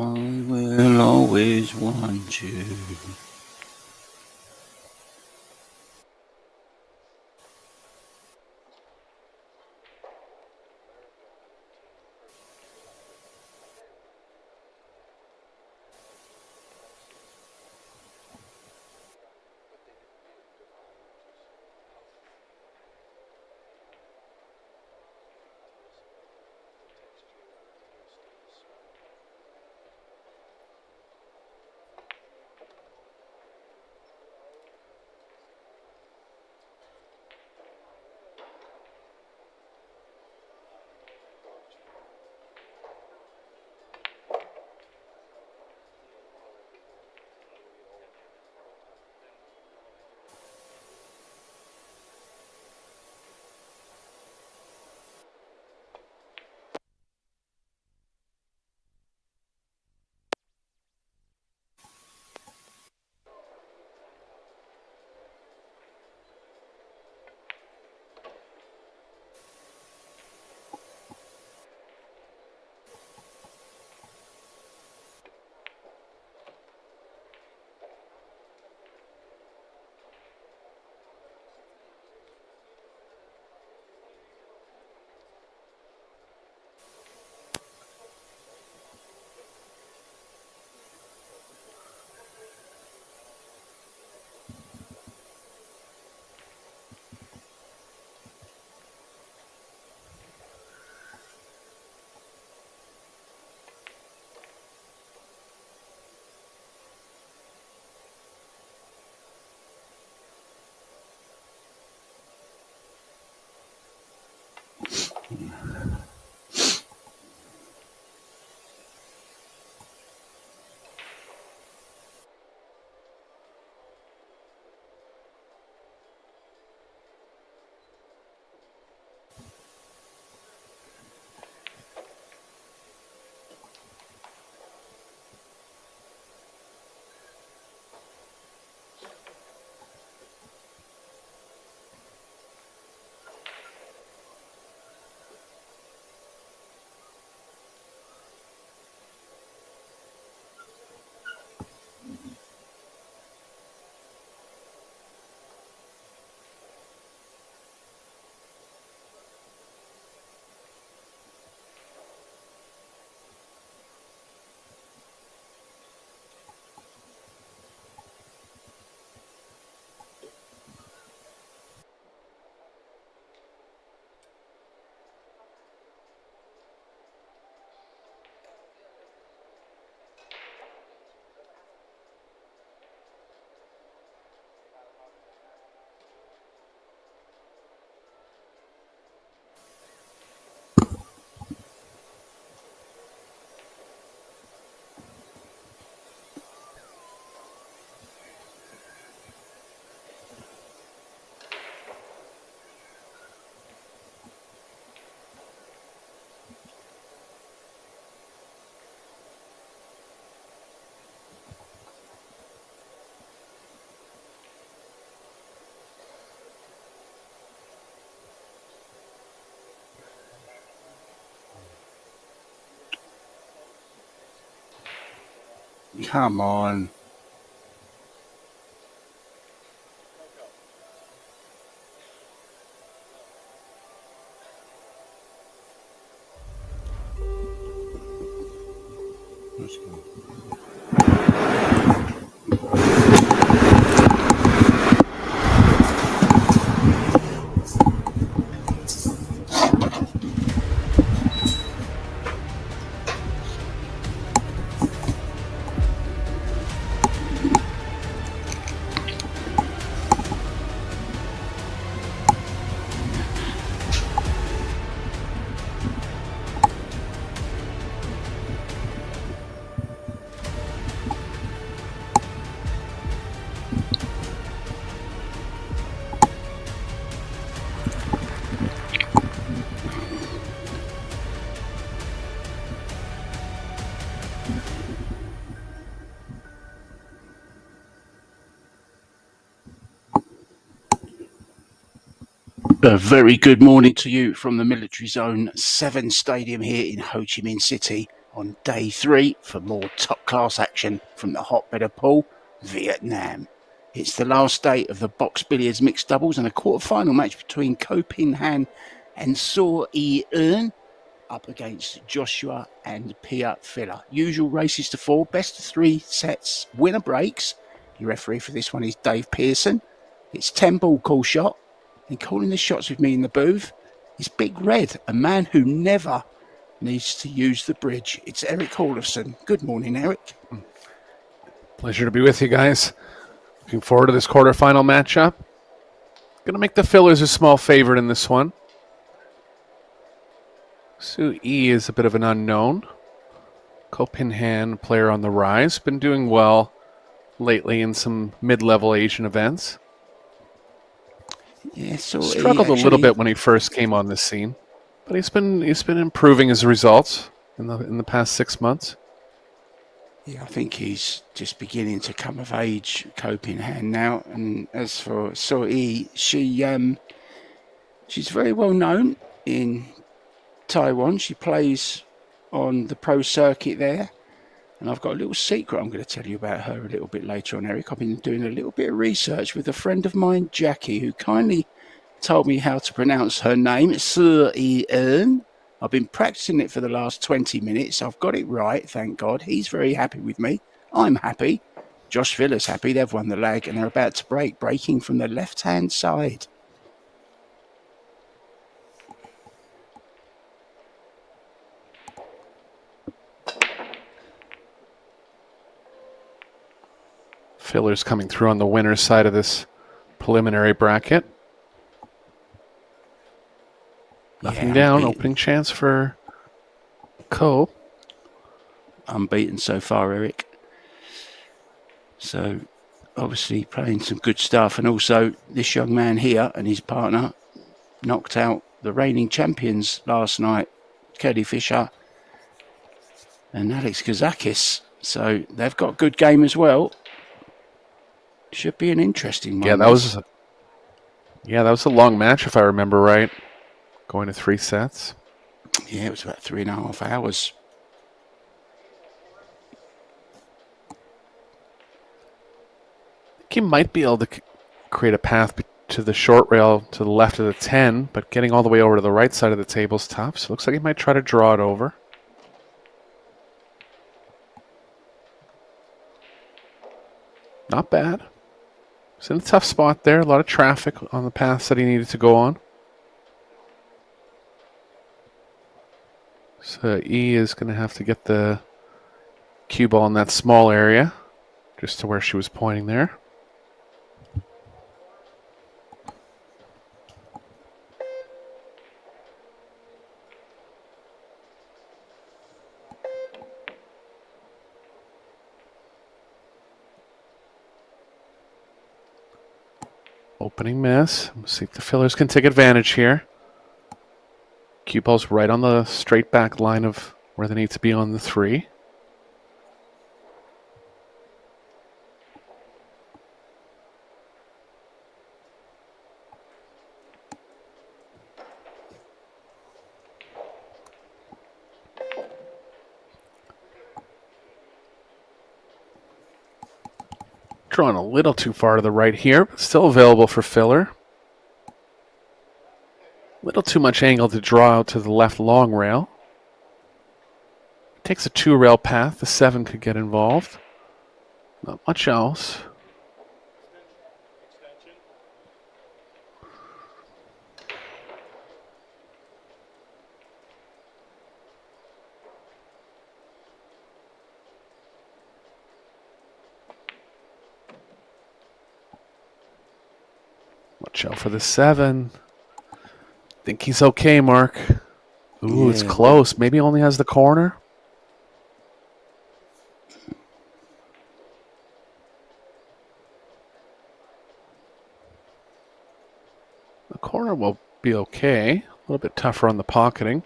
I will always want you. Come on. Let's go. A very good morning to you from the Military Zone 7 Stadium here in Ho Chi Minh City. on day 3 for more top-class action from the hotbed of pool, Vietnam. It's the last day of the box billiards mixed doubles and a quarter-final match between Ko Pin Han and So E Eun up against Joshua and Pia Filler. Usual races to 4, best of 3 sets, winner breaks. Your referee for this one is Dave Pearson. It's 10-ball call shot. And calling the shots with me in the booth is Big Red, a man who never needs to use the bridge. It's Eric Hallefson. Good morning, Eric. Pleasure to be with you guys. Looking forward to this quarterfinal matchup. Going to make the Fillers a small favorite in this one. Sue E is a bit of an unknown. Ko Pin Han, player on the rise, been doing well lately in some mid-level Asian events. Yeah, so struggled a little bit when he first came on the scene, but he's been improving his results in the past 6 months. Yeah, I think he's just beginning to come of age, Ko Pin Han now. And as for So E, she's very well known in Taiwan. She plays on the pro circuit there. And I've got a little secret I'm going to tell you about her a little bit later on, Eric. I've been doing a little bit of research with a friend of mine, Jackie, who kindly told me how to pronounce her name, Eun. I've been practicing it for the last 20 minutes. I've got it right, thank God. He's very happy with me. I'm happy. Josh Viller's happy. They've won the leg and they're about to break, breaking from the left-hand side. Fillers coming through on the winner's side of this preliminary bracket. Nothing down. Opening chance for Ko. Unbeaten so far, Eric. So, obviously playing some good stuff. And also, this young man here and his partner knocked out the reigning champions last night, Kelly Fisher and Alex Kazakis. So, they've got a good game as well. Should be an interesting one. Yeah, that was a long match, if I remember right. Going to 3 sets. Yeah, it was about 3.5 hours. I think he might be able to create a path to the short rail to the left of the 10, but getting all the way over to the right side of the table is tough. So it looks like he might try to draw it over. Not bad. He's in a tough spot there. A lot of traffic on the paths that he needed to go on. So E is going to have to get the cue ball in that small area, just to where she was pointing there. Opening miss. Let's see if the Fillers can take advantage here. Cue ball's right on the straight back line of where they need to be on the 3. Drawn a little too far to the right here, but still available for Filler. Little too much angle to draw out to the left long rail. Takes a 2-rail path. The 7 could get involved. Not much else. Watch out for the 7. Think he's okay, Mark. Ooh, it's close. Maybe only has the corner. The corner will be okay. A little bit tougher on the pocketing.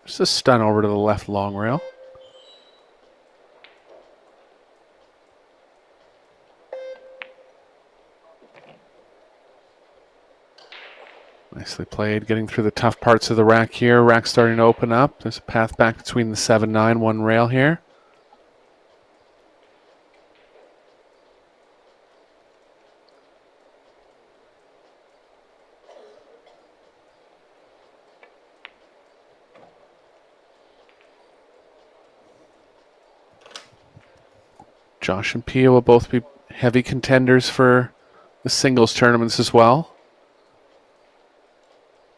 Just a stun over to the left long rail. Nicely played, getting through the tough parts of the rack here. Rack starting to open up. There's a path back between the 7-9, one rail here. Josh and Pia will both be heavy contenders for the singles tournaments as well.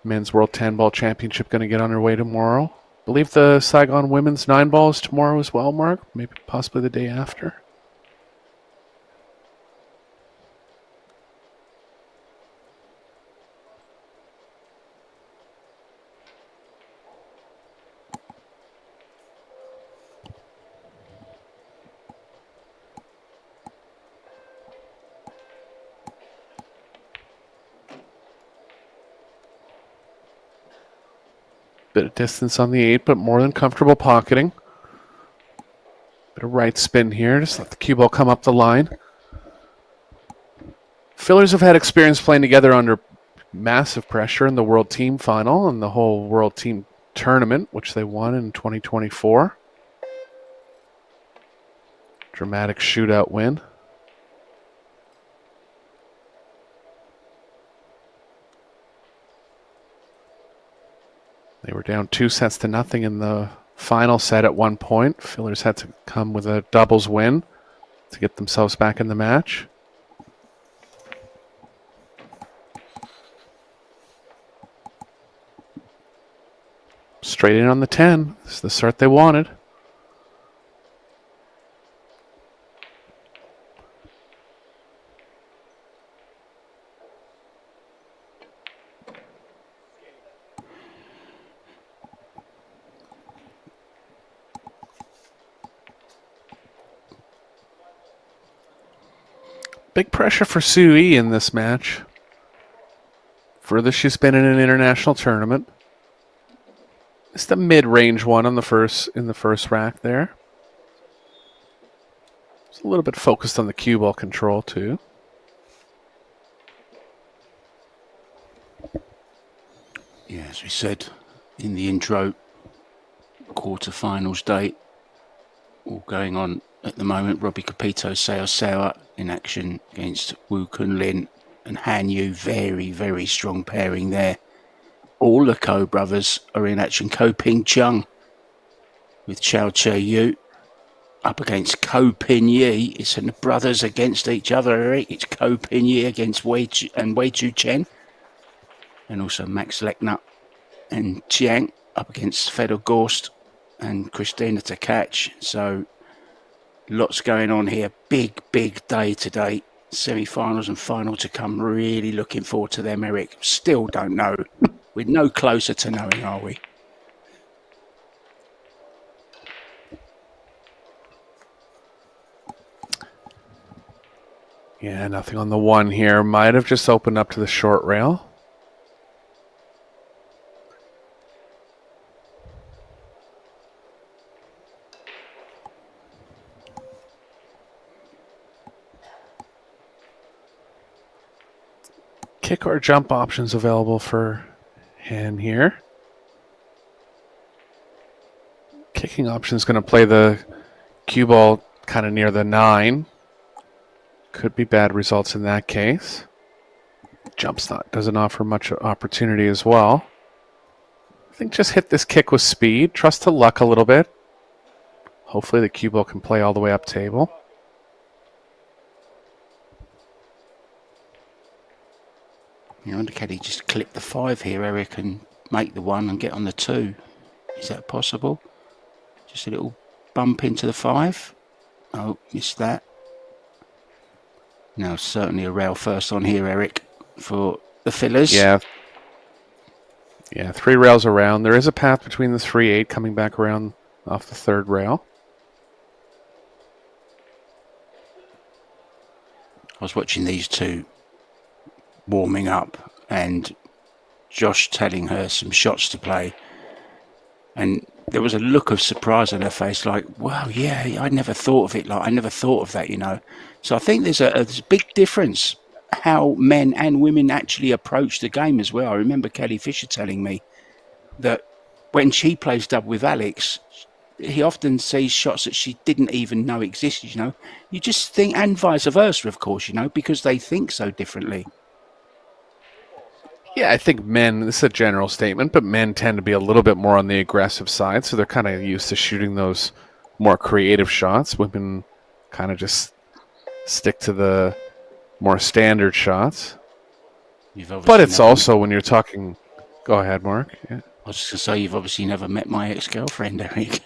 Men's World 10 Ball Championship going to get underway tomorrow. I believe the Saigon Women's 9 Ball is tomorrow as well, Mark. Maybe possibly the day after. Bit of distance on the 8, but more than comfortable pocketing. Bit of right spin here. Just let the cue ball come up the line. Fillers have had experience playing together under massive pressure in the World Team Final and the whole World Team Tournament, which they won in 2024. Dramatic shootout win. They were down 2-0 in the final set at one point. Fillers had to come with a doubles win to get themselves back in the match. Straight in on the 10. This is the start they wanted. Big pressure for Sui in this match. Furthest she's been in an international tournament. It's the mid-range one on in the first rack there. It's a little bit focused on the cue ball control too. Yeah, as we said in the intro, quarterfinals date all going on at the moment. Robbie Capito, Sao Sao in action against Wu Kun Lin and Han Yu. Very, very strong pairing there. All the Ko brothers are in action. Ko Ping Chung with Chao Che Yu up against Ko Pin Yi. It's the brothers against each other, Eric. It's Ko Pin Yi against Wei Chu Chen. And also Max Lechner and Chiang up against Fedor Gorst and Christina Tkach. So lots going on here. Big, big day today. Semi-finals and final to come. Really looking forward to them, Eric. Still don't know. We're no closer to knowing, are we? Yeah, nothing on the 1 here. Might have just opened up to the short rail. Kick or jump options available for Han here. Kicking option is going to play the cue ball kind of near the 9. Could be bad results in that case. Jump's doesn't offer much opportunity as well. I think just hit this kick with speed. Trust to luck a little bit. Hopefully the cue ball can play all the way up table. You know, can he just clip the 5 here, Eric, and make the 1 and get on the 2? Is that possible? Just a little bump into the 5. Oh, missed that. Now, certainly a rail first on here, Eric, for the fillers. Yeah. Yeah, 3 rails around. There is a path between the 3-8 coming back around off the 3rd rail. I was watching these two warming up and Josh telling her some shots to play. And there was a look of surprise on her face, like, wow, yeah, I never thought of it. Like, I never thought of that, you know. So I think there's a big difference how men and women actually approach the game as well. I remember Kelly Fisher telling me that when she plays double with Alex, he often sees shots that she didn't even know existed, you know. You just think, and vice versa, of course, you know, because they think so differently. Yeah, I think men, this is a general statement, but men tend to be a little bit more on the aggressive side, so they're kind of used to shooting those more creative shots. Women kind of just stick to the more standard shots. But it's also when you're talking... Go ahead, Mark. Yeah. I was just going to say, you've obviously never met my ex-girlfriend, Eric.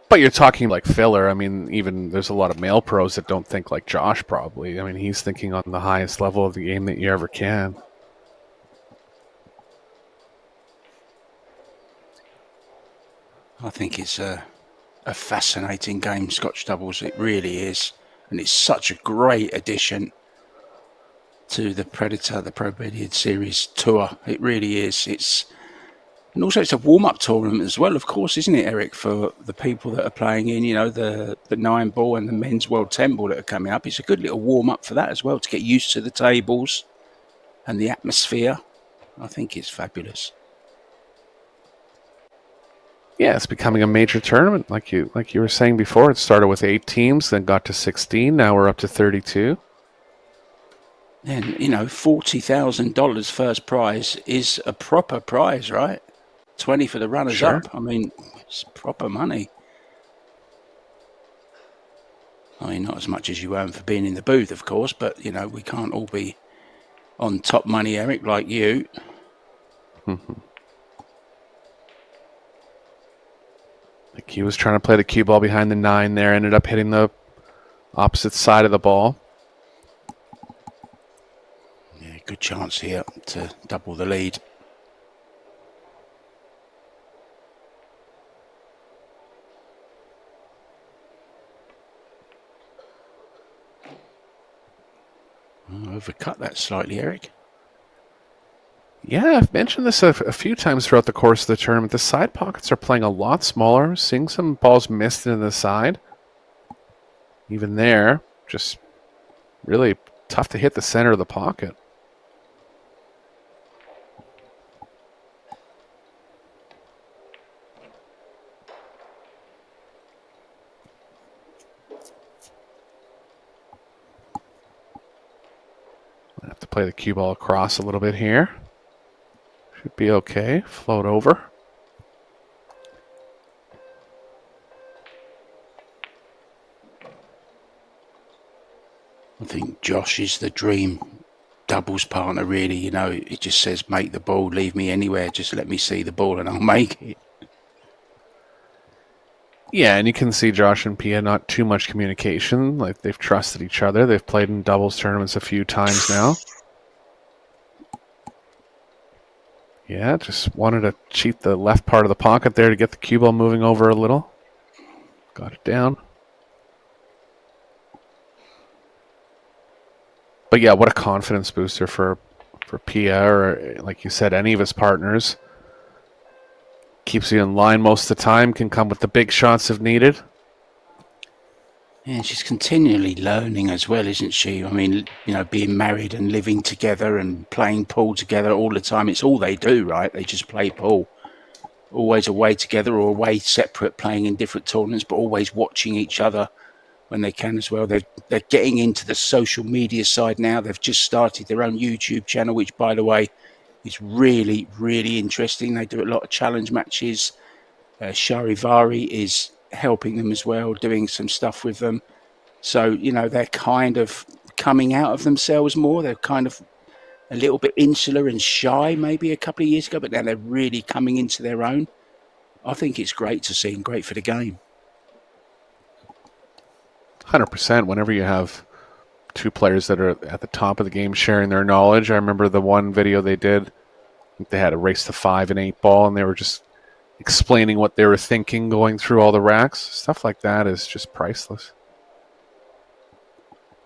But you're talking like filler. I mean, even there's a lot of male pros that don't think like Josh, probably. I mean, he's thinking on the highest level of the game that you ever can. I think it's a fascinating game, Scotch doubles. It really is. And it's such a great addition to the Predator, the Pro Billiard Series Tour. It really is. And also it's a warm-up tournament as well, of course, isn't it, Eric, for the people that are playing in, you know, the 9-ball and the men's World 10-ball that are coming up. It's a good little warm-up for that as well, to get used to the tables and the atmosphere. I think it's fabulous. Yeah, it's becoming a major tournament. Like you were saying before, it started with 8 teams, then got to 16. Now we're up to 32. And, you know, $40,000 first prize is a proper prize, right? 20 for the runners-up. I mean, it's proper money. I mean, not as much as you earn for being in the booth, of course, but, you know, we can't all be on top money, Eric, like you. Like he was trying to play the cue ball behind the 9 there, ended up hitting the opposite side of the ball. Yeah, good chance here to double the lead. Overcut that slightly, Eric. Yeah, I've mentioned this a few times throughout the course of the tournament. The side pockets are playing a lot smaller. Seeing some balls missed into the side. Even there, just really tough to hit the center of the pocket. I have to play the cue ball across a little bit here. Should be okay. Float over. I think Josh is the dream doubles partner, really. You know, it just says, make the ball, leave me anywhere. Just let me see the ball and I'll make it. Yeah, and you can see Josh and Pia, not too much communication. Like, they've trusted each other. They've played in doubles tournaments a few times now. Yeah, just wanted to cheat the left part of the pocket there to get the cue ball moving over a little. Got it down. But yeah, what a confidence booster for Pia, or like you said, any of his partners. Keeps you in line most of the time, can come with the big shots if needed. Yeah, she's continually learning as well, isn't she? I mean, you know, being married and living together and playing pool together all the time. It's all they do, right? They just play pool. Always away together or away separate, playing in different tournaments, but always watching each other when they can as well. They're getting into the social media side now. They've just started their own YouTube channel, which, by the way, is really, really interesting. They do a lot of challenge matches. Charivari is helping them as well, doing some stuff with them. So, you know, they're kind of coming out of themselves more. They're kind of a little bit insular and shy maybe a couple of years ago, but now they're really coming into their own. I think it's great to see and great for the game. 100%. Whenever you have two players that are at the top of the game sharing their knowledge. I remember the one video they did. They had a race to 5 and 8 ball, and they were just explaining what they were thinking going through all the racks. Stuff like that is just priceless.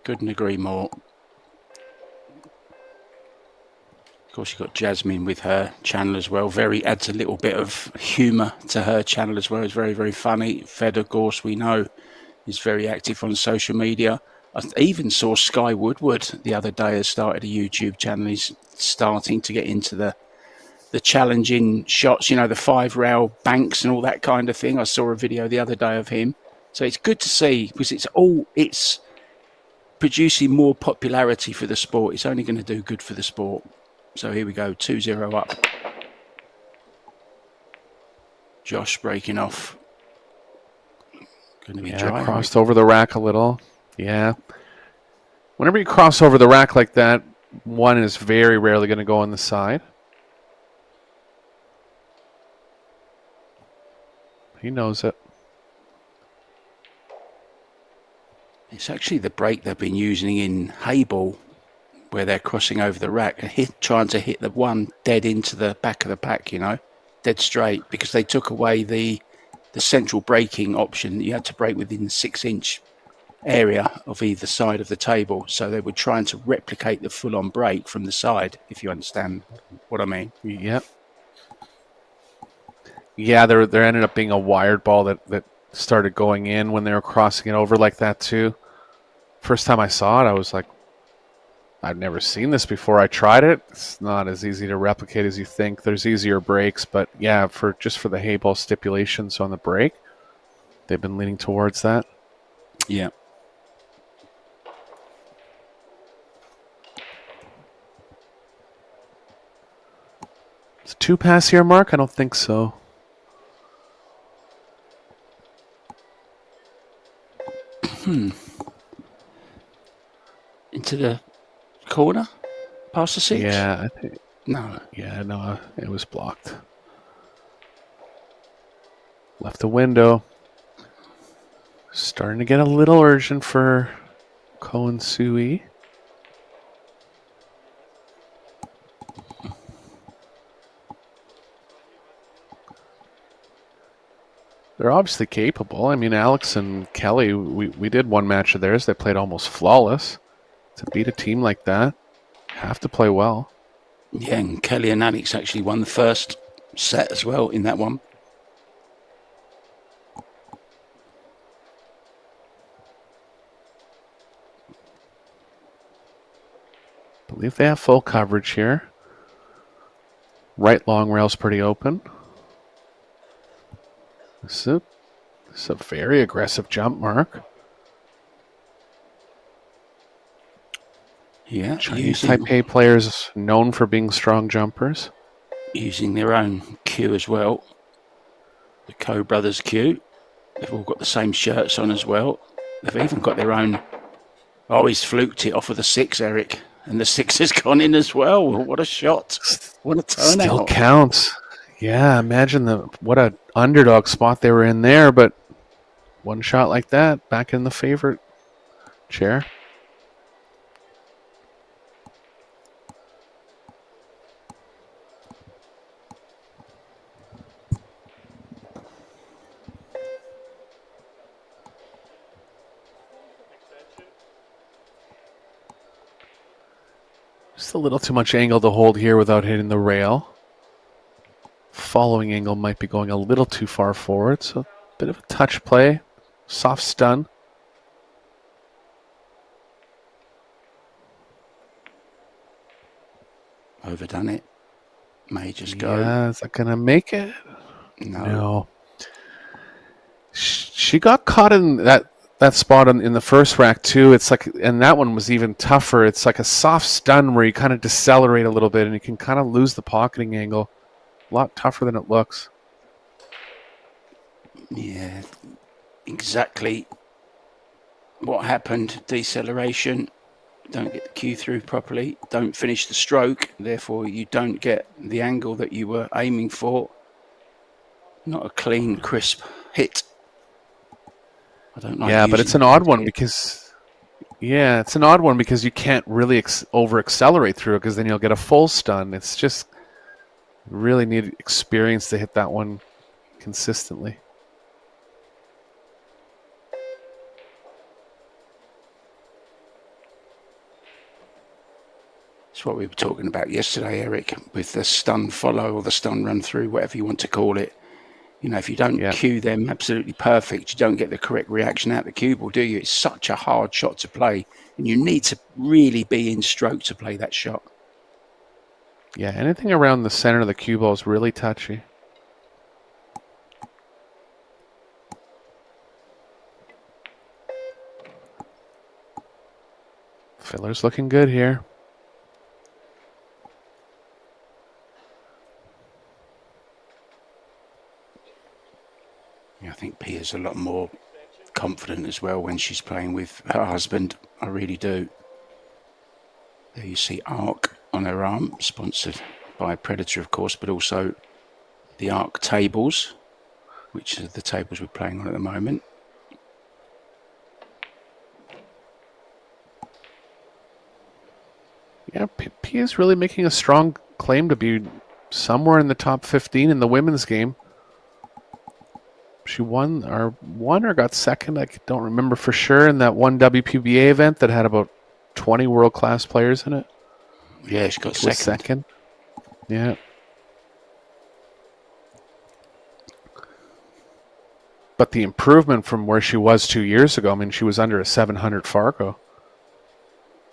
Couldn't agree more. Of course, you've got Jasmine with her channel as well. Adds a little bit of humour to her channel as well. It's very, very funny. Fed, of course, we know, He's very active on social media. I even saw Sky Woodward the other day has started a YouTube channel. He's starting to get into the challenging shots, the 5-rail banks and all that kind of thing. I saw a video the other day of him. So it's good to see because it's producing more popularity for the sport. It's only going to do good for the sport. So here we go, 2-0 up. Josh breaking off. Going to be dry. Crossed over the rack a little. Yeah. Whenever you cross over the rack like that, one is very rarely going to go on the side. He knows it. It's actually the break they've been using in Hayball, where they're crossing over the rack and trying to hit the one dead into the back of the pack, dead straight, because they took away the central braking option. You had to break within the 6-inch area of either side of the table. So they were trying to replicate the full-on break from the side, if you understand what I mean. Yep. Yeah, there ended up being a wired ball that started going in when they were crossing it over like that too. First time I saw it, I was like, I've never seen this before. I tried it. It's not as easy to replicate as you think. There's easier breaks, but yeah, for the Hayball stipulations on the break, they've been leaning towards that. Yeah. It's a 2-pass here, Mark? I don't think so. Into the corner? Past the 6? Yeah, I think. No. Yeah, no, it was blocked. Left the window. Starting to get a little urgent for Cohen Sui. They're obviously capable. I mean, Alex and Kelly, we did one match of theirs. They played almost flawless. To beat a team like that, have to play well. Yeah, and Kelly and Alex actually won the first set as well in that one. I believe they have full coverage here. Right long rail's pretty open. This is a very aggressive jump, Mark. Yeah, Chinese Taipei players known for being strong jumpers. Using their own cue as well. The Coe brothers cue. They've all got the same shirts on as well. They've even got their own. Oh, he's fluked it off of the 6, Eric. And the 6 has gone in as well. What a shot. What a turnout. Still counts. Yeah, imagine what an underdog spot they were in there, but one shot like that, back in the favorite chair. Just a little too much angle to hold here without hitting the rail. Following angle might be going a little too far forward, so a bit of a touch play. Soft stun. Overdone it. May just go. Yeah, is that going to make it? No. She got caught in that spot in the first rack too. It's like, and that one was even tougher. It's like a soft stun where you kind of decelerate a little bit and you can kind of lose the pocketing angle. A lot tougher than it looks. Yeah, exactly what happened. Deceleration. Don't get the cue through properly. Don't finish the stroke. Therefore, you don't get the angle that you were aiming for. Not a clean, crisp hit. I don't like. Yeah, but it's an odd one because. Yeah, it's an odd one because you can't really over accelerate through it because then you'll get a full stun. It's just really need experience to hit that one consistently. It's what we were talking about yesterday, Eric, with the stun follow or the stun run through, whatever you want to call it. You know, if you don't cue them absolutely perfect, you don't get the correct reaction out the cue ball, do you? It's such a hard shot to play, and you need to really be in stroke to play that shot. Yeah, anything around the center of the cue ball is really touchy. Filler's looking good here. I think Pia's a lot more confident as well when she's playing with her husband. I really do. There you see Arc on her arm, sponsored by Predator, of course, but also the Arc tables, which are the tables we're playing on at the moment. Yeah, Pia's really making a strong claim to be somewhere in the top 15 in the women's game. She won or got second. I don't remember for sure in that one WPBA event that had about 20 world-class players in it. Yeah, she got second. Yeah. But the improvement from where she was 2 years ago, I mean, she was under a 700 Fargo.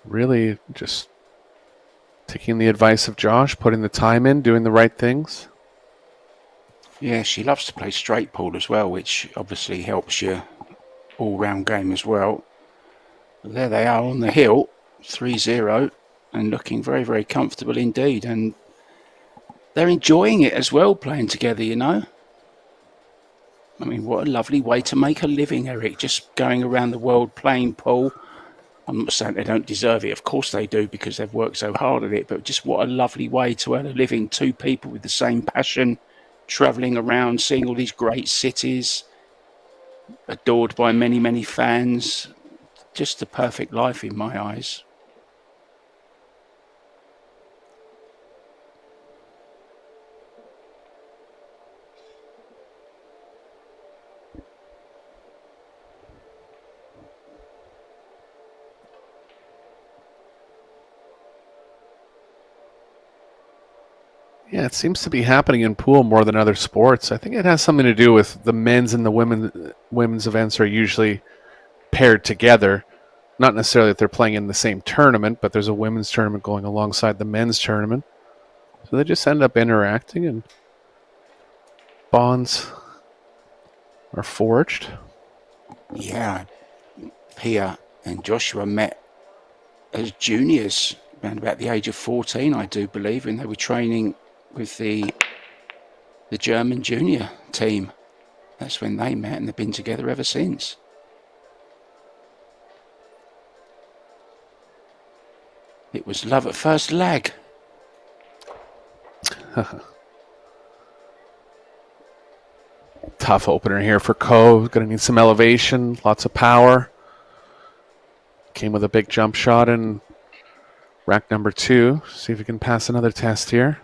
Really just taking the advice of Josh, putting the time in, doing the right things. Yeah, she loves to play straight pool as well, which obviously helps your all-round game as well. But there they are on the hill, 3-0, and looking very, very comfortable indeed. And they're enjoying it as well, playing together, you know. I mean, what a lovely way to make a living, Eric, just going around the world playing pool. I'm not saying they don't deserve it. Of course they do, because they've worked so hard at it. But just what a lovely way to earn a living. Two people with the same passion, travelling around, seeing all these great cities, adored by many, many fans. Just the perfect life in my eyes. Yeah, it seems to be happening in pool more than other sports. I think it has something to do with the men's and the women's events are usually paired together. Not necessarily that they're playing in the same tournament, but there's a women's tournament going alongside the men's tournament. So they just end up interacting and bonds are forged. Yeah, Pia and Joshua met as juniors around about the age of 14, I do believe, and they were training with the German junior team. That's when they met, and they've been together ever since. It was love at first lag. Tough opener here for Ko. Going to need some elevation, lots of power. Came with a big jump shot in rack number 2. See if he can pass another test here.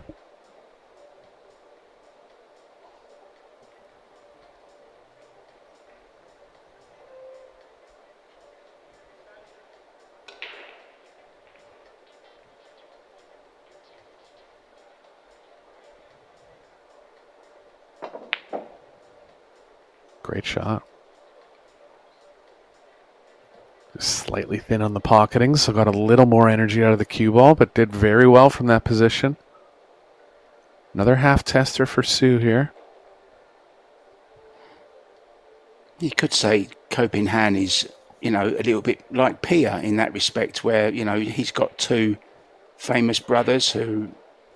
Great shot. Just slightly thin on the pocketing, so got a little more energy out of the cue ball, but did very well from that position. Another half tester for Sue here. You could say Copenhagen is, you know, a little bit like Pia in that respect, where, you know, he's got two famous brothers who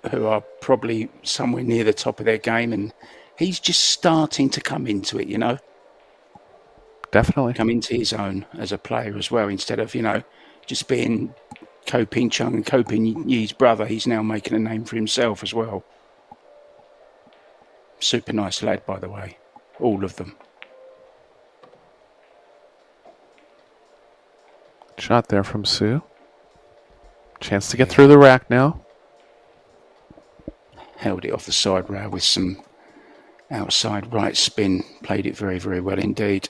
are probably somewhere near the top of their game, and he's just starting to come into it, you know. Definitely. Come into his own as a player as well, instead of, you know, just being Ko Ping Chung and Ko Ping Yi's brother. He's now making a name for himself as well. Super nice lad, by the way. All of them. Shot there from Sue. Chance to get through the rack now. Held it off the side rail with some outside right spin. Played it very, very well indeed.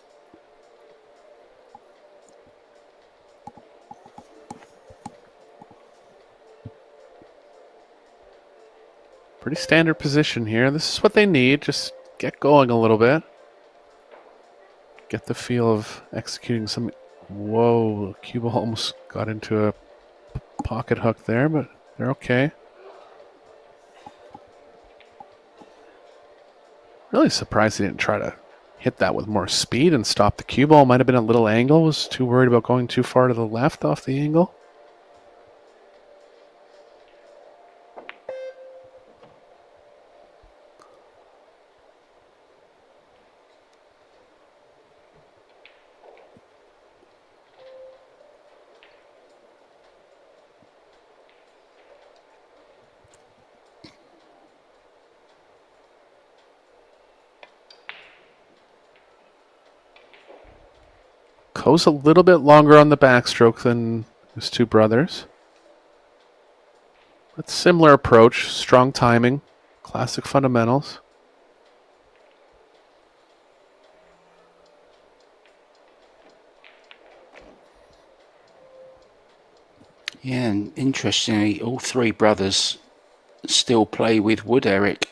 Pretty standard position here. This is what they need. Just get going a little bit. Get the feel of executing some... Whoa, cue ball almost got into a pocket hook there, but they're okay. Really surprised he didn't try to hit that with more speed and stop the cue ball. Might have been a little angle. Was too worried about going too far to the left off the angle. Ko's a little bit longer on the backstroke than his two brothers. But similar approach, strong timing, classic fundamentals. Yeah, and interestingly, all three brothers still play with wood, Eric.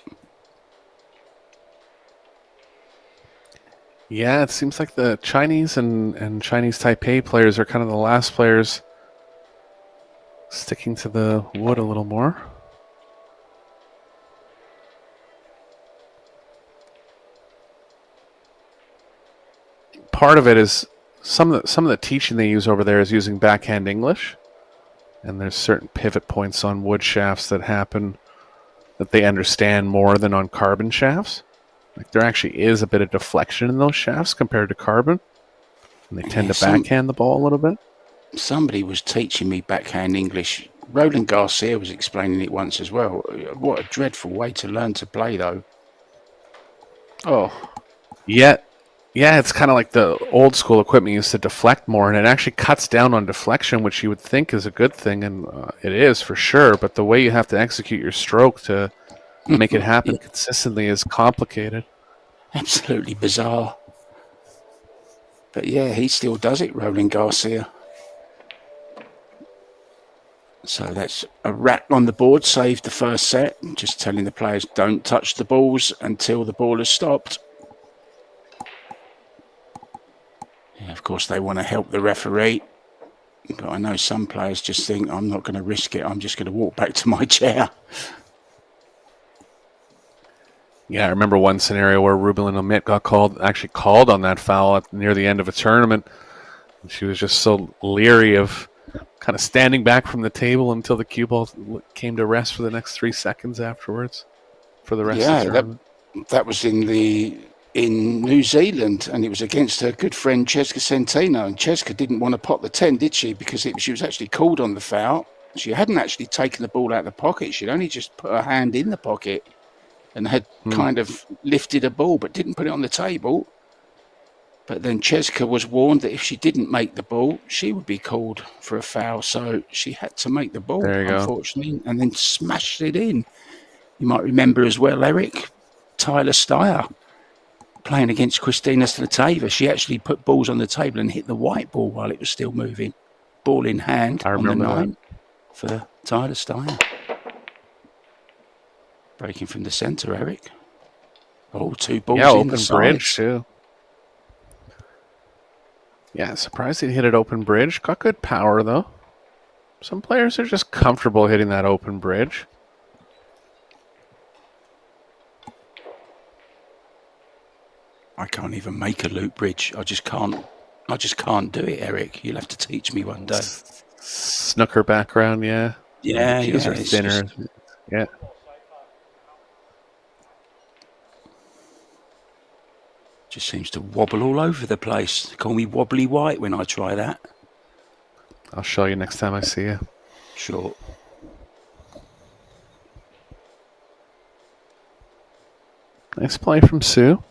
Yeah, it seems like the Chinese and Chinese Taipei players are kind of the last players sticking to the wood a little more. Part of it is some of the teaching they use over there is using backhand English, and there's certain pivot points on wood shafts that happen that they understand more than on carbon shafts. Like there actually is a bit of deflection in those shafts compared to carbon, and they tend to backhand the ball a little bit. Somebody was teaching me backhand English. Roland Garcia was explaining it once as well. What a dreadful way to learn to play, though. Oh. Yeah, it's kind of like the old school equipment used to deflect more, and it actually cuts down on deflection, which you would think is a good thing, and it is for sure. But the way you have to execute your stroke to make it happen consistently is complicated. Absolutely bizarre. But yeah, he still does it, Roland Garcia. So that's a rack on the board, saved the first set. Just telling the players don't touch the balls until the ball has stopped. Yeah, of course, they want to help the referee. But I know some players just think, I'm not going to risk it. I'm just going to walk back to my chair. Yeah, I remember one scenario where Rubelin Omit got called on that foul near the end of a tournament. And she was just so leery of kind of standing back from the table until the cue ball came to rest for the next 3 seconds afterwards for the rest of the tournament. That was in New Zealand, and it was against her good friend Cheska Centeno. And Cheska didn't want to pot the 10, did she? Because she was actually called on the foul. She hadn't actually taken the ball out of the pocket. She'd only just put her hand in the pocket and had kind of lifted a ball, but didn't put it on the table. But then Cheska was warned that if she didn't make the ball, she would be called for a foul. So she had to make the ball, unfortunately, and then smashed it in. You might remember as well, Eric, Tyler Steyer playing against Christina Slateva. She actually put balls on the table and hit the white ball while it was still moving. Ball in hand on the 9 for Tyler Steyer. Breaking from the centre, Eric. Oh, 2 balls in the sides. Open bridge, too. Yeah, surprised he hit it open bridge. Got good power, though. Some players are just comfortable hitting that open bridge. I can't even make a loop bridge. I just can't do it, Eric. You'll have to teach me one day. Snooker background, yeah. Yeah, These are thinner. Yeah. Just seems to wobble all over the place. They call me Wobbly White when I try that. I'll show you next time I see you. Sure. Nice play from Sue.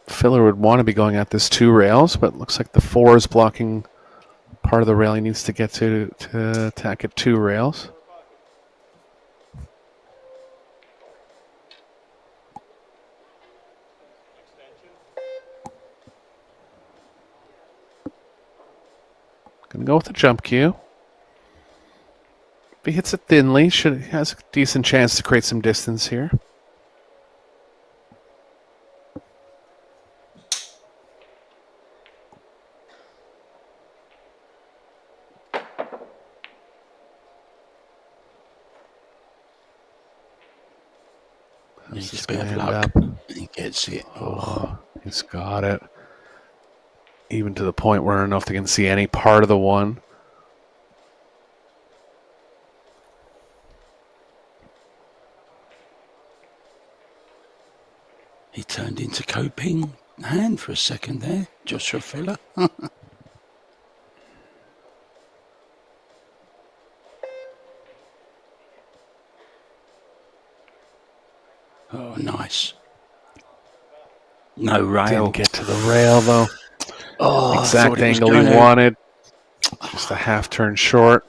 Filler would want to be going at this 2 rails, but it looks like the 4 is blocking part of the rail he needs to get to attack at 2 rails. Gonna go with the jump cue. If he hits it thinly, has a decent chance to create some distance here. Needs a bit of luck. He gets it. Oh, he's got it. Even to the point where I don't know if they can see any part of the one. He turned into coping hand for a second there, Joshua Filler. Oh, nice. No rail. Didn't get to the rail, though. Oh, Exact angle he wanted. Just a half turn short.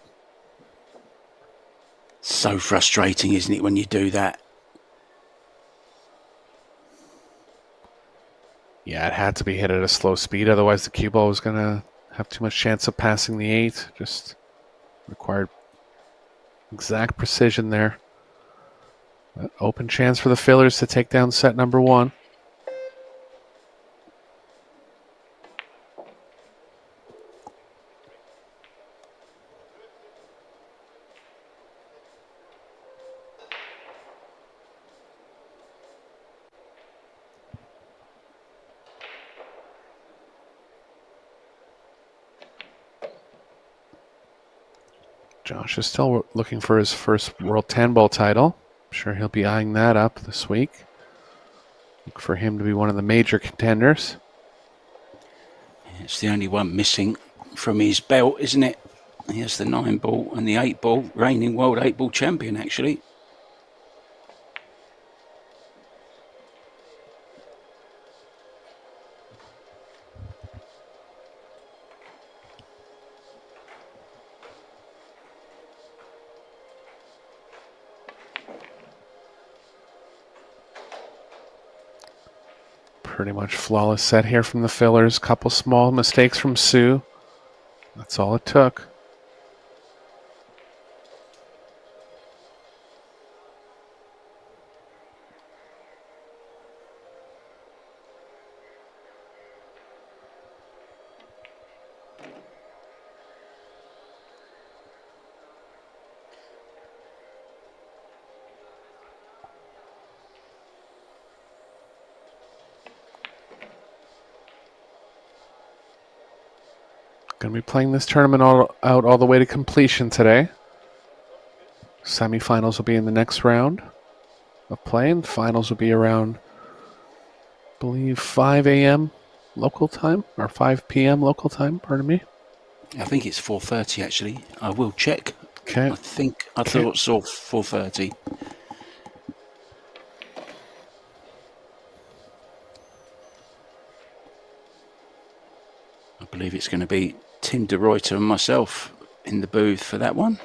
So frustrating, isn't it, when you do that? Yeah, it had to be hit at a slow speed. Otherwise, the cue ball was going to have too much chance of passing the 8. Just required exact precision there. But open chance for the Fillers to take down set number 1. Josh is still looking for his first World 10 Ball title. I'm sure he'll be eyeing that up this week. Look for him to be one of the major contenders. It's the only one missing from his belt, isn't it? He has the 9 ball and the 8 ball, reigning world 8 ball champion, actually. Pretty much flawless set here from the Fillers. Couple small mistakes from Sue. That's all it took. Going to be playing this tournament out all the way to completion today. Semifinals will be in the next round of play, and finals will be around, I believe, 5 a.m. local time, or 5 p.m. local time, pardon me. I think it's 4:30, actually. I will check. Okay. I thought I saw 4:30. I believe it's going to be Tim de Ruyter and myself in the booth for that one.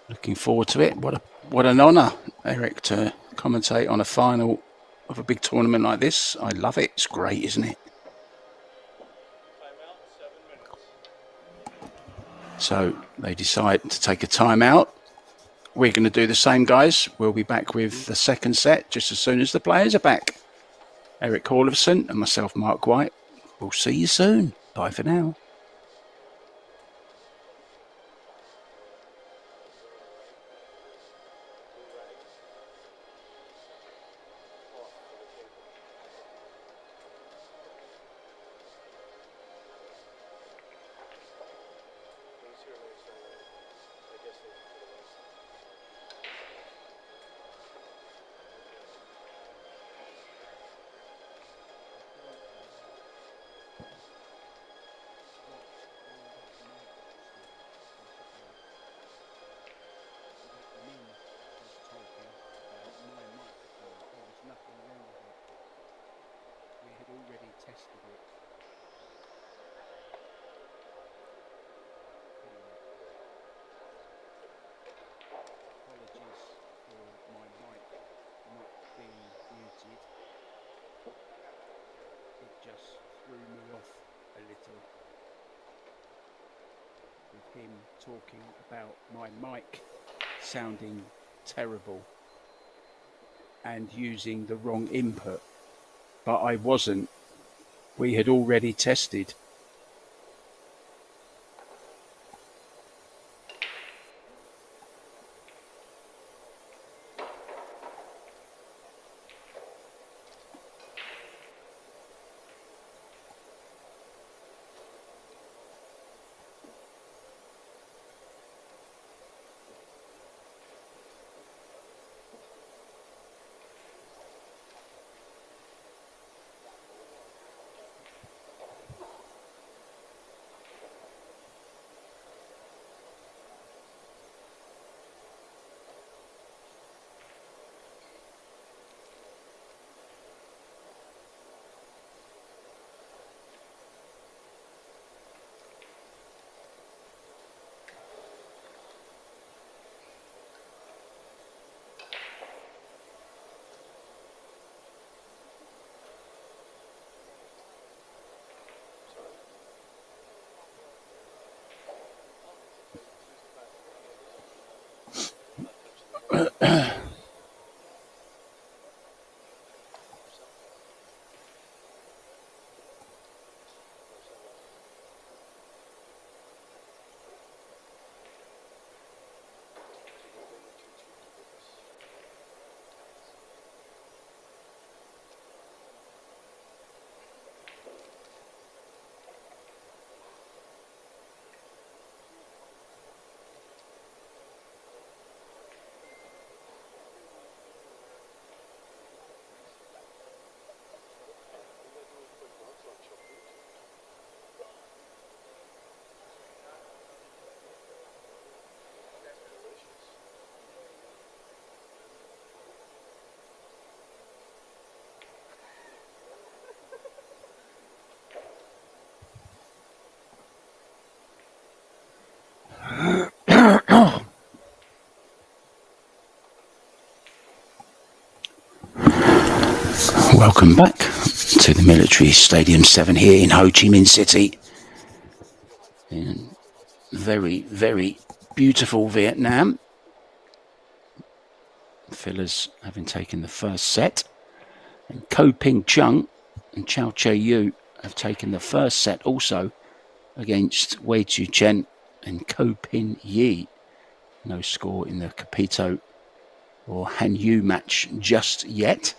Looking forward to it. What an honour, Eric, to commentate on a final of a big tournament like this. I love it. It's great, isn't it? So they decide to take a timeout. We're going to do the same, guys. We'll be back with the second set just as soon as the players are back. Eric Hallefson and myself, Mark White. We'll see you soon. Bye for now. Him talking about my mic sounding terrible and using the wrong input, but I wasn't. We had already tested. Welcome back to the Military Stadium 7 here in Ho Chi Minh City. In very, very beautiful Vietnam. Fillers having taken the first set. And Ko Ping Chung and Chao Che Yu have taken the first set also against Wei Chu Chen and Ko Pin Yi. No score in the Capito or Han Yu match just yet.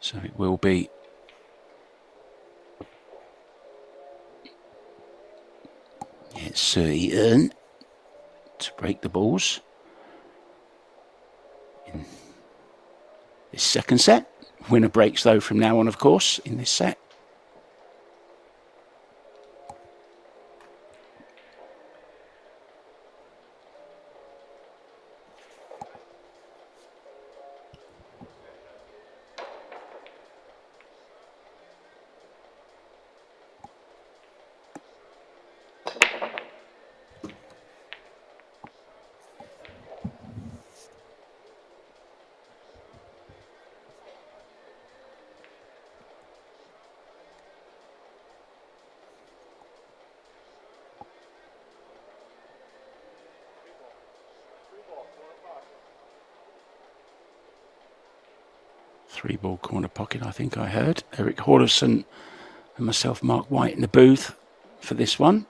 So it will be Sui Eun to break the balls in this second set. Winner breaks though from now on, of course, in this set. Three-ball corner pocket, I think I heard. Eric Horderson and myself, Mark White, in the booth for this one.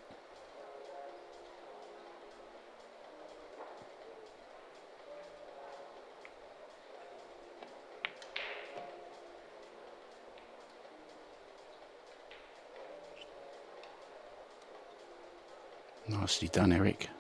Nicely done, Eric.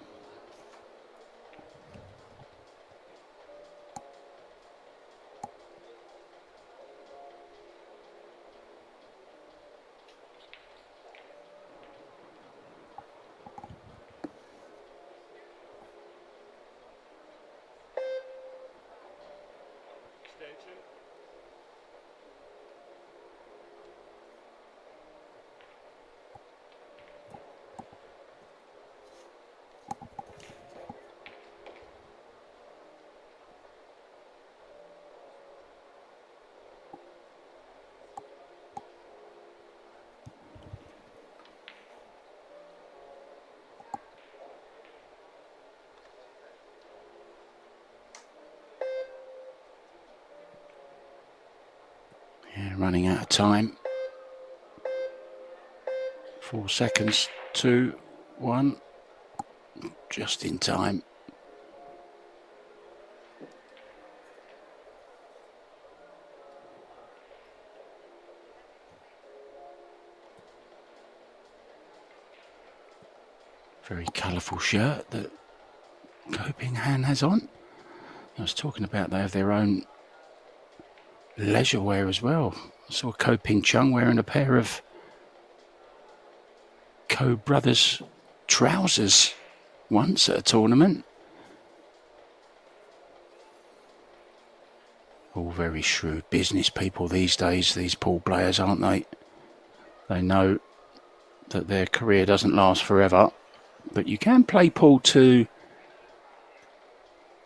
Running out of time. 4 seconds, 2, 1. Just in time. Very colourful shirt that Ko Ping Han has on. I was talking about they have their own leisure wear as well. I saw Ko Ping Chung wearing a pair of Ko Brothers trousers once at a tournament. All very shrewd business people these days, these pool players, aren't they? They know that their career doesn't last forever, but you can play pool to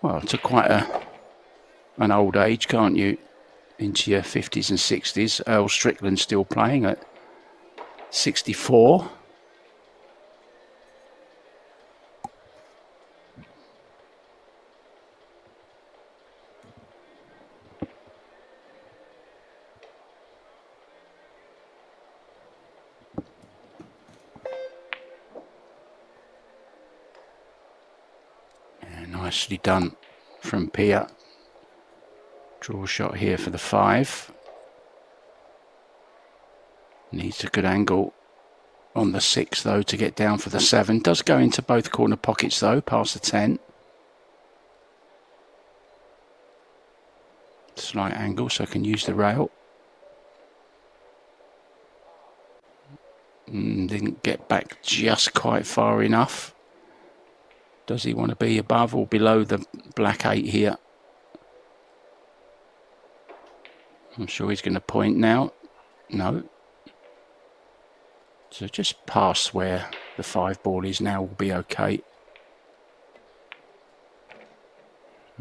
quite an old age, can't you? into your 50s and 60s. Earl Strickland still playing at 64. Nicely done from Pia. Draw shot here for the 5. Needs a good angle on the 6 though to get down for the 7. Does go into both corner pockets though, past the 10. Slight angle so I can use the rail. Didn't get back just quite far enough. Does he want to be above or below the black 8 here? I'm sure he's going to point now. No. So just past where the 5 ball is now will be okay.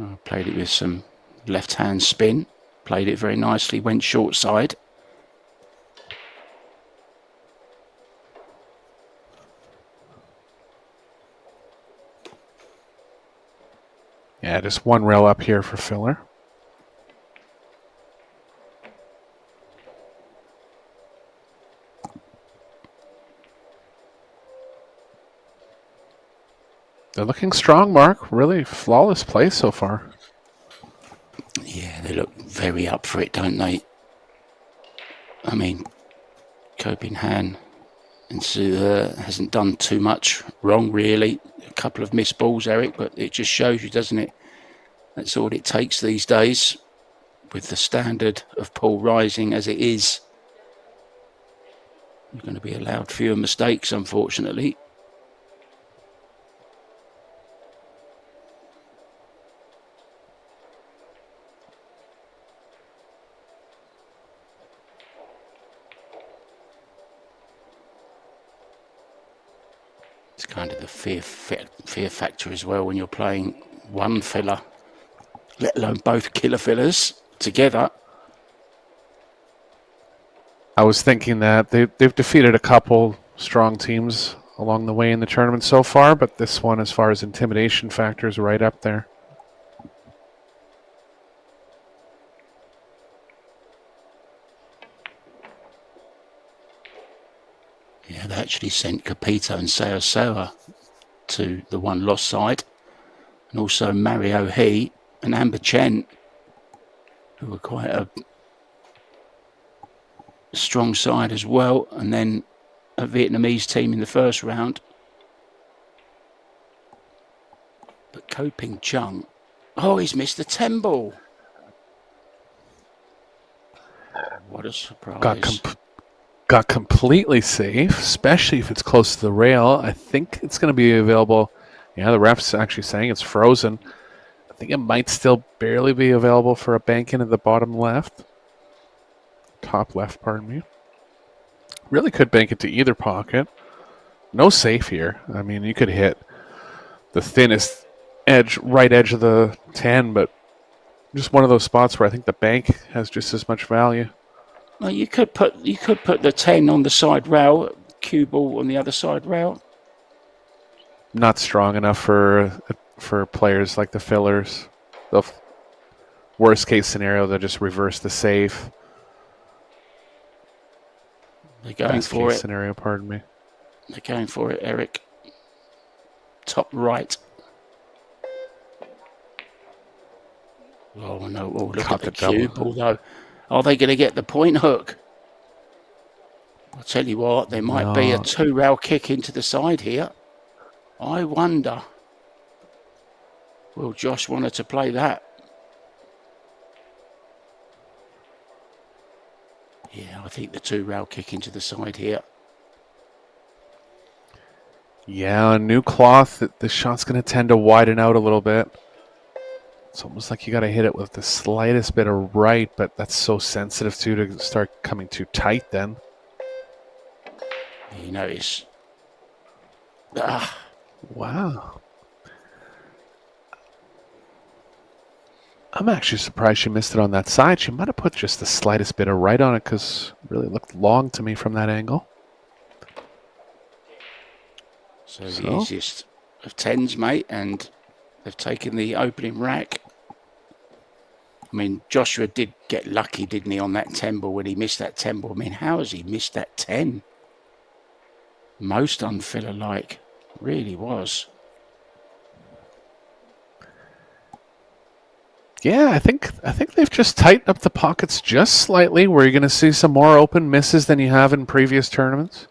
I played it with some left hand spin. Played it very nicely, went short side. Yeah, just one rail up here for filler. They're looking strong, Mark. Really flawless play so far. Yeah, they look very up for it, don't they? I mean, Copenhagen and hasn't done too much wrong, really. A couple of missed balls, Eric, but it just shows you, doesn't it? That's all it takes these days with the standard of pool rising as it is. You're going to be allowed fewer mistakes, unfortunately. It's kind of the fear factor as well when you're playing one filler, let alone both killer fillers together. I was thinking that they've defeated a couple strong teams along the way in the tournament so far, but this one, as far as intimidation factor, is right up there. Yeah, they actually sent Capito and Seosoa to the one lost side, and also Mario He and Amber Chen, who were quite a strong side as well, and then a Vietnamese team in the first round. But Ko Ping Chung, oh, he's missed the 10 ball. What a surprise. Got completely safe, especially if it's close to the rail. I think it's going to be available. Yeah, the ref's actually saying it's frozen. I think it might still barely be available for a bank in at the bottom left. Top left, pardon me. Really could bank it to either pocket. No safe here. I mean, you could hit the thinnest edge, right edge of the 10, but just one of those spots where I think the bank has just as much value. Well, you could put the 10 on the side rail, cue ball on the other side rail. Not strong enough for players like the fillers. The worst case scenario, they'll just reverse the safe. They're going Best for case it. Scenario, pardon me. They're going for it, Eric. Top right. Oh no! Oh, look at the cue ball though. Are they going to get the point hook? I'll tell you what, there might be a 2-rail kick into the side here. I wonder. Will Josh wanted to play that? Yeah, I think the 2-rail kick into the side here. Yeah, a new cloth, the shot's going to tend to widen out a little bit. It's almost like you got to hit it with the slightest bit of right, but that's so sensitive to start coming too tight then. You notice. Wow. I'm actually surprised she missed it on that side. She might have put just the slightest bit of right on it because it really looked long to me from that angle. So the easiest of tens, mate, and they've taken the opening rack. I mean, Joshua did get lucky, didn't he, on that 10 ball when he missed that 10 ball? I mean, how has he missed that 10? Most unfiller-like, really was. Yeah, I think they've just tightened up the pockets just slightly, where you're going to see some more open misses than you have in previous tournaments.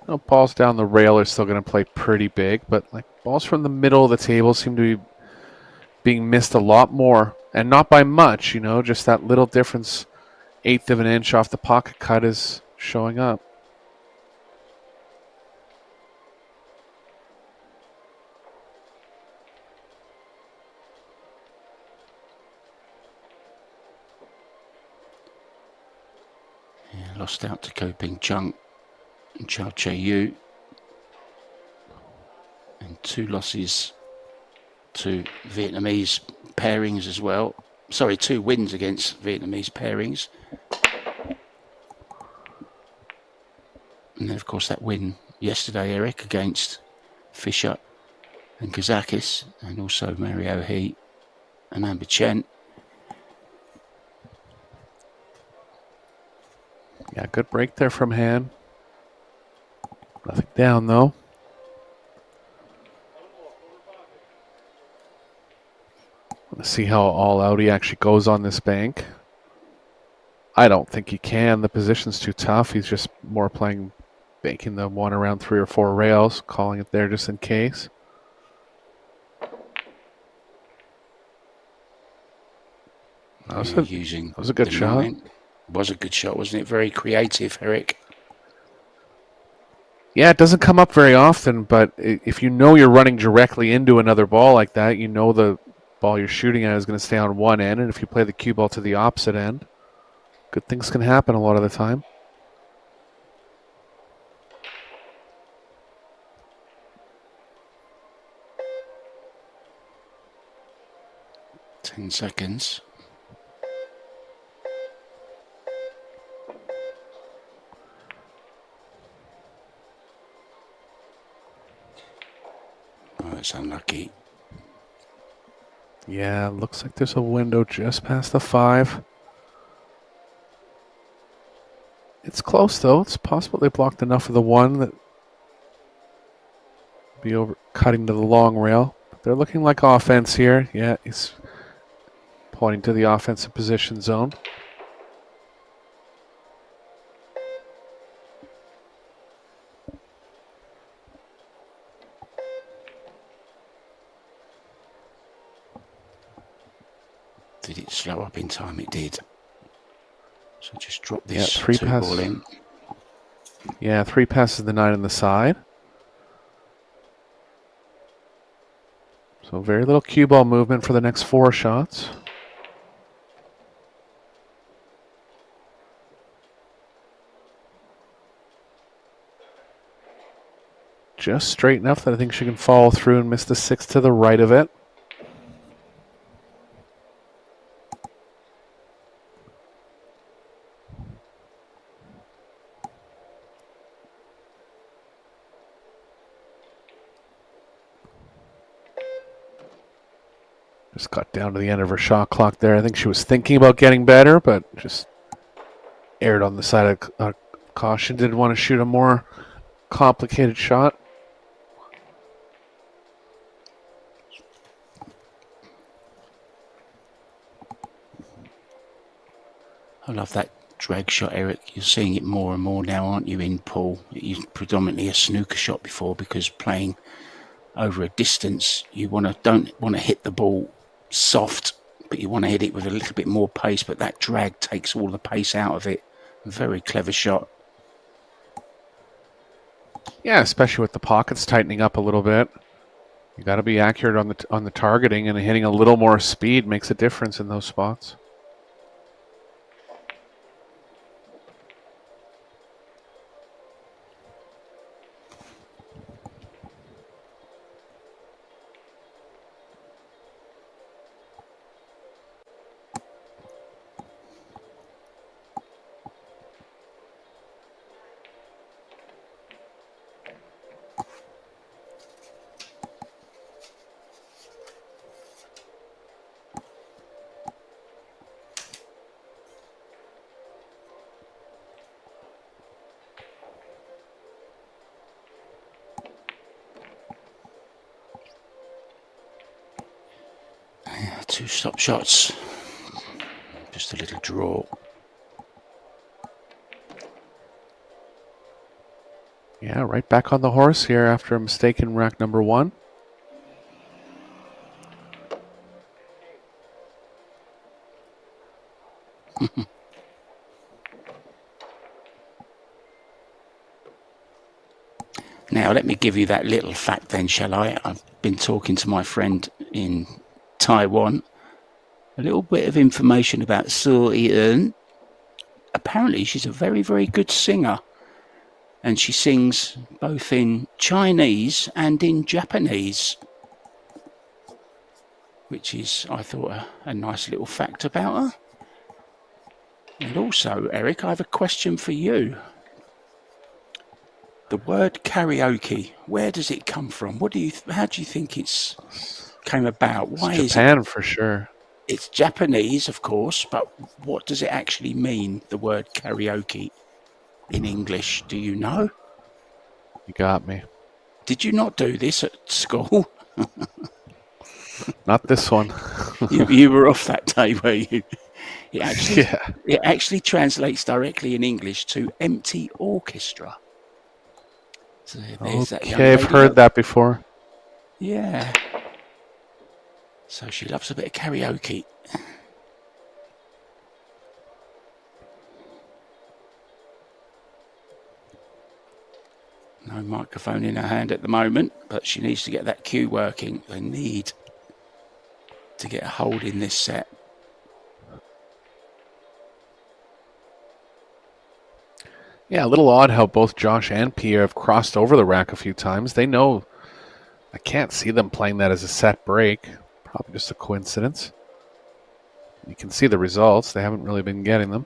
No, balls down the rail are still going to play pretty big, but like balls from the middle of the table seem to be being missed a lot more, and not by much. You know, just that little difference, 1/8 of an inch off the pocket cut is showing up. Yeah, lost out to Ko Ping Chung and Chao Che Yu. And 2 losses to Vietnamese pairings as well. Sorry, 2 wins against Vietnamese pairings. And then, of course, that win yesterday, Eric, against Fischer and Kazakis, and also Mario He and Amber Chen. Yeah, good break there from Han. Nothing down, though. Let's see how all out he actually goes on this bank. I don't think he can. The position's too tough. He's just more playing, banking the one around 3 or 4 rails, calling it there just in case. That was a good shot. It was a good shot, wasn't it? Very creative, Eric. Yeah, it doesn't come up very often, but if you know you're running directly into another ball like that, you know the ball you're shooting at is going to stay on one end, and if you play the cue ball to the opposite end, good things can happen a lot of the time. Ten seconds. Oh, it's unlucky. Yeah, looks like there's a window just past the 5. It's close, though. It's possible they blocked enough of the 1 that be over cutting to the long rail. But they're looking like offense here. Yeah, he's pointing to the offensive position zone. Did it slow up in time? It did. So just drop this 3 ball in. Yeah, 3 passes the 9 on the side. So very little cue ball movement for the next 4 shots. Just straight enough that I think she can follow through and miss the 6 to the right of it. Just got down to the end of her shot clock there. I think she was thinking about getting better, but just erred on the side of caution. Didn't want to shoot a more complicated shot. I love that drag shot, Eric. You're seeing it more and more now, aren't you, in pool? It used predominantly a snooker shot before, because playing over a distance, you don't want to hit the ball soft, but you want to hit it with a little bit more pace, but that drag takes all the pace out of it. Very clever shot. Yeah, especially with the pockets tightening up a little bit. You got to be accurate on the targeting, and hitting a little more speed makes a difference in those spots. 2 stop shots. Just a little draw. Yeah, right back on the horse here after a mistake in rack number 1. Now, let me give you that little fact then, shall I? I've been talking to my friend in Taiwan. A little bit of information about So Eun. Apparently, she's a very, very good singer. And she sings both in Chinese and in Japanese. Which is, I thought, a nice little fact about her. And also, Eric, I have a question for you. The word karaoke, where does it come from? How do you think it's came about? Why It's Japan for sure. It's Japanese, of course, but what does it actually mean, the word karaoke in English? Do you know? You got me. Did you not do this at school? Not this one. you were off that day, were you? It actually translates directly in English to empty orchestra. So okay, I've heard that before. Yeah. So she loves a bit of karaoke. No microphone in her hand at the moment, but she needs to get that cue working. They need to get a hold in this set. Yeah, a little odd how both Josh and Pia have crossed over the rack a few times. They know I can't see them playing that as a set break. Probably just a coincidence. You can see the results. They haven't really been getting them.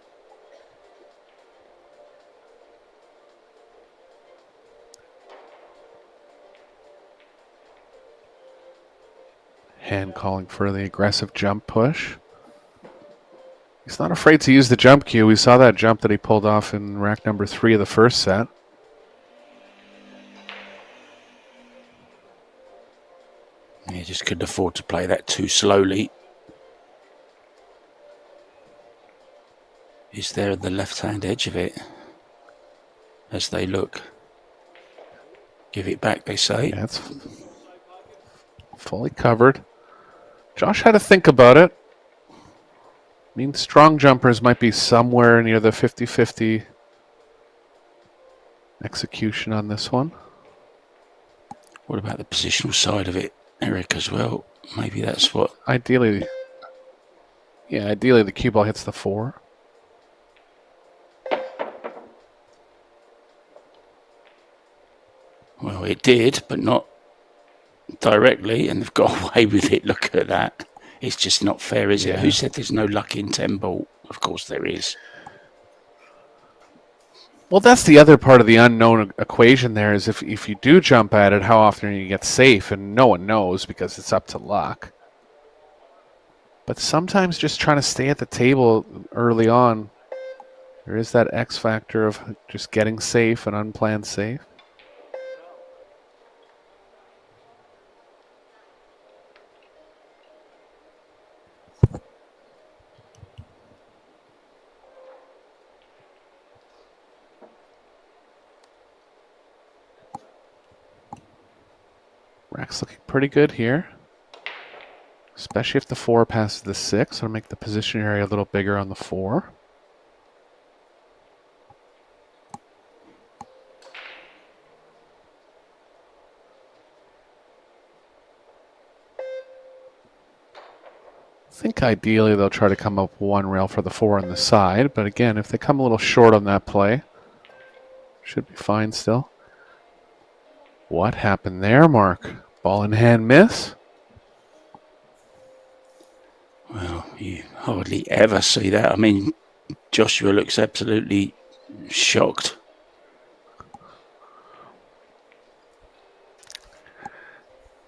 Hand calling for the aggressive jump push. He's not afraid to use the jump cue. We saw that jump that he pulled off in rack number 3 of the first set. He just couldn't afford to play that too slowly. He's there at the left-hand edge of it as they look. Give it back, they say. Yeah, it's fully covered. Josh had to think about it. I mean, strong jumpers might be somewhere near the 50-50 execution on this one. What about the positional side of it, Eric, as well? Maybe that's what... Ideally the cue ball hits the 4. Well, it did, but not directly, and they've got away with it. Look at that. It's just not fair, is it? Who said there's no luck in 10 ball? Of course there is. Well, that's the other part of the unknown equation there is if you do jump at it, how often you get safe, and no one knows because it's up to luck. But sometimes just trying to stay at the table early on, there is that X factor of just getting safe and unplanned safe. Rack's looking pretty good here. Especially if the 4 passes the 6. It'll make the position area a little bigger on the 4. I think ideally they'll try to come up one rail for the 4 on the side. But again, if they come a little short on that play, should be fine still. What happened there, Mark? Ball in hand miss? Well, you hardly ever see that. I mean, Joshua looks absolutely shocked.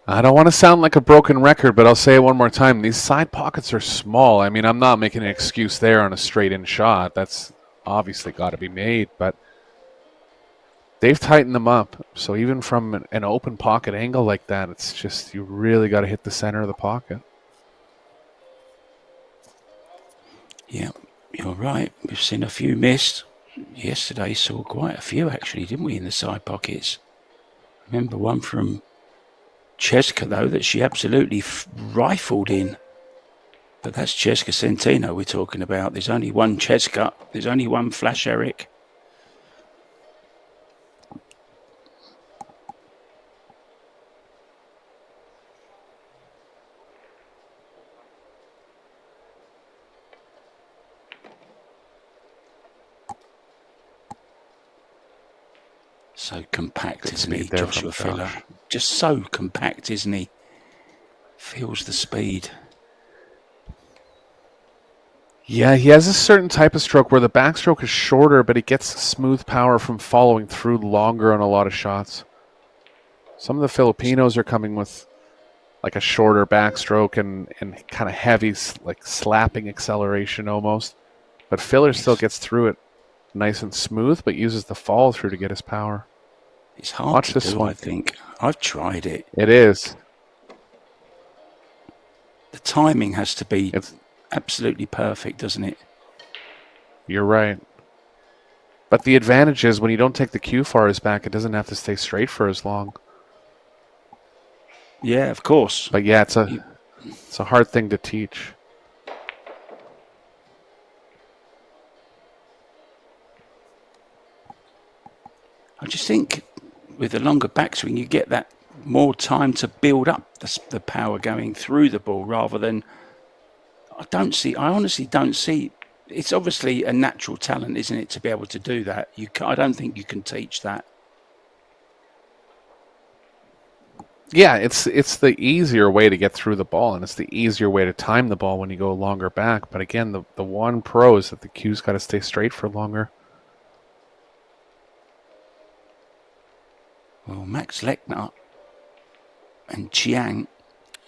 I don't want to sound like a broken record, but I'll say it one more time. These side pockets are small. I mean, I'm not making an excuse there on a straight-in shot. That's obviously got to be made, but they've tightened them up. So even from an open pocket angle like that, it's just you really got to hit the center of the pocket. Yeah, you're right. We've seen a few missed. Yesterday saw quite a few actually, didn't we, in the side pockets? Remember one from Cheska though that she absolutely rifled in. But that's Cheska Centino we're talking about. There's only one Cheska. There's only one Flash Eric. So compact, isn't he, Joshua Filler? Just so compact, isn't he? Feels the speed. Yeah, he has a certain type of stroke where the backstroke is shorter, but he gets smooth power from following through longer on a lot of shots. Some of the Filipinos are coming with like a shorter backstroke and kind of heavy, like slapping acceleration almost. But Filler still gets through it nice and smooth, but uses the follow through to get his power. It's hard to do, I think. I've tried it. It is. The timing has to be absolutely perfect, doesn't it? You're right. But the advantage is when you don't take the cue far as back, it doesn't have to stay straight for as long. Yeah, of course. But yeah, it's a hard thing to teach. I just think with the longer backswing, you get that more time to build up the power going through the ball rather than. I honestly don't see. It's obviously a natural talent, isn't it, to be able to do that? I don't think you can teach that. Yeah, it's the easier way to get through the ball, and it's the easier way to time the ball when you go longer back. But again, the one pro is that the cue's got to stay straight for longer. Well, Max Lechner and Chiang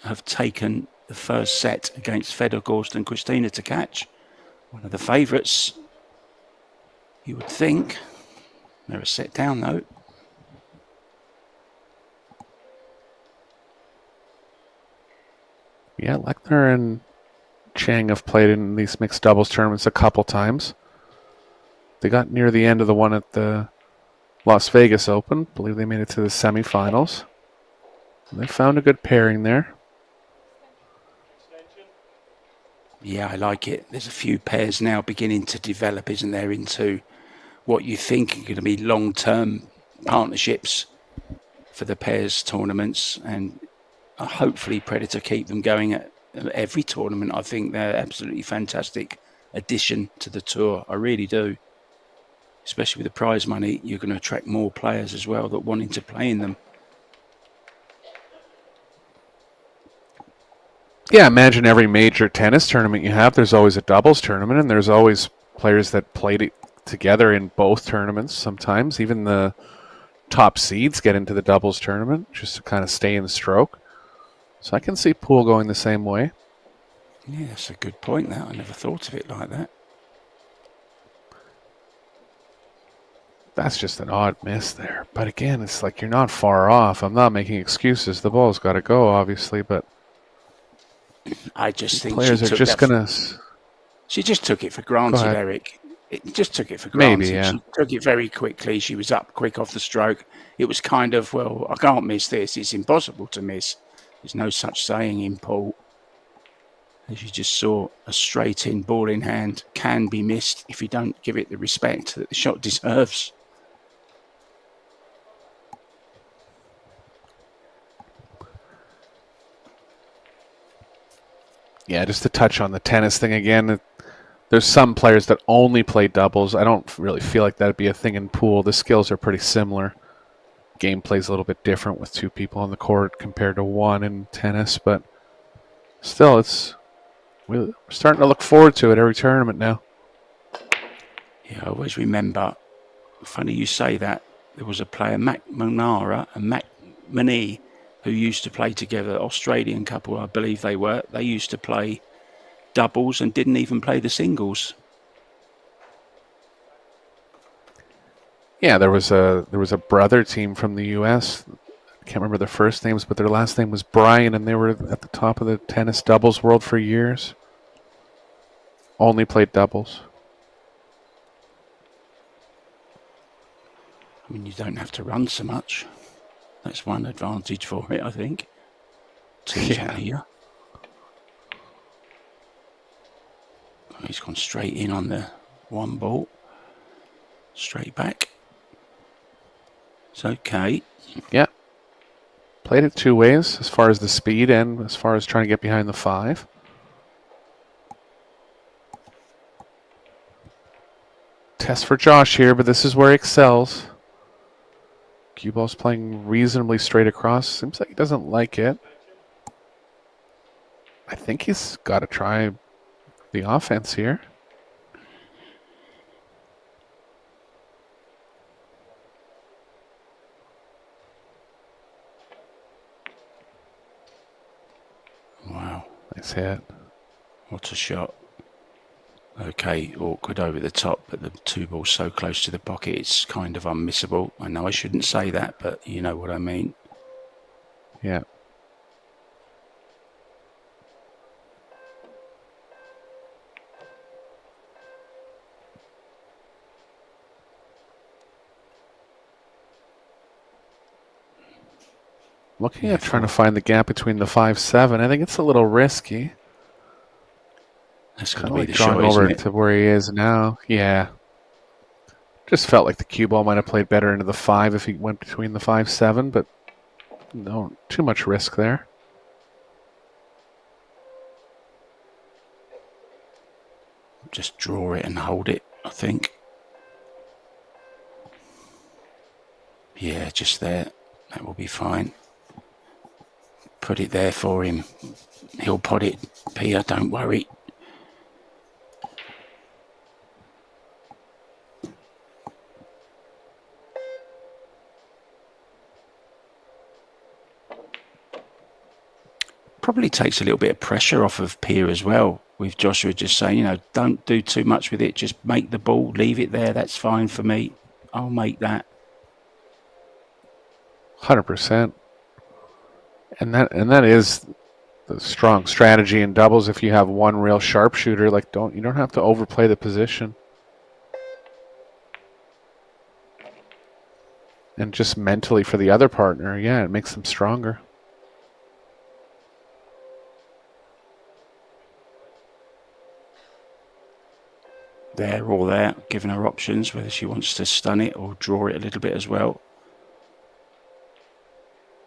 have taken the first set against Fedor Gorst and Christina to catch. One of the favourites, you would think. They're a set down, though. Yeah, Lechner and Chiang have played in these mixed doubles tournaments a couple times. They got near the end of the one at the Las Vegas Open. I believe they made it to the semifinals. And they found a good pairing there. Yeah, I like it. There's a few pairs now beginning to develop, isn't there, into what you think are going to be long-term partnerships for the pairs tournaments, and hopefully Predator keep them going at every tournament. I think they're absolutely fantastic addition to the tour. I really do. Especially with the prize money, you're going to attract more players as well that wanting to play in them. Yeah, imagine every major tennis tournament you have, there's always a doubles tournament, and there's always players that played together in both tournaments sometimes. Even the top seeds get into the doubles tournament just to kind of stay in the stroke. So I can see pool going the same way. Yeah, that's a good point, that. I never thought of it like that. That's just an odd miss there. But again, it's like you're not far off. I'm not making excuses. The ball's got to go, obviously, but I just think players are just going to... She just took it for granted, Eric. It just took it for granted. Maybe, yeah. She took it very quickly. She was up quick off the stroke. It was kind of, well, I can't miss this. It's impossible to miss. There's no such saying in pool. As you just saw, a straight-in ball in hand can be missed if you don't give it the respect that the shot deserves. Yeah, just to touch on the tennis thing again, there's some players that only play doubles. I don't really feel like that'd be a thing in pool. The skills are pretty similar. Gameplay's a little bit different with two people on the court compared to one in tennis, but still, we're starting to look forward to it every tournament now. Yeah, I always remember, funny you say that, there was a player, Mac Manara and Mac Mani, who used to play together, Australian couple, I believe they were. They used to play doubles and didn't even play the singles. Yeah, there was a brother team from the U.S. I can't remember their first names, but their last name was Brian, and they were at the top of the tennis doubles world for years. only played doubles. I mean, you don't have to run so much. That's one advantage for it, I think. Twos on here. He's gone straight in on the one ball. Straight back. It's okay. Yeah. Played it two ways, as far as the speed and as far as trying to get behind the 5. Test for Josh here, but this is where he excels. Cue ball's playing reasonably straight across. Seems like he doesn't like it. I think he's got to try the offense here. Wow. Nice hit. What a shot. Okay, awkward over the top, but the two balls so close to the pocket, it's kind of unmissable. I know I shouldn't say that, but you know what I mean. Yeah. Looking at trying to find the gap between the 5-7, I think it's a little risky. That's Kind going of to be like the drawing shot, over isn't it? to where he is now. Yeah. Just felt like the cue ball might have played better into the 5 if he went between the 5-7, but no, too much risk there. Just draw it and hold it, I think. Yeah, just there. That will be fine. Put it there for him. He'll pot it, Pia, don't worry. Probably takes a little bit of pressure off of Pia as well, with Joshua just saying, you know, don't do too much with it, just make the ball, leave it there, that's fine for me. I'll make that. 100%. And that is the strong strategy in doubles. If you have one real sharpshooter, like you don't have to overplay the position. And just mentally for the other partner, yeah, it makes them stronger. There or there, giving her options, whether she wants to stun it or draw it a little bit as well.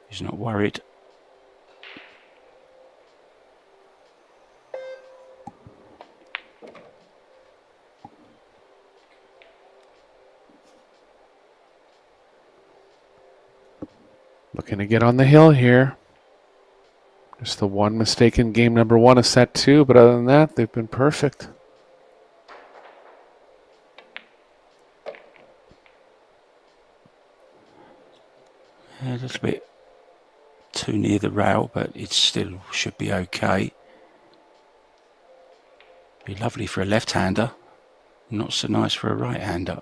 He's not worried. Looking to get on the hill here. Just the one mistake in game number 1 of set 2, but other than that, they've been perfect. A little bit too near the rail, but it still should be okay. Be lovely for a left-hander, not so nice for a right-hander.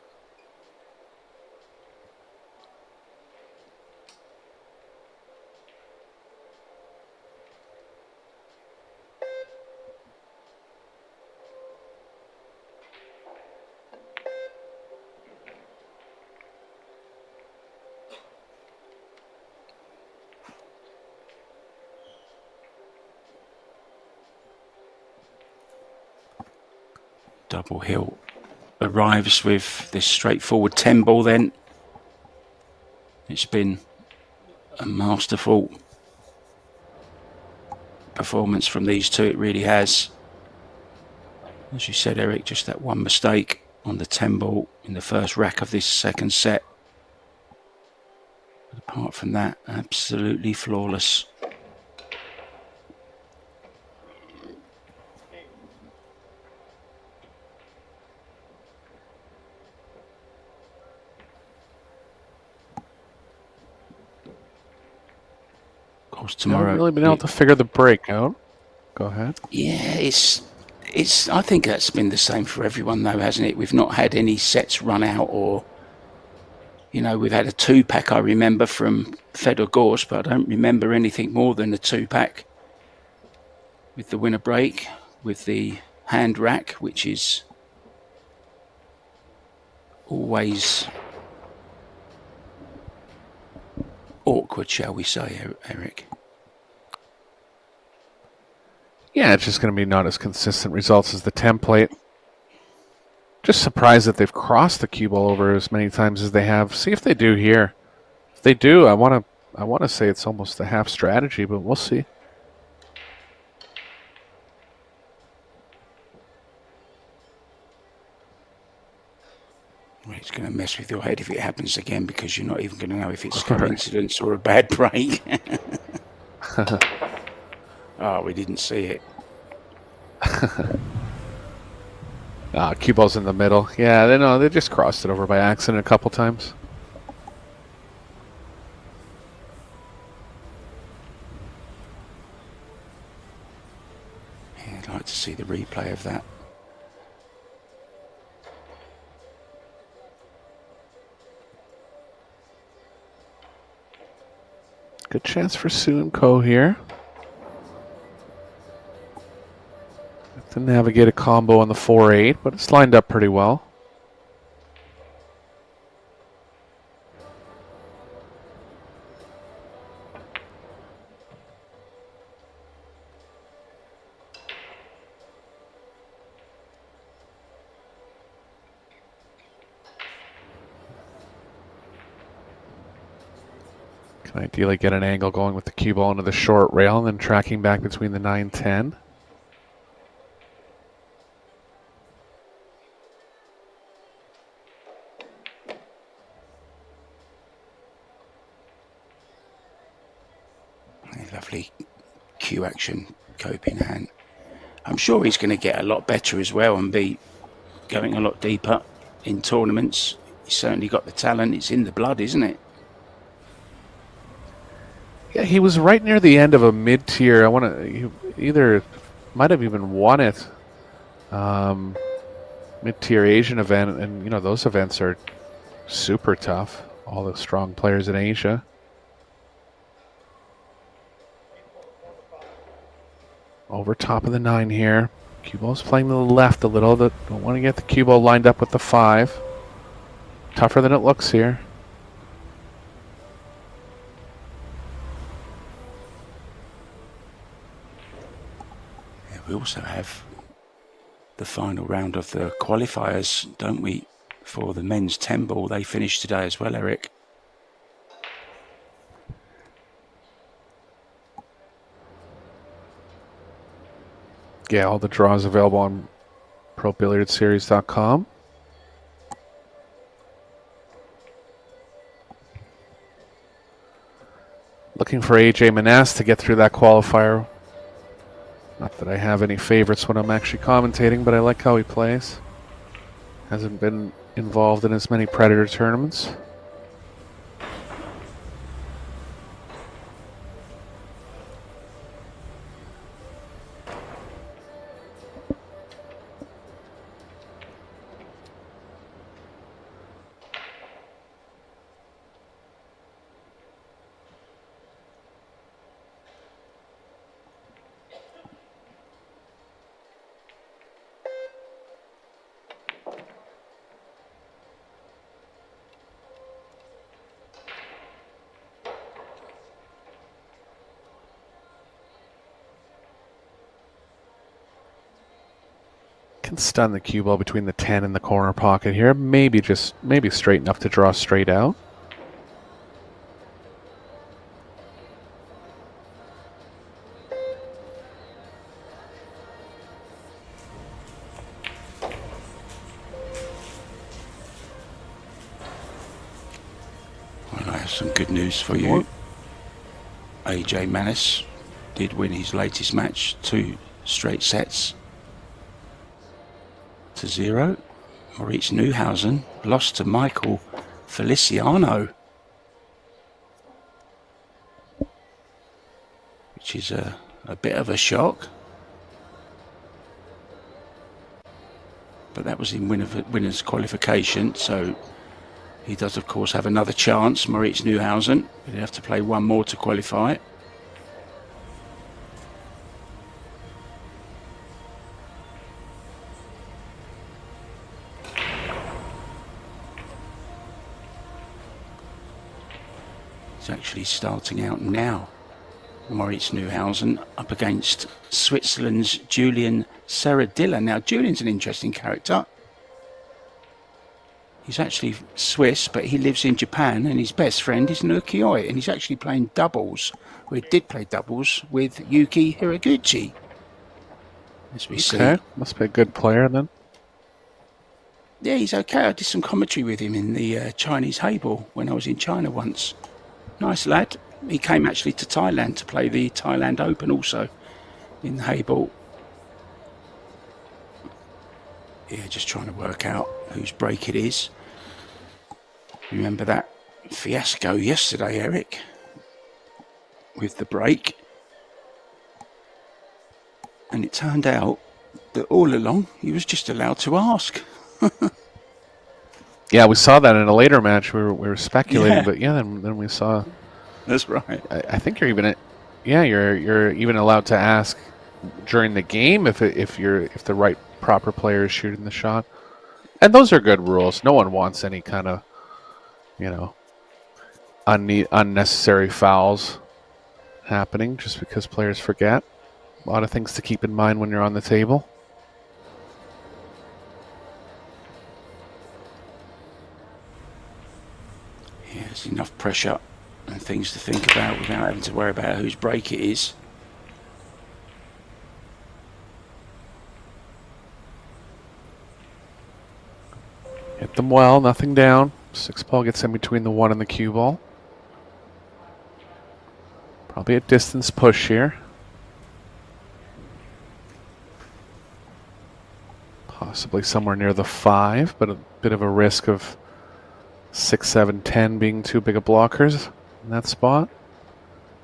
Double hill arrives with this straightforward 10 ball then. It's been a masterful performance from these two, it really has. As you said, Eric, just that one mistake on the 10 ball in the first rack of this second set. But apart from that, absolutely flawless. Tomorrow, haven't really been able to figure the break out. Go ahead. Yeah, it's. I think that's been the same for everyone, though, hasn't it? We've not had any sets run out, or we've had a 2-pack. I remember from Fedor Gorst, but I don't remember anything more than a 2-pack with the winner break, with the hand rack, which is always awkward, shall we say, Eric? Yeah, it's just going to be not as consistent results as the template. Just surprised that they've crossed the cue ball over as many times as they have. See if they do here. If they do, I want to say it's almost a half strategy, but we'll see. Well, it's going to mess with your head if it happens again, because you're not even going to know if it's coincidence or a bad break. Oh, we didn't see it. Cue ball's in the middle. Yeah, they just crossed it over by accident a couple times. Yeah, I'd like to see the replay of that. Good chance for Sue and Co here. To navigate a combo on the 4-8, but it's lined up pretty well. Can ideally get an angle going with the cue ball into the short rail and then tracking back between the 9-10. Lovely cue action, coping hand. I'm sure he's going to get a lot better as well and be going a lot deeper in tournaments. He's certainly got the talent. It's in the blood, isn't it? Yeah, he was right near the end of a mid-tier. He either might have even won it. Mid-tier Asian event, and those events are super tough. All the strong players in Asia. Over top of the 9 here. Cue ball's playing to the left a little. Don't want to get the cue ball lined up with the 5. Tougher than it looks here. Yeah, we also have the final round of the qualifiers, don't we, for the men's 10 ball. They finished today as well, Eric. Yeah, all the draws available on ProBilliardSeries.com. Looking for AJ Manas to get through that qualifier. Not that I have any favorites when I'm actually commentating, but I like how he plays. Hasn't been involved in as many Predator tournaments. Can stun the cue ball between the 10 and the corner pocket here. Maybe straight enough to draw straight out. Well, I have some good news for you. AJ Manas did win his latest match, 2 straight sets to 0. Maurice Neuhausen lost to Michael Feliciano, which is a bit of a shock. But that was in winner's qualification, so he does, of course, have another chance, Maurice Neuhausen. He'd have to play one more to qualify. He's actually starting out now. Moritz Neuhausen up against Switzerland's Julian Serradilla. Now, Julian's an interesting character. He's actually Swiss, but he lives in Japan, and his best friend is Nukioi, and he's actually playing doubles, or he did play doubles, with Yuki Hiraguchi. As we see. Must be a good player then. Yeah, he's okay. I did some commentary with him in the Chinese Hayball when I was in China once. Nice lad. He came actually to Thailand to play the Thailand Open also in the Hayball. Yeah, just trying to work out whose break it is. Remember that fiasco yesterday, Eric, with the break? And it turned out that all along he was just allowed to ask. Yeah, we saw that in a later match. We were speculating, but then we saw. That's right. I think you're even, you're even allowed to ask during the game if the right proper player is shooting the shot, and those are good rules. No one wants any kind of, unnecessary fouls happening just because players forget. A lot of things to keep in mind when you're on the table. Yeah, there's enough pressure and things to think about without having to worry about whose break it is. Hit them well, nothing down. 6-ball gets in between the 1 and the cue ball. Probably a distance push here. Possibly somewhere near the 5, but a bit of a risk of 6, 7, 10 being too big of blockers in that spot.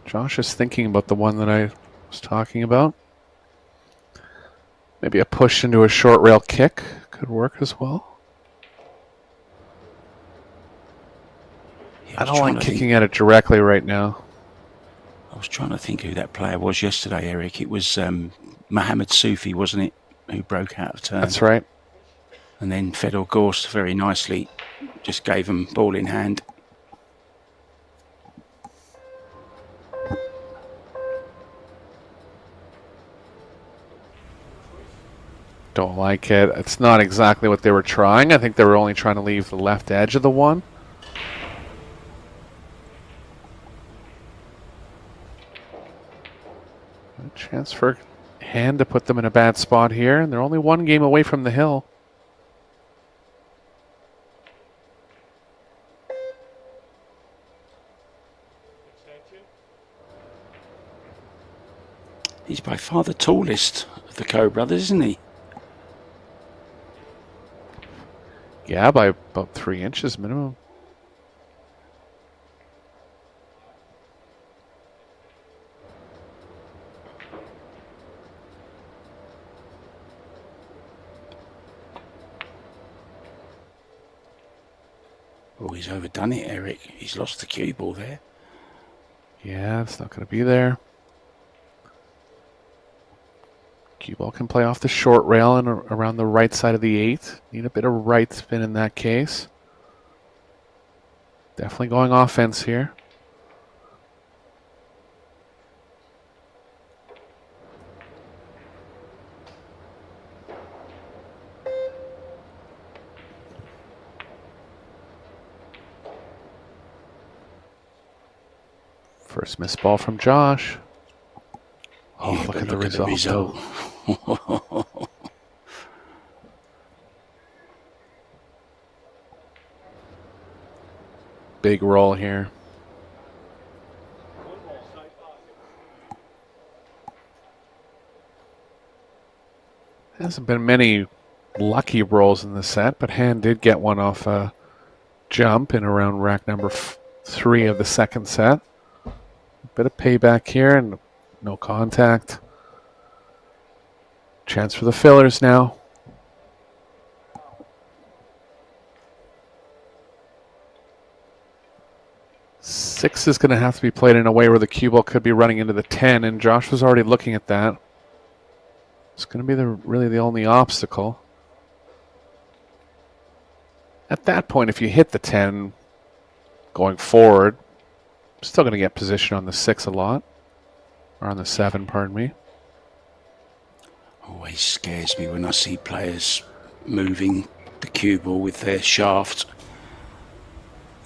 Josh is thinking about the one that I was talking about. Maybe a push into a short rail kick could work as well. Yeah, I don't like kicking at it directly right now. I was trying to think who that player was yesterday, Eric. It was Mohamed Soufi, wasn't it, who broke out of turn? That's right. And then Fedor Gorst very nicely just gave him ball in hand. Don't like it. It's not exactly what they were trying. I think they were only trying to leave the left edge of the 1. A chance for Hand to put them in a bad spot here, and they're only 1 game away from the hill. He's by far the tallest of the Coe brothers, isn't he? Yeah, by about 3 inches minimum. Oh, he's overdone it, Eric. He's lost the cue ball there. Yeah, it's not going to be there. Cue ball can play off the short rail and around the right side of the 8. Need a bit of right spin in that case. Definitely going offense here. First missed ball from Josh. Oh, Yeah, look at the result. result. Big roll here. Hasn't been many lucky rolls in the set, but Hand did get one off a jump in around rack number 3 of the second set. Bit of payback here and no contact. Chance for the fillers now. Six is going to have to be played in a way where the cue ball could be running into the 10, and Josh was already looking at that. It's going to be really the only obstacle. At that point, if you hit the 10 going forward, Still going to get position on the 6 a lot. Or on the 7, pardon me. Always scares me when I see players moving the cue ball with their shaft.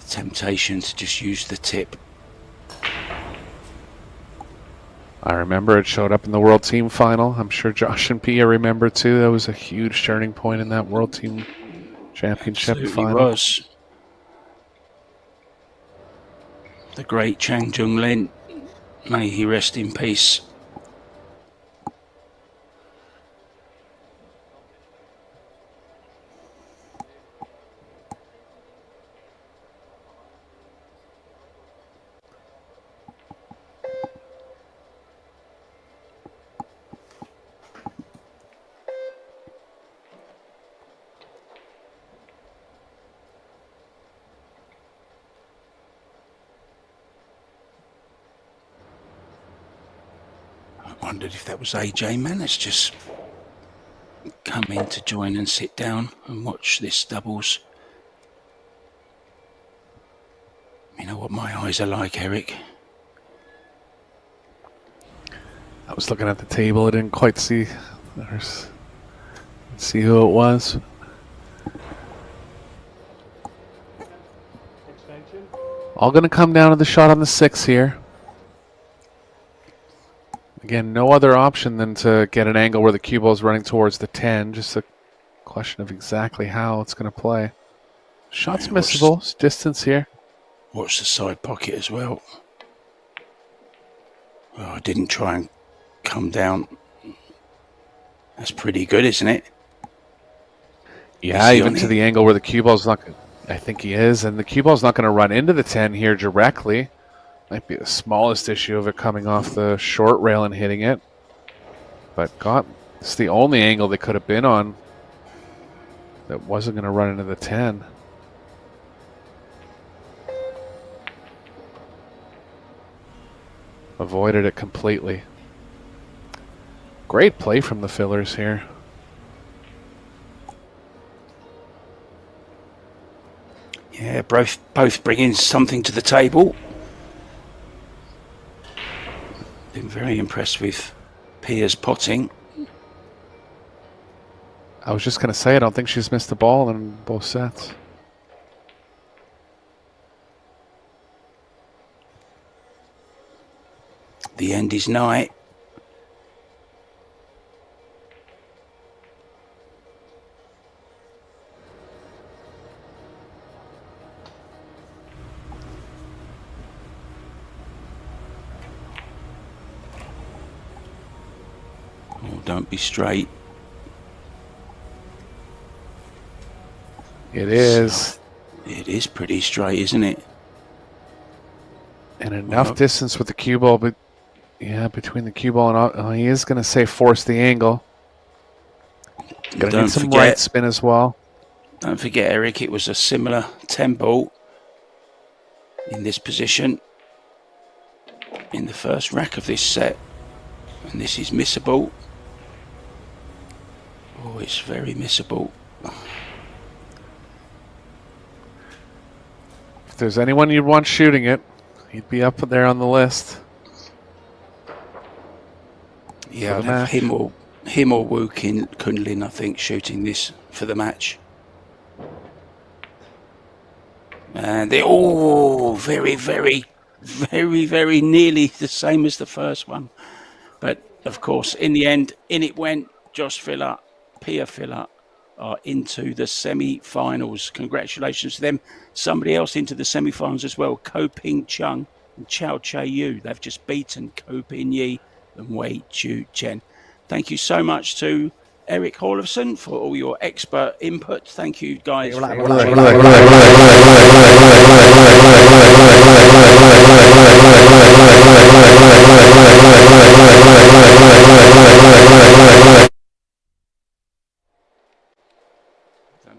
The temptation to just use the tip. I remember it showed up in the World Team Final. I'm sure Josh and Pia remember too. That was a huge turning point in that World Team Championship Absolutely final. Was. The great Chang Jung Lin, may he rest in peace. I wondered if that was AJ Manners just come in to join and sit down and watch this doubles. You know what my eyes are like, Eric? I was looking at the table. I didn't quite see who it was. All going to come down to the shot on the 6 here. Again, no other option than to get an angle where the cue ball is running towards the 10. Just a question of exactly how it's going to play. Shot's missable. It's distance here. Watch the side pocket as well. Oh, I didn't try and come down. That's pretty good, isn't it? Yeah, even to the angle where the cue ball's not. I think he is, and the cue ball's not going to run into the 10 here directly. Might be the smallest issue of it coming off the short rail and hitting it. But it's the only angle they could have been on that wasn't going to run into the 10. Avoided it completely. Great play from the fillers here. Yeah, both bringing something to the table. Been very impressed with Pia's potting. I was just going to say, I don't think she's missed the ball in both sets. The end is nigh. Oh, don't be straight. It is. So, it is pretty straight, isn't it? And enough distance with the cue ball, but yeah, between the cue ball and he is going to say force the angle. Going to need some right spin as well. Don't forget, Eric, it was a similar 10 ball in this position in the first rack of this set. And this is missable. Oh, it's very missable. If there's anyone you'd want shooting it, he'd be up there on the list. Yeah, I'd have him or Woo Kunlin, I think, shooting this for the match. And they're all very, very, very, very nearly the same as the first one. But, of course, in the end, in it went. Josh Filler, Pia Filler are into the semi-finals. Congratulations to them. Somebody else into the semi-finals as well, Ko Ping Chung and Chao Che Yu. They've just beaten Ko Ping Yi and Wei Chu Chen. Thank you so much to Eric Hallefson for all your expert input. Thank you, guys.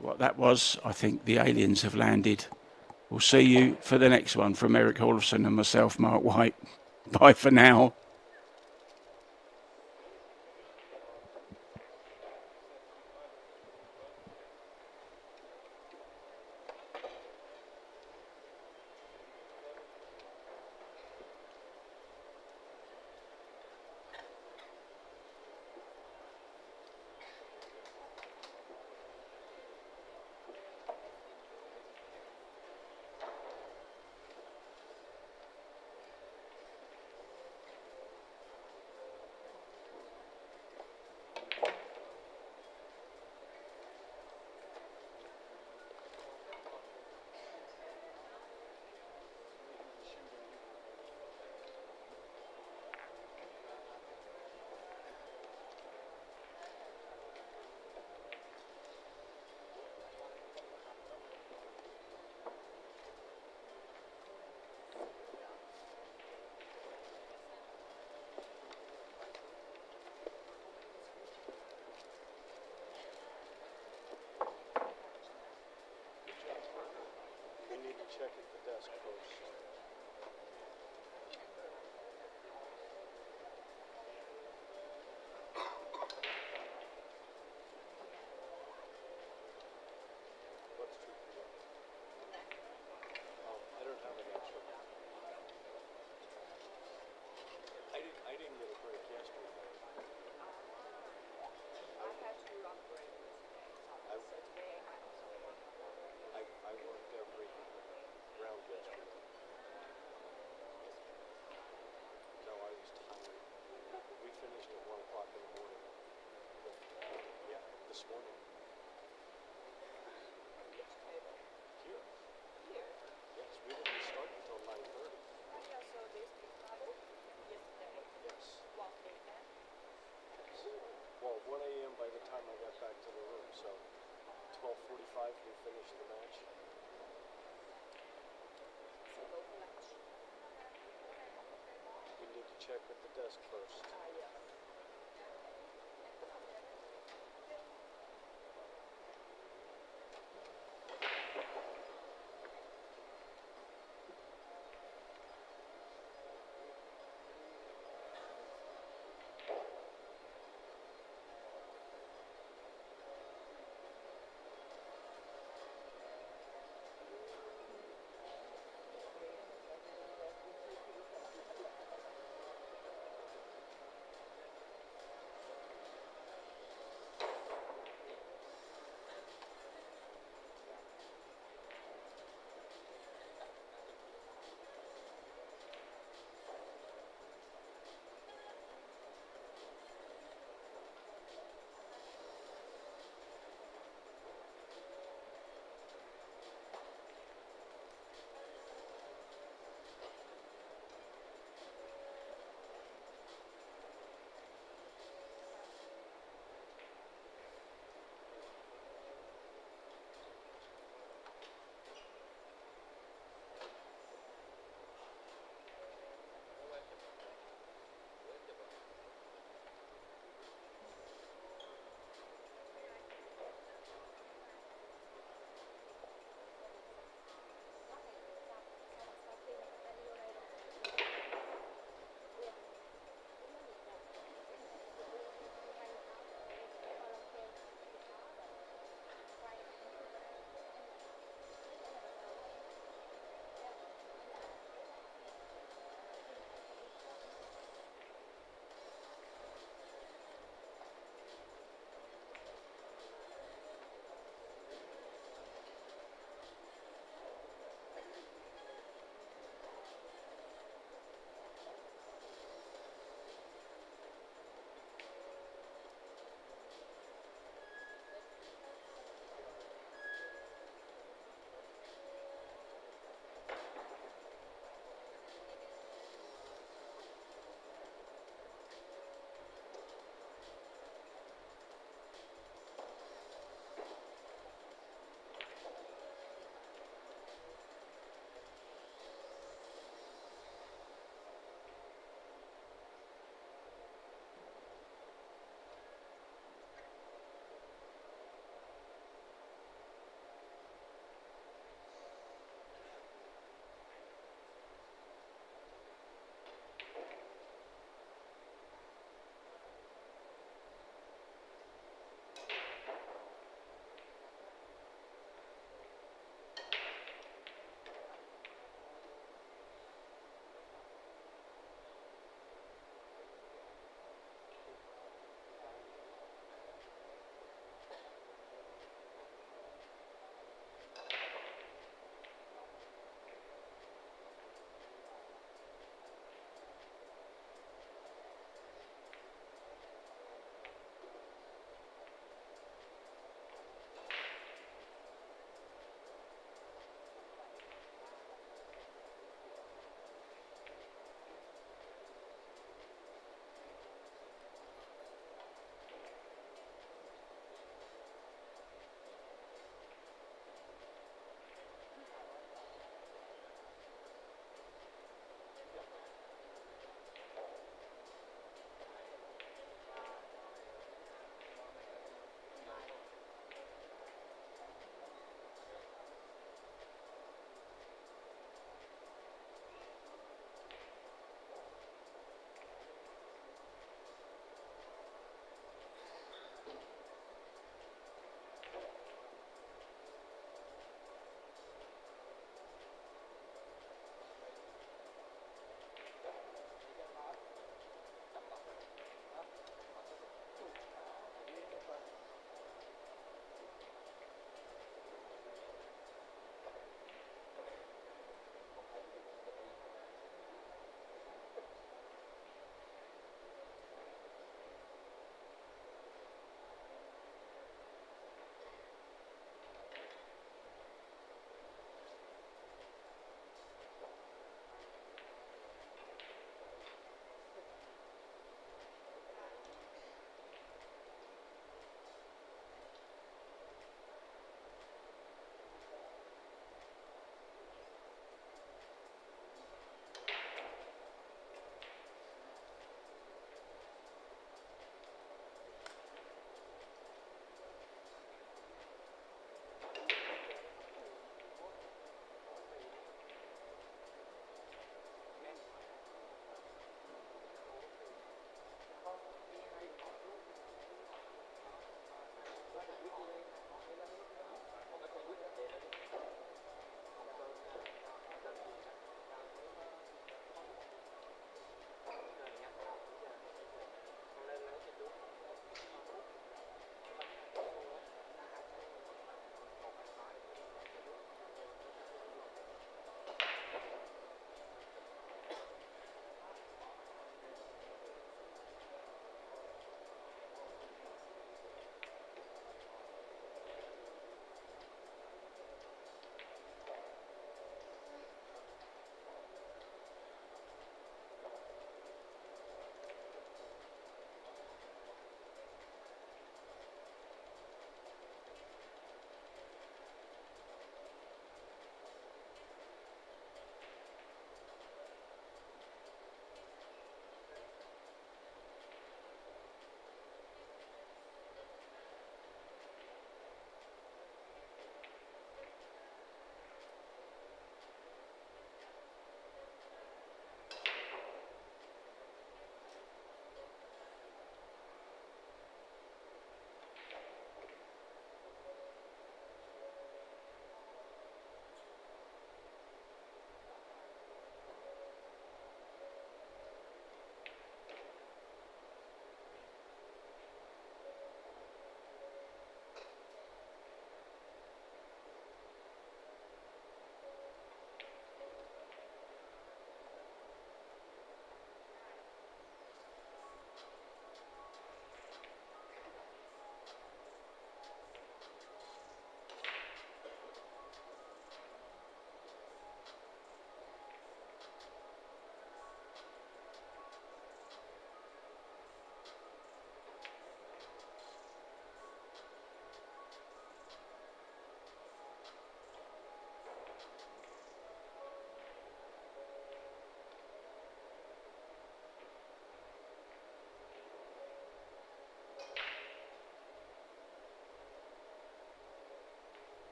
What that was, I think the aliens have landed. We'll see you for the next one from Eric Hallefson and myself, Mark White. Bye for now. 12:45 we finish the match. We need to check with the desk first.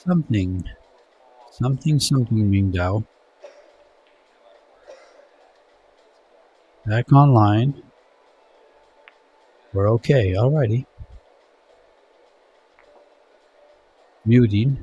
Something. Something, Mingdao. Back online. We're okay. Alrighty. Muting.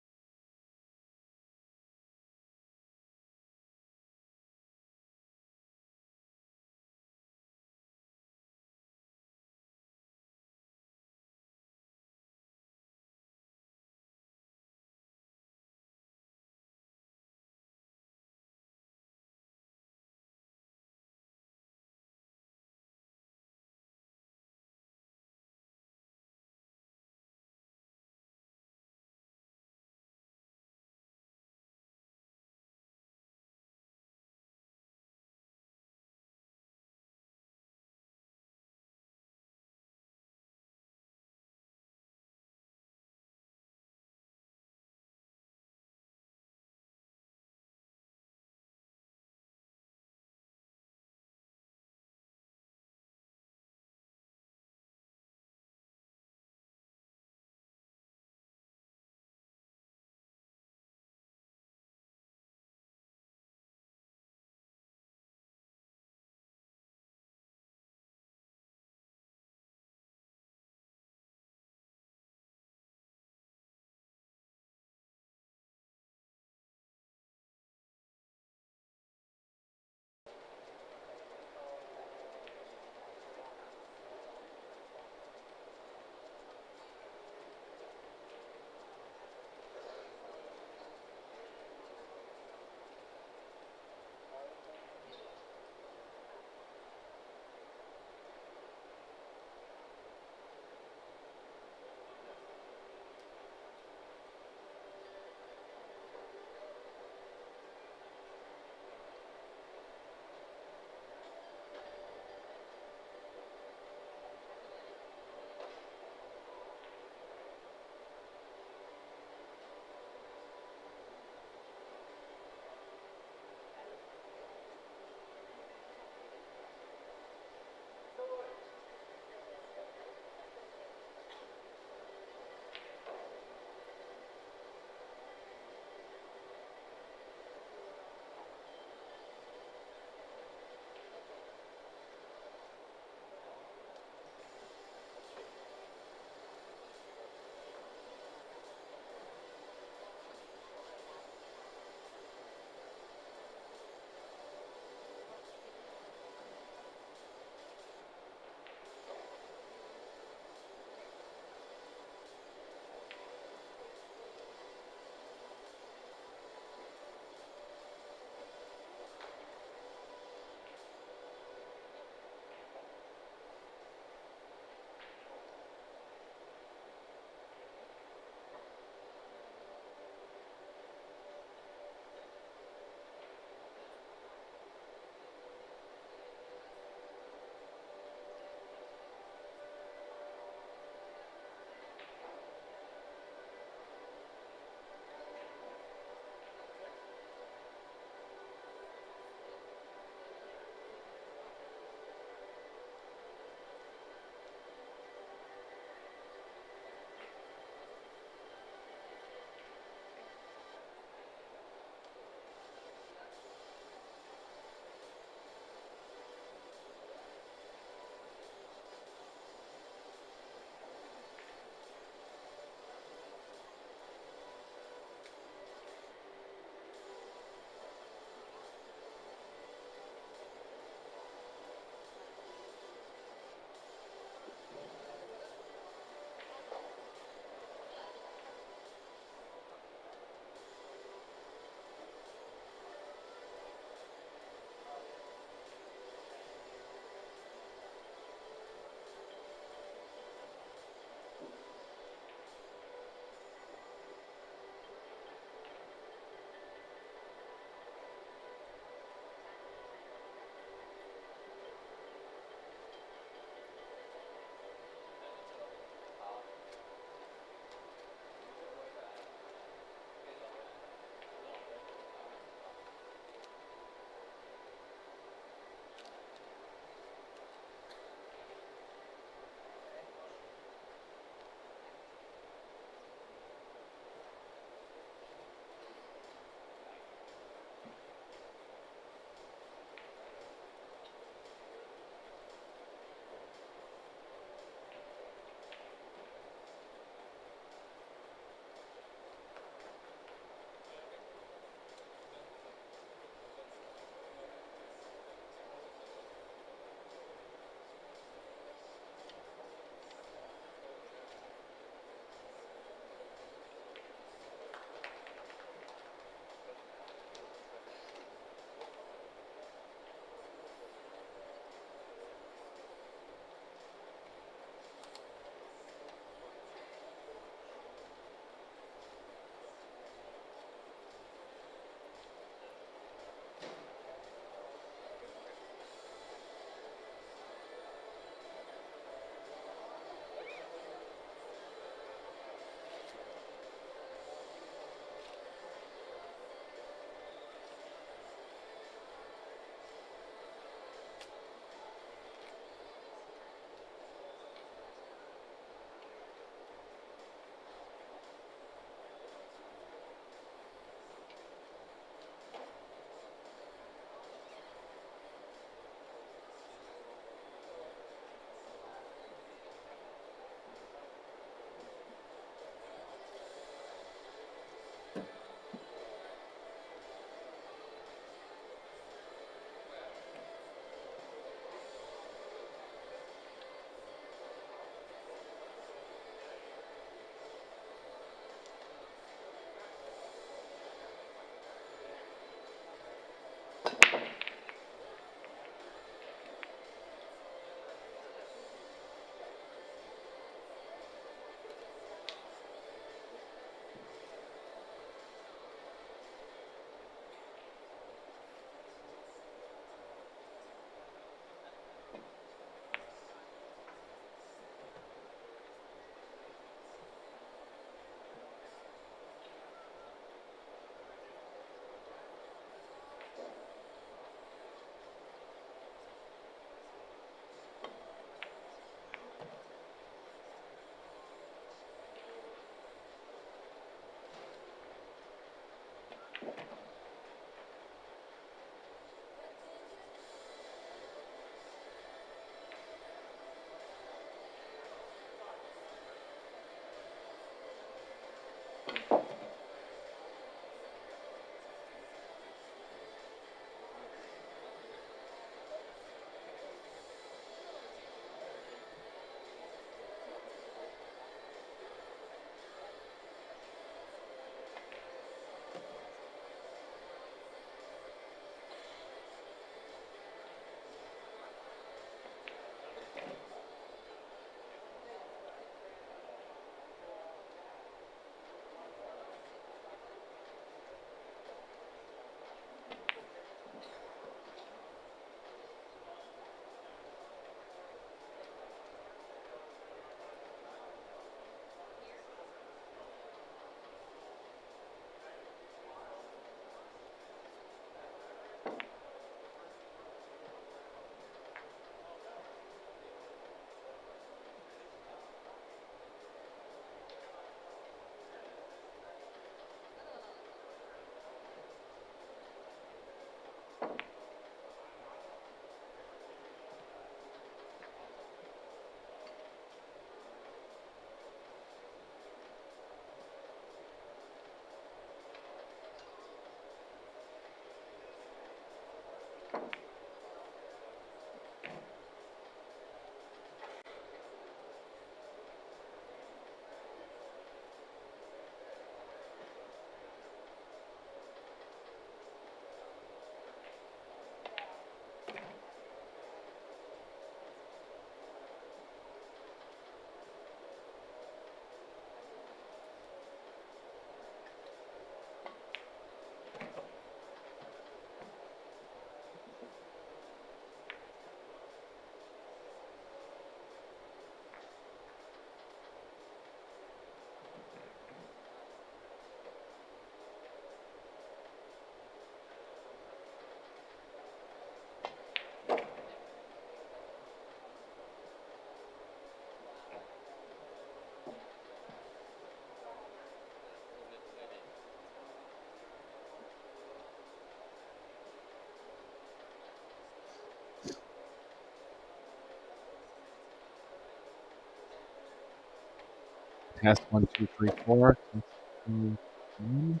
Test 1, 2, 3, 4. Test 2, 1,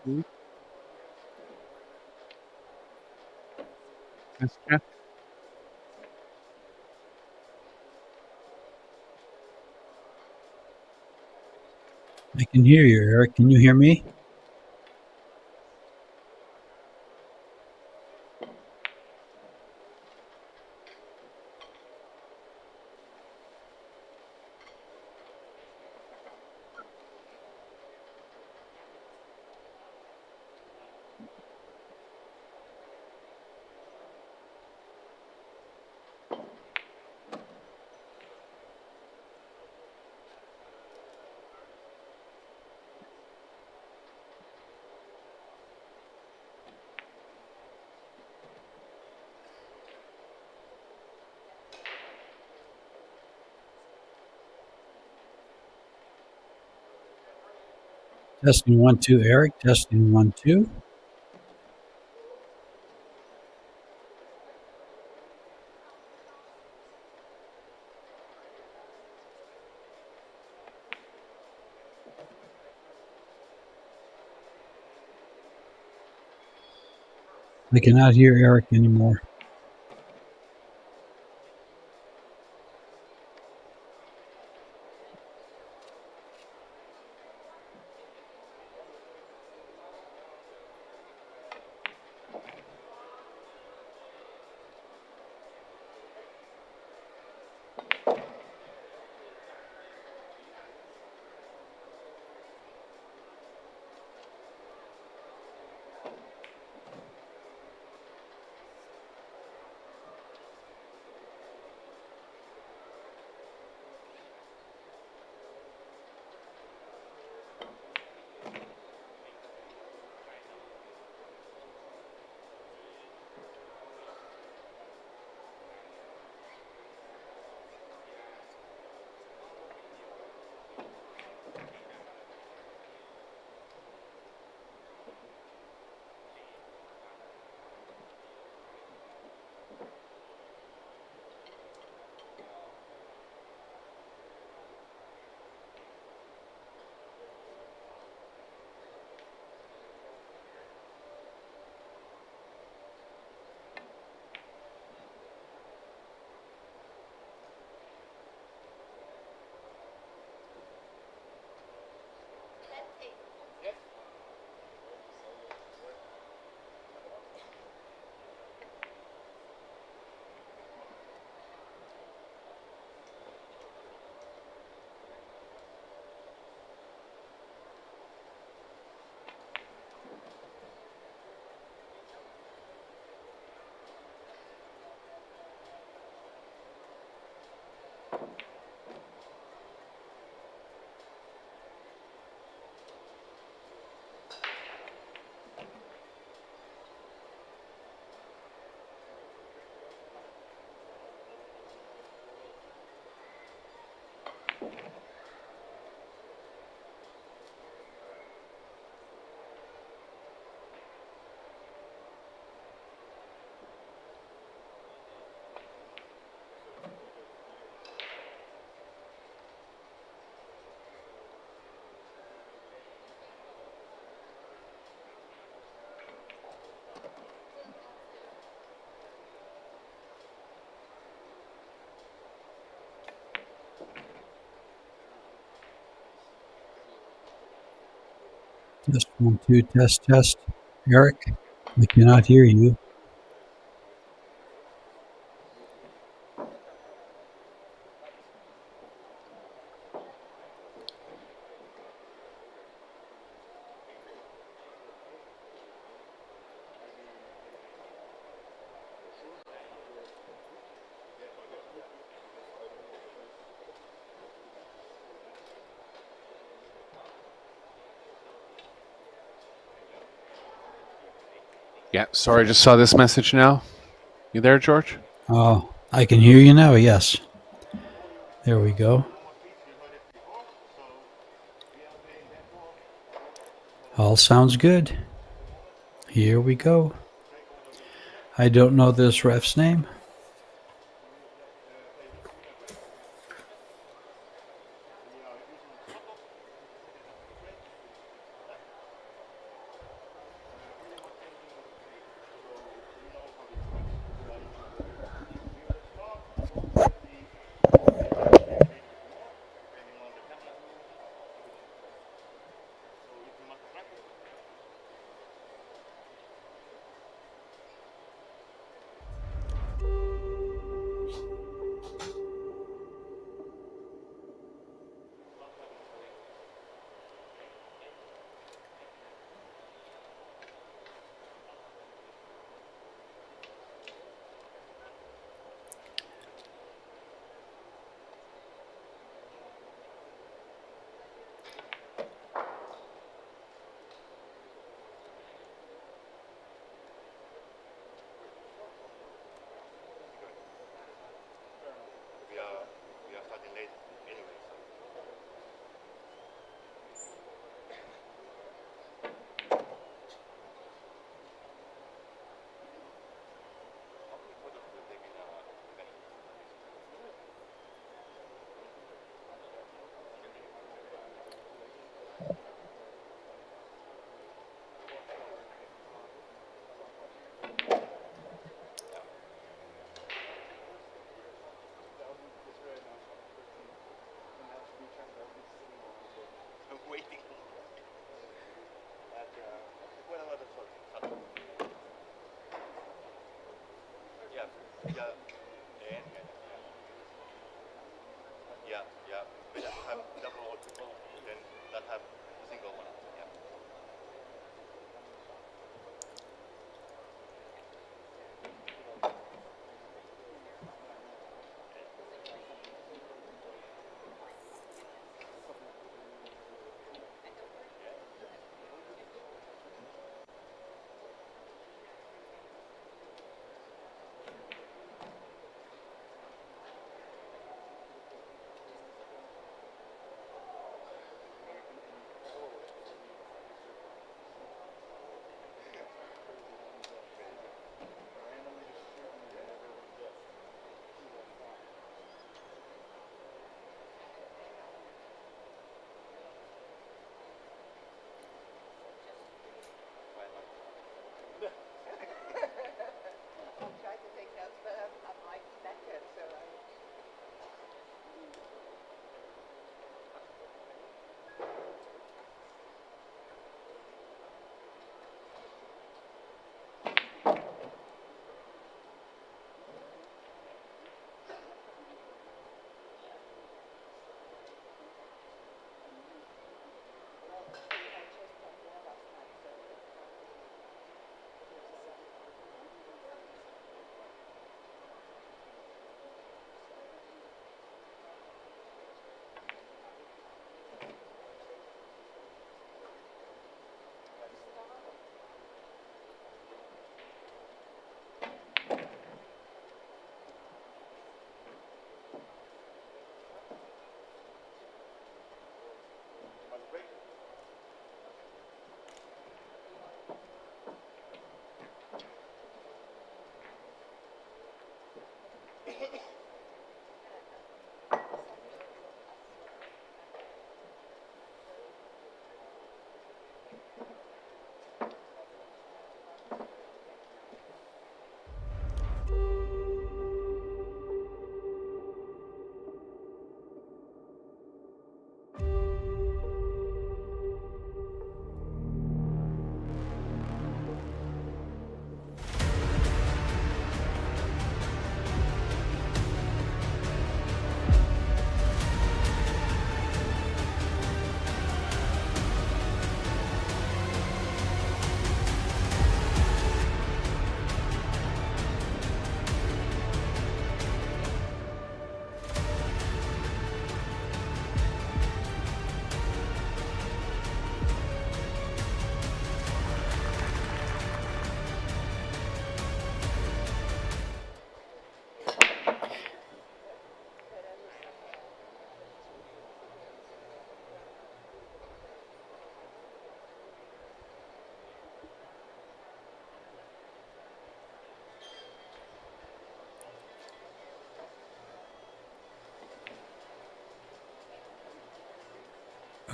2. Test check. I can hear you, Eric. Can you hear me? Testing 1, 2, Eric. Testing 1, 2. I cannot hear Eric anymore. Test 1, 2, test, test. Eric, I cannot hear you. Yeah, sorry, just saw this message now. You there, George? Oh, I can hear you now, yes. There we go. All sounds good. Here we go. I don't know this ref's name.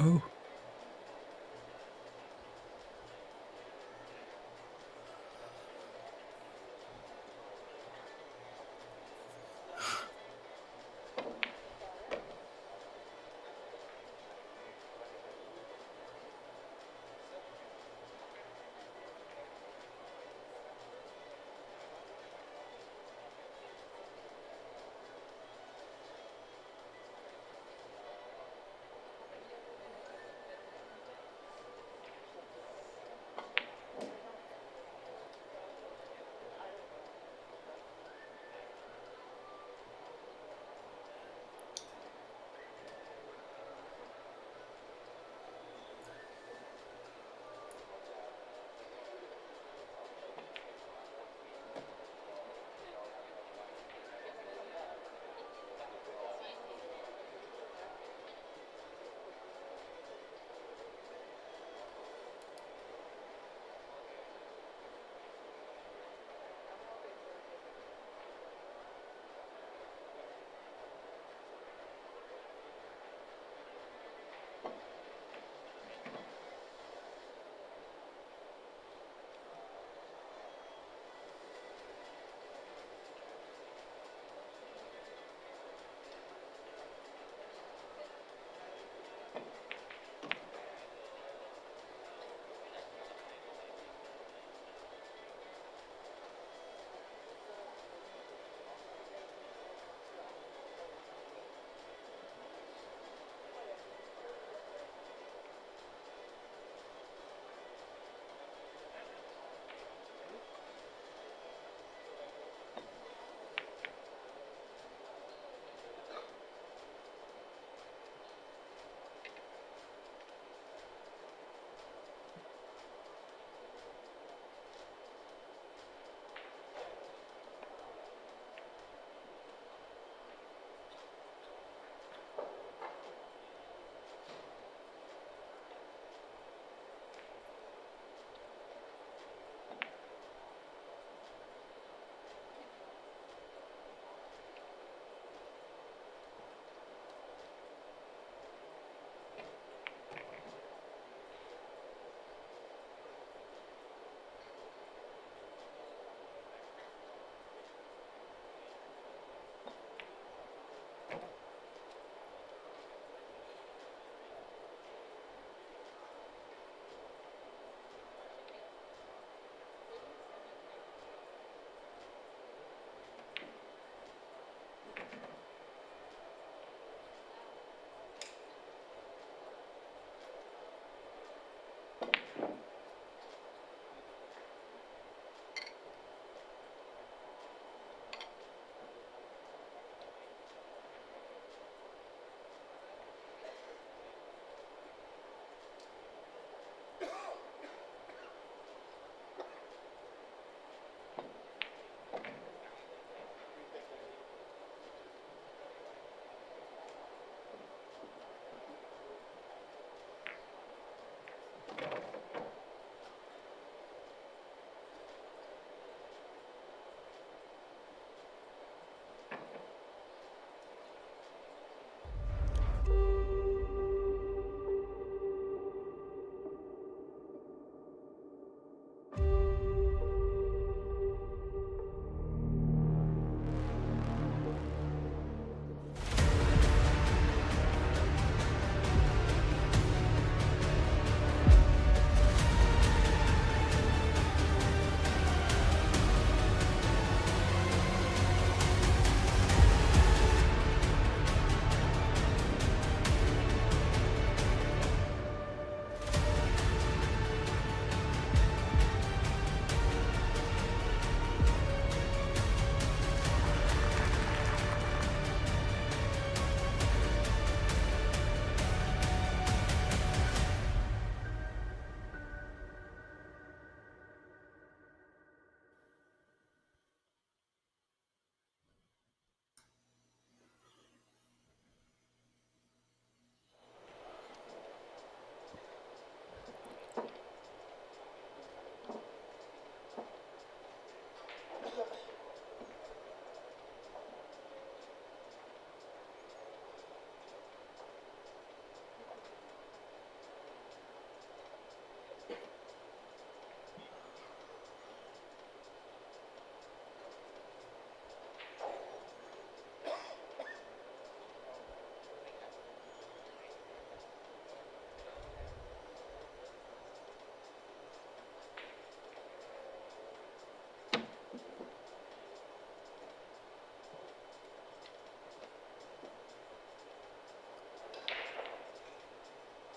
Oh.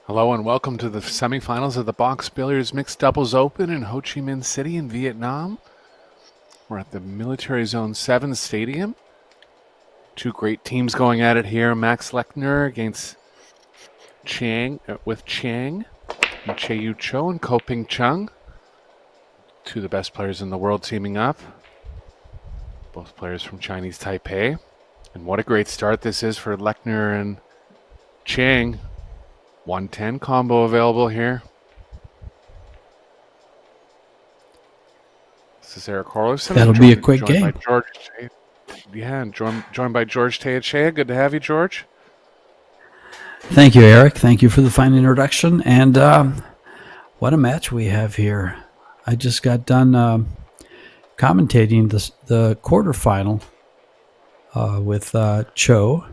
Hello and welcome to the semifinals of the Box Billiards Mixed Doubles Open in Ho Chi Minh City in Vietnam. We're at the Military Zone 7 Stadium. Two great teams going at it here. Max Lechner against Chang, with Chang, and Che Yu Cho and Ko Ping Chung. Two of the best players in the world teaming up. Both players from Chinese Taipei. And what a great start this is for Lechner and Chang. 110 combo available here. This is Eric Horlison. That'll be a quick joined game. By George. Yeah, and joined by George Teachea. Good to have you, George. Thank you, Eric. Thank you for the fine introduction. And what a match we have here. I just got done commentating the quarterfinal with Cho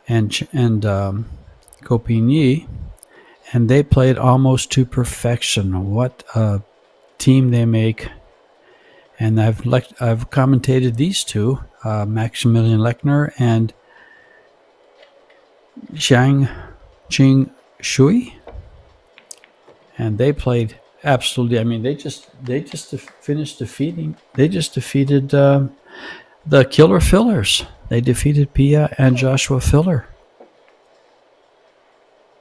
and Ko Ping Yi, and they played almost to perfection. What a team they make. And I've commentated these two, Maximilian Lechner and Ching Shui, and they played absolutely. I mean, they just defeated the Killer Fillers. They defeated Pia and Joshua Filler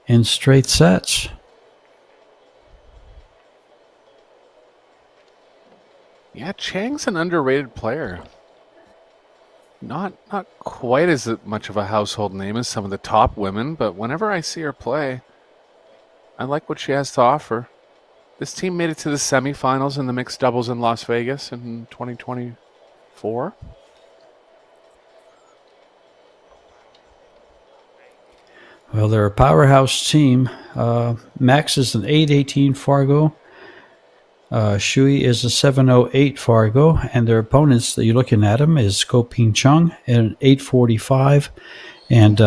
in straight sets. Yeah, Chang's an underrated player. Not quite as much of a household name as some of the top women, but whenever I see her play, I like what she has to offer. This team made it to the semifinals in the mixed doubles in Las Vegas in 2024. Well, they're a powerhouse team. Max is an 818 Fargo. Shui is a 708 Fargo, and their opponents that you're looking at them is Ko Ping Chung at an 845, and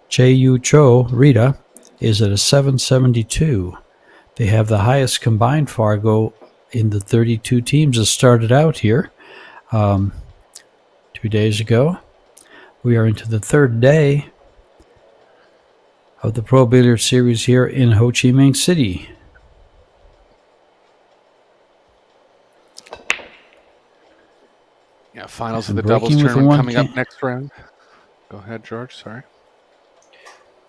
Che Yu Cho Rita is at a 772. They have the highest combined Fargo in the 32 teams that started out here 2 days ago. We are into the third day of the Pro Billiard Series here in Ho Chi Minh City. Yeah, finals And of the doubles breaking with tournament one coming up next round. Go ahead, George. Sorry.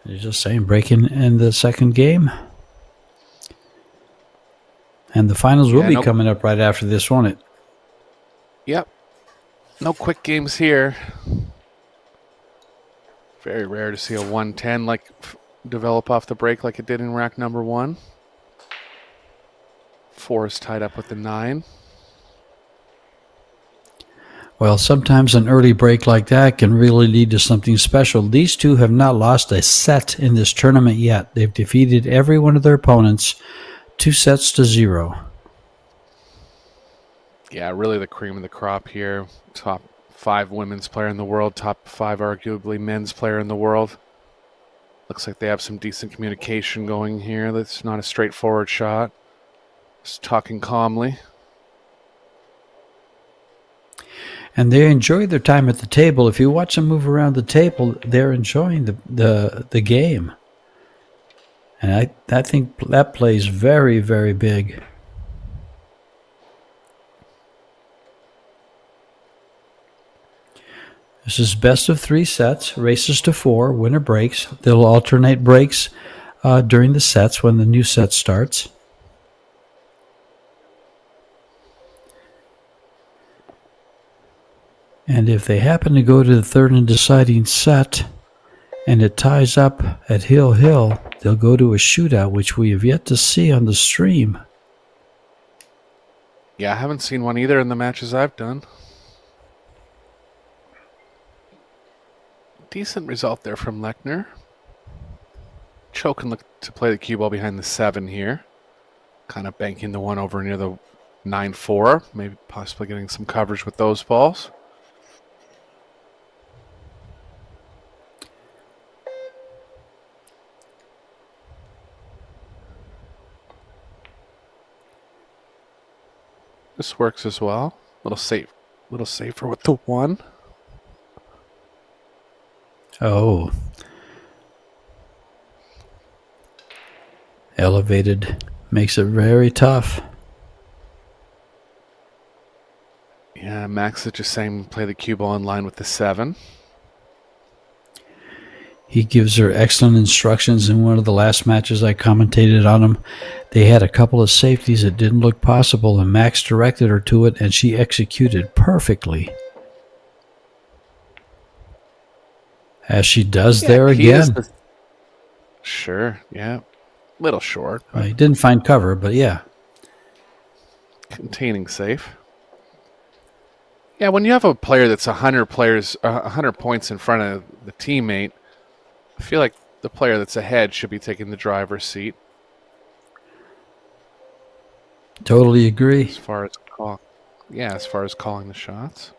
You're just saying, breaking in the second game. And the finals will be coming up right after this, won't it? Yep. No quick games here. Very rare to see a 110 develop off the break like it did in rack number 1. 4 is tied up with the 9. Well, sometimes an early break like that can really lead to something special. These two have not lost a set in this tournament yet. They've defeated every one of their opponents 2-0. Yeah, really the cream of the crop here. Top 5 women's player in the world, top 5 arguably men's player in the world. Looks like they have some decent communication going here. That's not a straightforward shot. Just talking calmly. And they enjoy their time at the table. If you watch them move around the table, they're enjoying the game. And I think that plays very, very big. This is best of 3 sets, races to 4, winner breaks. They'll alternate breaks during the sets when the new set starts. And if they happen to go to the third and deciding set and it ties up at Hill, they'll go to a shootout, which we have yet to see on the stream. Yeah, I haven't seen one either in the matches I've done. Decent result there from Lechner. Cho can look to play the cue ball behind the 7 here. Kind of banking the 1 over near the 9-4. Maybe possibly getting some coverage with those balls. This works as well. Little safer with the 1. Oh. Elevated makes it very tough. Yeah, Max is just saying play the cue ball in line with the 7. He gives her excellent instructions. In one of the last matches I commentated on him, they had a couple of safeties that didn't look possible, and Max directed her to it, and she executed perfectly. As she does there again. Sure, yeah. Little short. He didn't find cover, but yeah. Containing safe. Yeah, when you have a player that's 100 points in front of the teammate, I feel like the player that's ahead should be taking the driver's seat. Totally agree. As far as calling the shots.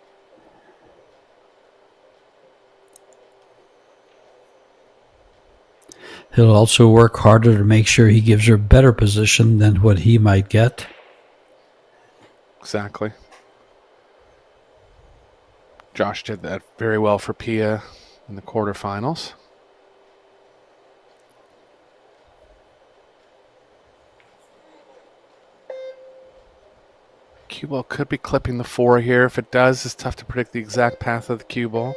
He'll also work harder to make sure he gives her better position than what he might get. Exactly. Josh did that very well for Pia in the quarterfinals. Cue ball could be clipping the 4 here. If it does, it's tough to predict the exact path of the cue ball.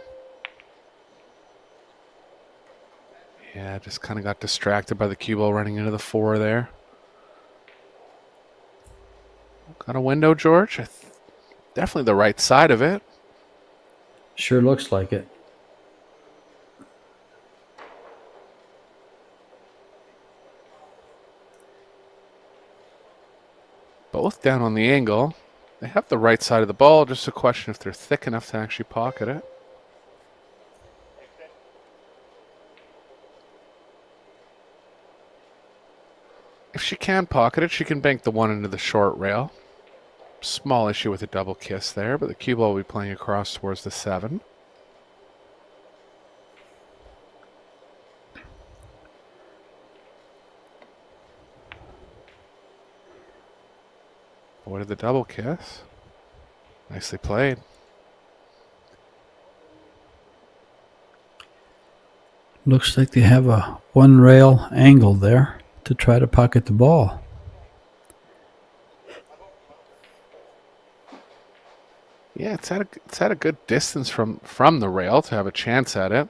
Yeah, just kind of got distracted by the cue ball running into the 4 there. Got a window, George? Definitely the right side of it. Sure looks like it. Both down on the angle. They have the right side of the ball. Just a question if they're thick enough to actually pocket it. If she can pocket it, she can bank the 1 into the short rail. Small issue with a double kiss there, but the cue ball will be playing across towards the 7. Avoided the double kiss. Nicely played. Looks like they have a 1 rail angle there to try to pocket the ball. Yeah, it's at a good distance from the rail to have a chance at it.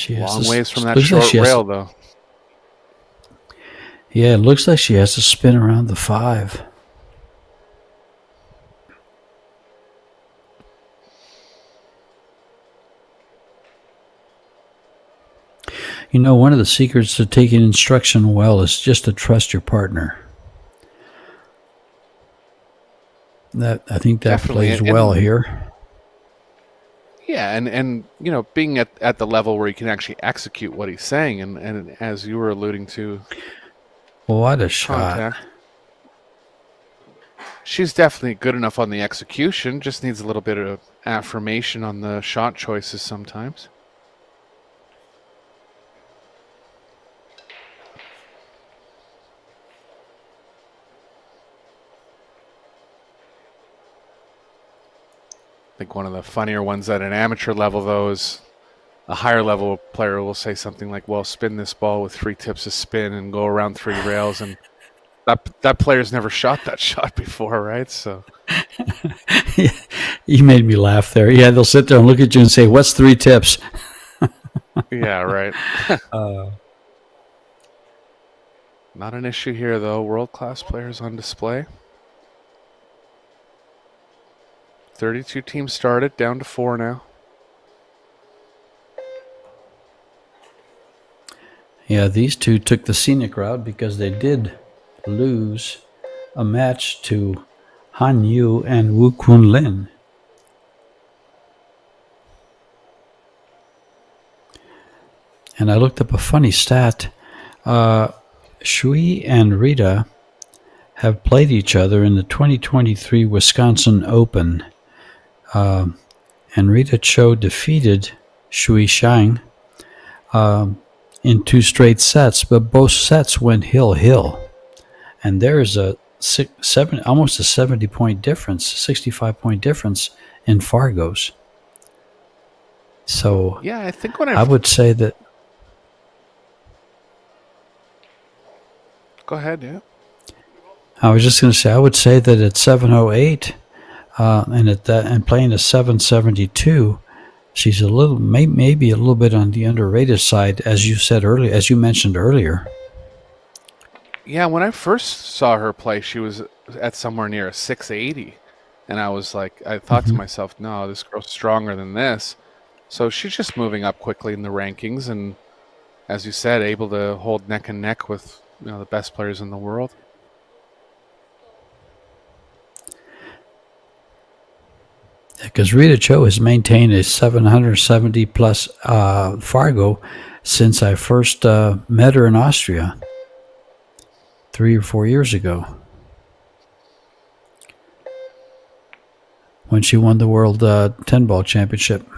Long ways from that short rail, though. Yeah, it looks like she has to spin around the 5. You know, one of the secrets to taking instruction well is just to trust your partner. I think that Definitely. plays well here. Yeah, and you know, being at the level where he can actually execute what he's saying, and as you were alluding to, What a shot. contact. She's definitely good enough on the execution, just needs a little bit of affirmation on the shot choices sometimes. I think one of the funnier ones at an amateur level, though, is a higher level player will say something like, well, spin this ball with 3 tips of spin and go around 3 rails. And that player's never shot that shot before, right? So You made me laugh there. Yeah, they'll sit there and look at you and say, what's 3 tips? yeah, right. Not an issue here, though. World-class players on display. 32 teams started, down to 4 now. Yeah, these two took the scenic route because they did lose a match to Han Yu and Wu Kun Lin. And I looked up a funny stat. Shui and Rita have played each other in the 2023 Wisconsin Open. And Rita Cho defeated Shui Shang in 2 straight sets, but both sets went hill-hill. And there is almost a 70-point difference, 65-point difference in Fargos. So yeah, I think when I would say that. Go ahead, yeah. I was just going to say, I would say that at 708 and playing a 772, she's a little, maybe a little bit on the underrated side, as you mentioned earlier. Yeah, when I first saw her play, she was at somewhere near a 680. And I was like, I thought to myself, no, this girl's stronger than this. So she's just moving up quickly in the rankings. And as you said, able to hold neck and neck with the best players in the world. Because Rita Cho has maintained a 770 plus Fargo since I first met her in Austria 3 or 4 years ago when she won the World 10-ball championship.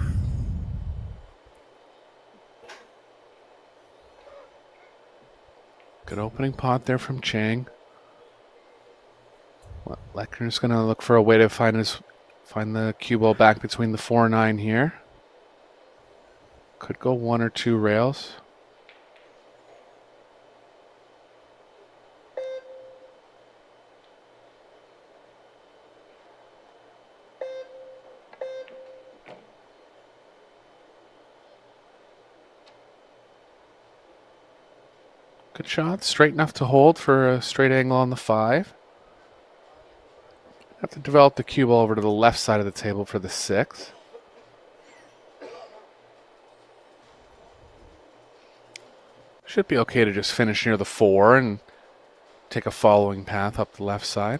Good opening pot there from Chang. Well, Lechner's going to look for a way to find the cue ball back between the 4-9 here. Could go 1 or 2 rails. Good shot. Straight enough to hold for a straight angle on the 5. Have to develop the cue ball over to the left side of the table for the 6. Should be okay to just finish near the 4 and take a following path up the left side.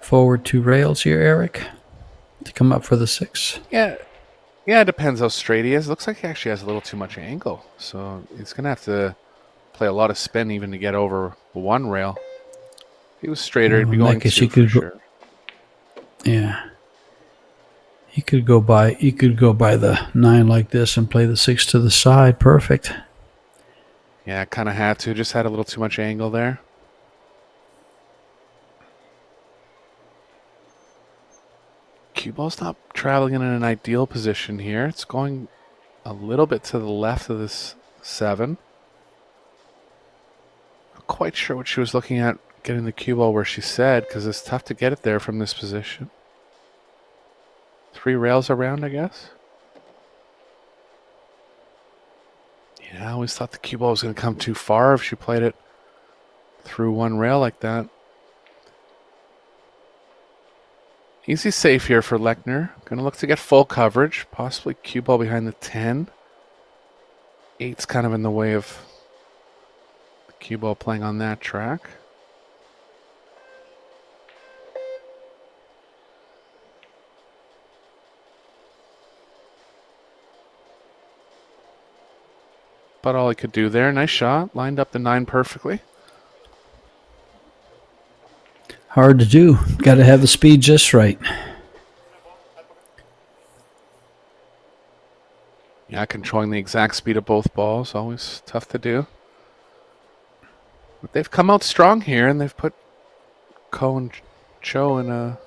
Forward 2 rails here, Eric, to come up for the 6. Yeah, it depends how straight he is. Looks like he actually has a little too much angle. So he's going to have to play a lot of spin even to get over 1 rail. If he was straighter, he'd be going 2 for sure. Yeah. He could go by the 9 like this and play the 6 to the side. Perfect. Yeah, kind of had to. Just had a little too much angle there. Cue ball's not traveling in an ideal position here. It's going a little bit to the left of this 7. Not quite sure what she was looking at getting the cue ball where she said, because it's tough to get it there from this position. 3 rails around, I guess. Yeah, I always thought the cue ball was going to come too far if she played it through 1 rail like that. Easy safe here for Lechner. Going to look to get full coverage. Possibly cue ball behind the 10. 8's kind of in the way of the cue ball playing on that track. But all he could do there. Nice shot. Lined up the 9 perfectly. Hard to do. Got to have the speed just right. Yeah, controlling the exact speed of both balls. Always tough to do. But they've come out strong here, and they've put Ko and Cho in a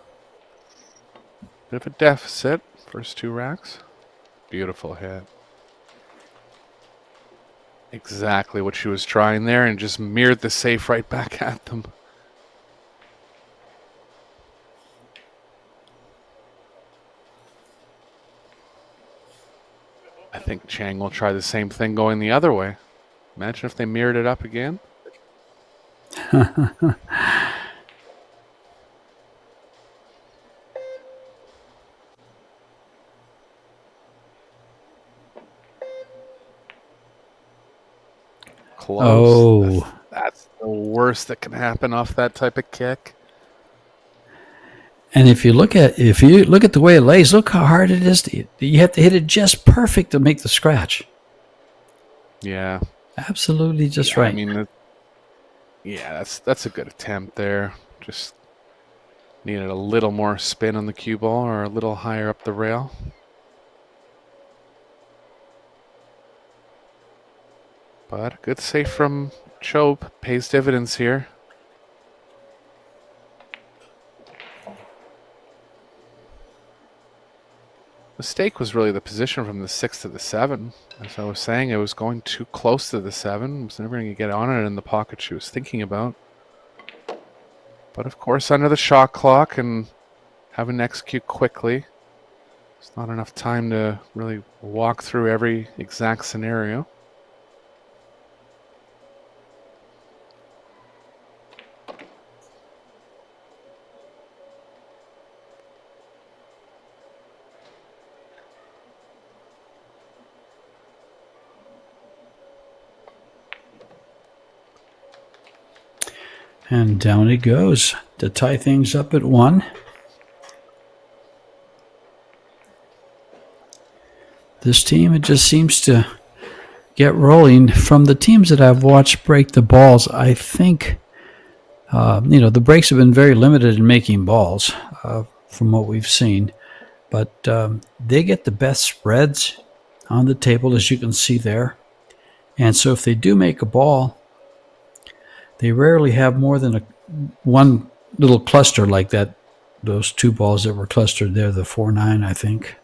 bit of a deficit. First 2 racks. Beautiful hit. Exactly what she was trying there, and just mirrored the safe right back at them. I think Chang will try the same thing going the other way. Imagine if they mirrored it up again. Close. Oh. That's the worst that can happen off that type of kick. And if you look at the way it lays, look how hard it is. You have to hit it just perfect to make the scratch. Yeah. Absolutely just right. I mean, that's a good attempt there. Just needed a little more spin on the cue ball or a little higher up the rail. But a good save from Cho pays dividends here. Mistake was really the position from the 6 to the 7. As I was saying, it was going too close to the 7. It was never going to get on it in the pocket she was thinking about. But of course, under the shot clock and having to execute quickly, there's not enough time to really walk through every exact scenario. And down it goes to tie things up at 1. This team, it just seems to get rolling. From the teams that I've watched break the balls, I think, the breaks have been very limited in making balls from what we've seen. But they get the best spreads on the table, as you can see there. And so if they do make a ball, they rarely have more than one little cluster like that. Those 2 balls that were clustered there, the 4-9, I think.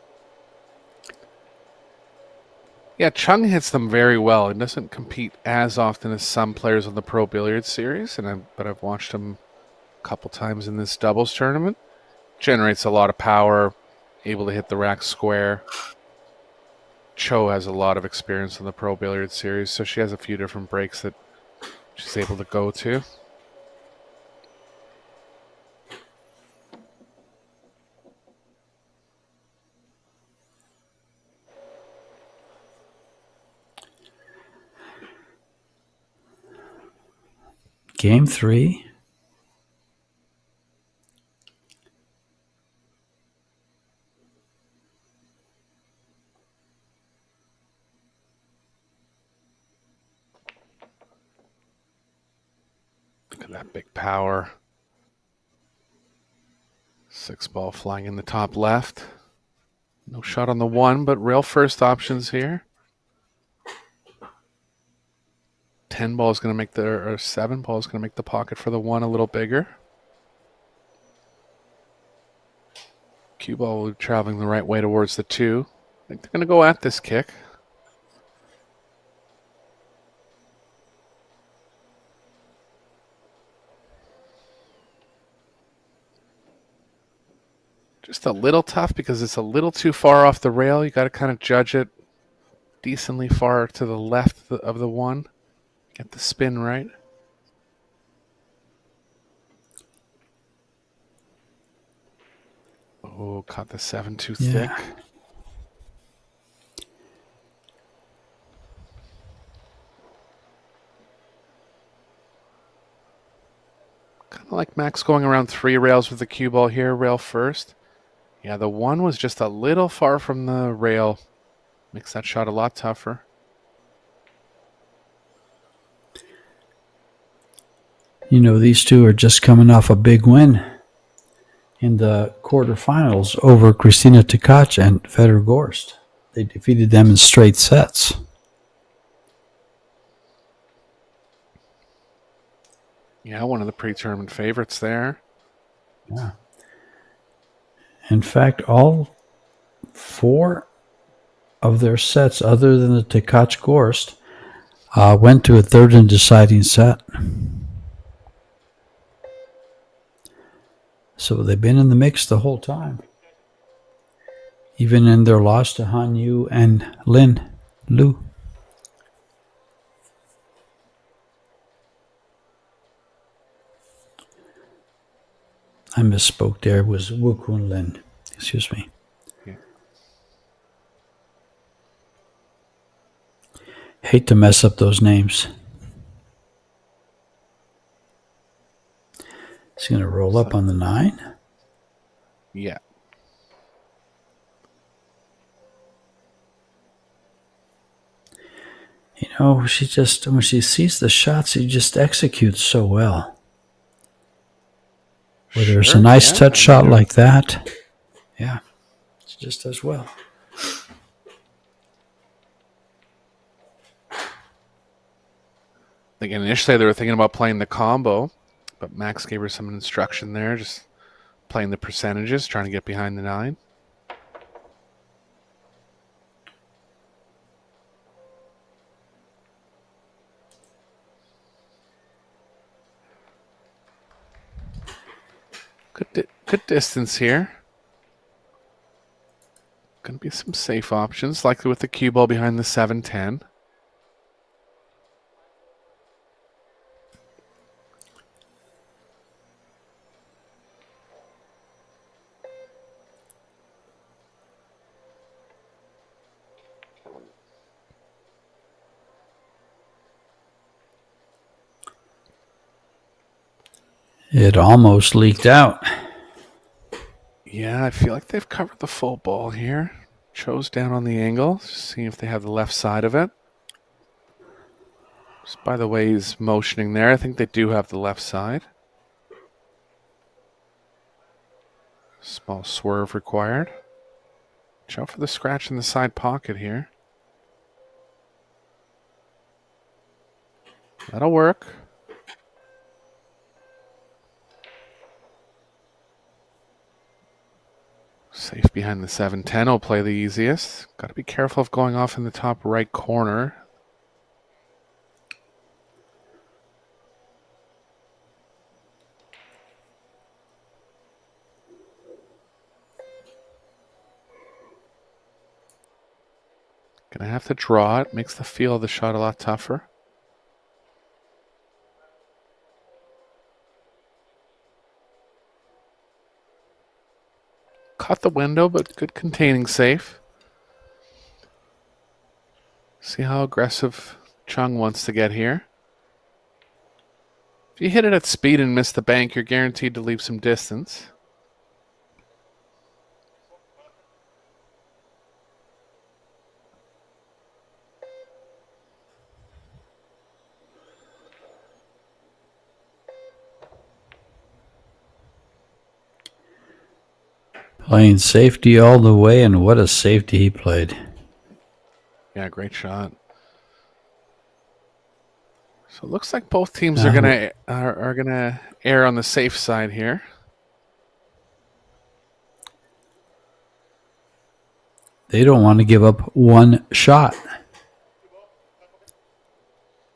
Yeah, Chung hits them very well and doesn't compete as often as some players on the Pro Billiards series, but I've watched him a couple times in this doubles tournament. Generates a lot of power, able to hit the rack square. Cho has a lot of experience in the Pro Billiards series, so she has a few different breaks that she's able to go to. Game 3. Look at that big power. 6 ball flying in the top left. No shot on the 1, but rail first options here. 10 ball is going to make or 7 ball is going to make the pocket for the 1 a little bigger. Cue ball will be traveling the right way towards the 2. I think they're going to go at this kick. Just a little tough because it's a little too far off the rail. You got to kind of judge it decently far to the left of the 1. Get the spin right. Oh, caught the 7 too thick. Kind of like Max going around 3 rails with the cue ball here, rail first. Yeah, the 1 was just a little far from the rail. Makes that shot a lot tougher. You know, these two are just coming off a big win in the quarterfinals over Christina Tkach and Fedor Gorst. They defeated them in straight sets. Yeah, one of the pre-tournament favorites there. Yeah. In fact, all 4 of their sets, other than the Tkach Gorst, went to a third and deciding set. So they've been in the mix the whole time. Even in their loss to Han Yu and Lin Lu. I misspoke there. It was Wu Kun Lin. Excuse me. Yeah. Hate to mess up those names. He's going to roll up on the 9. Yeah. You know, she just, when she sees the shots, she just executes so well. Where there's a nice touch shot like that. Yeah, she just does well. Again, initially they were thinking about playing the combo, but Max gave her some instruction there, just playing the percentages, trying to get behind the 9. Good distance here. Going to be some safe options, likely with the cue ball behind the 7-10. It almost leaked out. Yeah, I feel like they've covered the full ball here. Chose down on the angle, seeing if they have the left side of it. Just by the way he's motioning there, I think they do have the left side. Small swerve required. Watch out for the scratch in the side pocket here. That'll work. Safe behind the 7-10 will play the easiest. Got to be careful of going off in the top right corner. Gonna have to draw it. Makes the feel of the shot a lot tougher. Caught the window, but good containing safe. See how aggressive Chung wants to get here. If you hit it at speed and miss the bank, you're guaranteed to leave some distance. Playing safety all the way, and what a safety he played. Yeah, great shot. So it looks like both teams are gonna err on the safe side here. They don't want to give up one shot.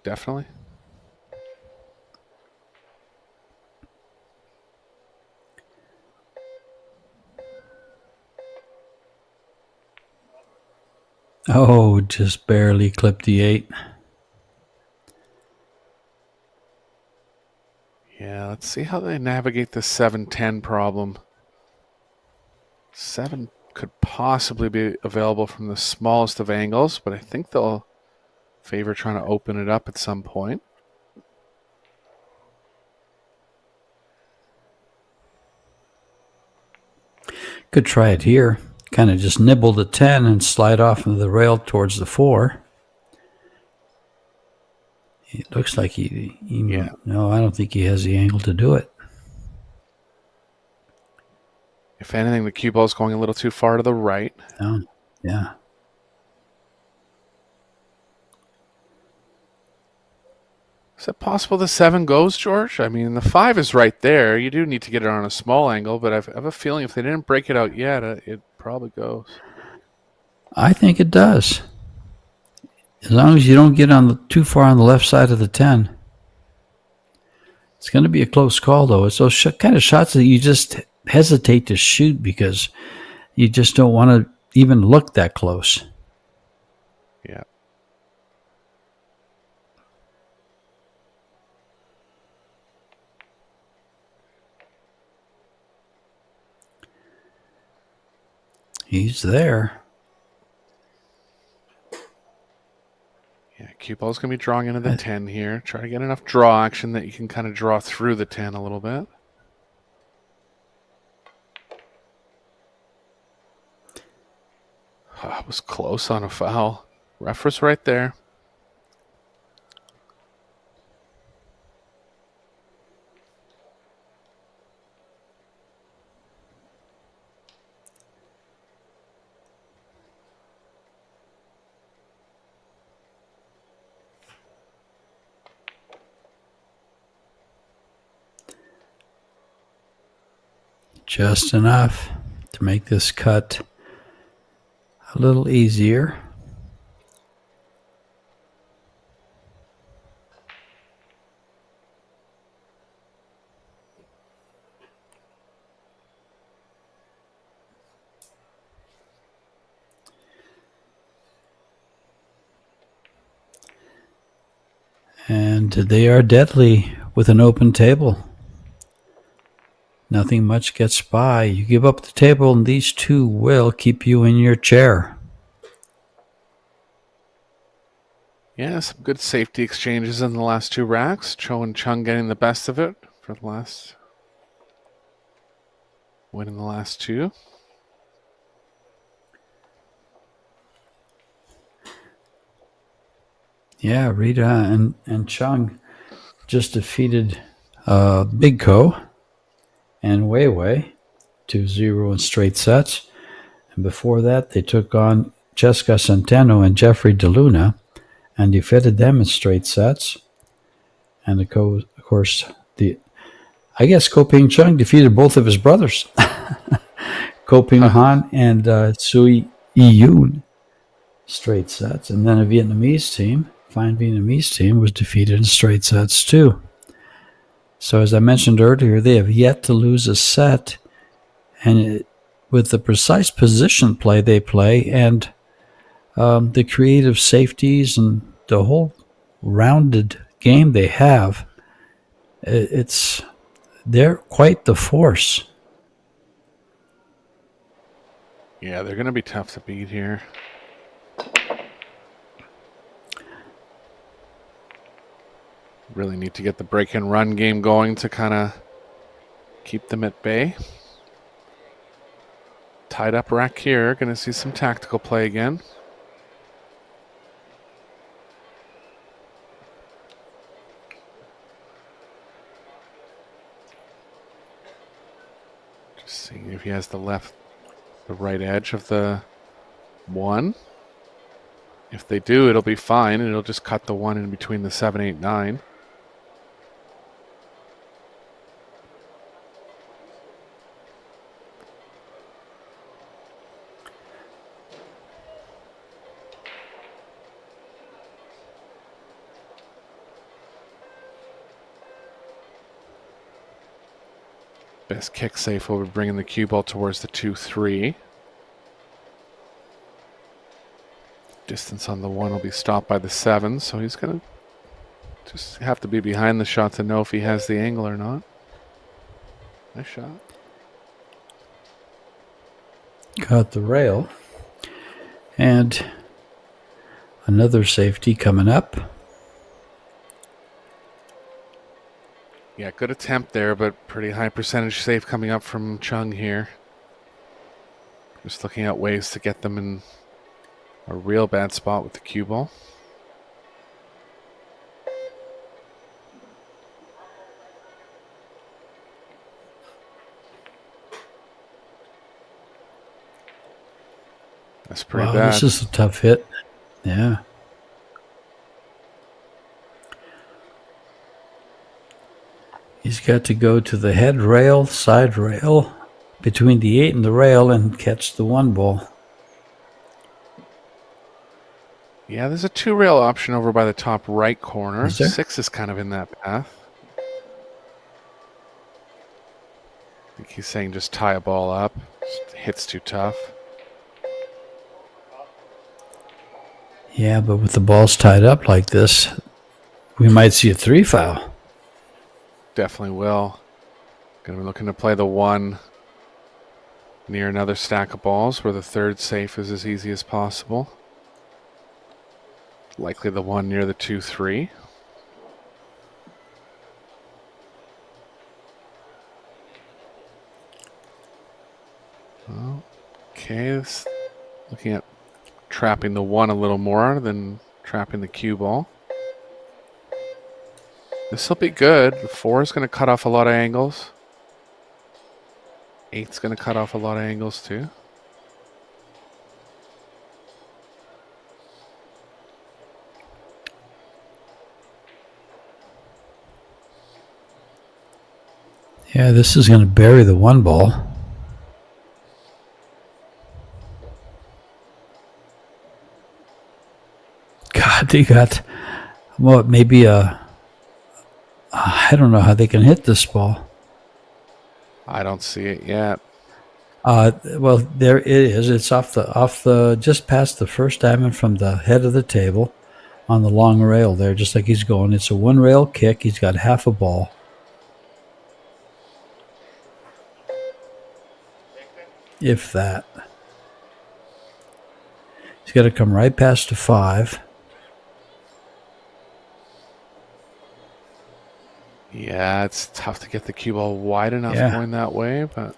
Definitely. Oh, just barely clipped the 8. Yeah, let's see how they navigate the 7-10 problem. 7 could possibly be available from the smallest of angles, but I think they'll favor trying to open it up at some point. Could try it here. Kind of just nibble the 10 and slide off of the rail towards the 4. It looks like Yeah. No, I don't think he has the angle to do it. If anything, the cue ball's going a little too far to the right. Oh, yeah. Is it possible the 7 goes, George? I mean, the 5 is right there. You do need to get it on a small angle, but I have a feeling if they didn't break it out yet, it probably goes. I think it does. As long as you don't get too far on the left side of the 10. It's going to be a close call, though. It's those kind of shots that you just hesitate to shoot because you just don't want to even look that close. Yeah. He's there. Yeah, cue ball's going to be drawing into the 10 here. Try to get enough draw action that you can kind of draw through the 10 a little bit. Oh, it was close on a foul. Ref was right there. just enough to make this cut a little easier. And they are deadly with an open table. Nothing much gets by. You give up the table, and these two will keep you in your chair. Yeah, some good safety exchanges in the last two racks. Cho and Chung getting the best of it for the last... winning the last two. Yeah, Rita and Chung just defeated Big Ko and Weiwei 2-0 in straight sets. And before that, they took on Jessica Centeno and Jeffrey DeLuna and defeated them in straight sets. And of course, I guess Ko Ping Chung defeated both of his brothers, Ko Ping Han and Sui Yoon, straight sets. And then a Vietnamese team, fine Vietnamese team, was defeated in straight sets too. So as I mentioned earlier, they have yet to lose a set, and with the precise position play they play and the creative safeties and the whole rounded game they have, they're quite the force. Yeah, they're going to be tough to beat here. Really need to get the break and run game going to kind of keep them at bay. Tied up rack here. Going to see some tactical play again. Just seeing if he has the right edge of the one. If they do, it'll be fine, and it'll just cut the one in between the 7, 8, 9. Best kick safe over bringing the cue ball towards the 2-3. Distance on the 1 will be stopped by the 7, so he's going to just have to be behind the shot to know if he has the angle or not. Nice shot. Got the rail. And another safety coming up. Yeah, good attempt there, but pretty high percentage safe coming up from Chung here. Just looking at ways to get them in a real bad spot with the cue ball. That's pretty bad. This is a tough hit. Yeah. He's got to go to the head rail, side rail, between the 8 and the rail, and catch the 1 ball. Yeah, there's a 2 rail option over by the top right corner. Is there? 6 is kind of in that path. I think he's saying just tie a ball up. Just hit's too tough. Yeah, but with the balls tied up like this, we might see a 3 foul. Definitely will. Gonna be looking to play the 1 near another stack of balls where the 3rd safe is as easy as possible. Likely the 1 near the 2-3. Okay, looking at trapping the 1 a little more than trapping the cue ball. This will be good. The 4 is going to cut off a lot of angles. 8's going to cut off a lot of angles too. Yeah, this is going to bury the 1 ball. They got what? Maybe I don't know how they can hit this ball. I don't see it yet. Well, there it is. It's off the just past the first diamond from the head of the table on the long rail there, just like he's going. It's a one rail kick. He's got half a ball. If that. He's got to come right past the 5. Yeah, it's tough to get the cue ball wide enough Yeah. going that way, but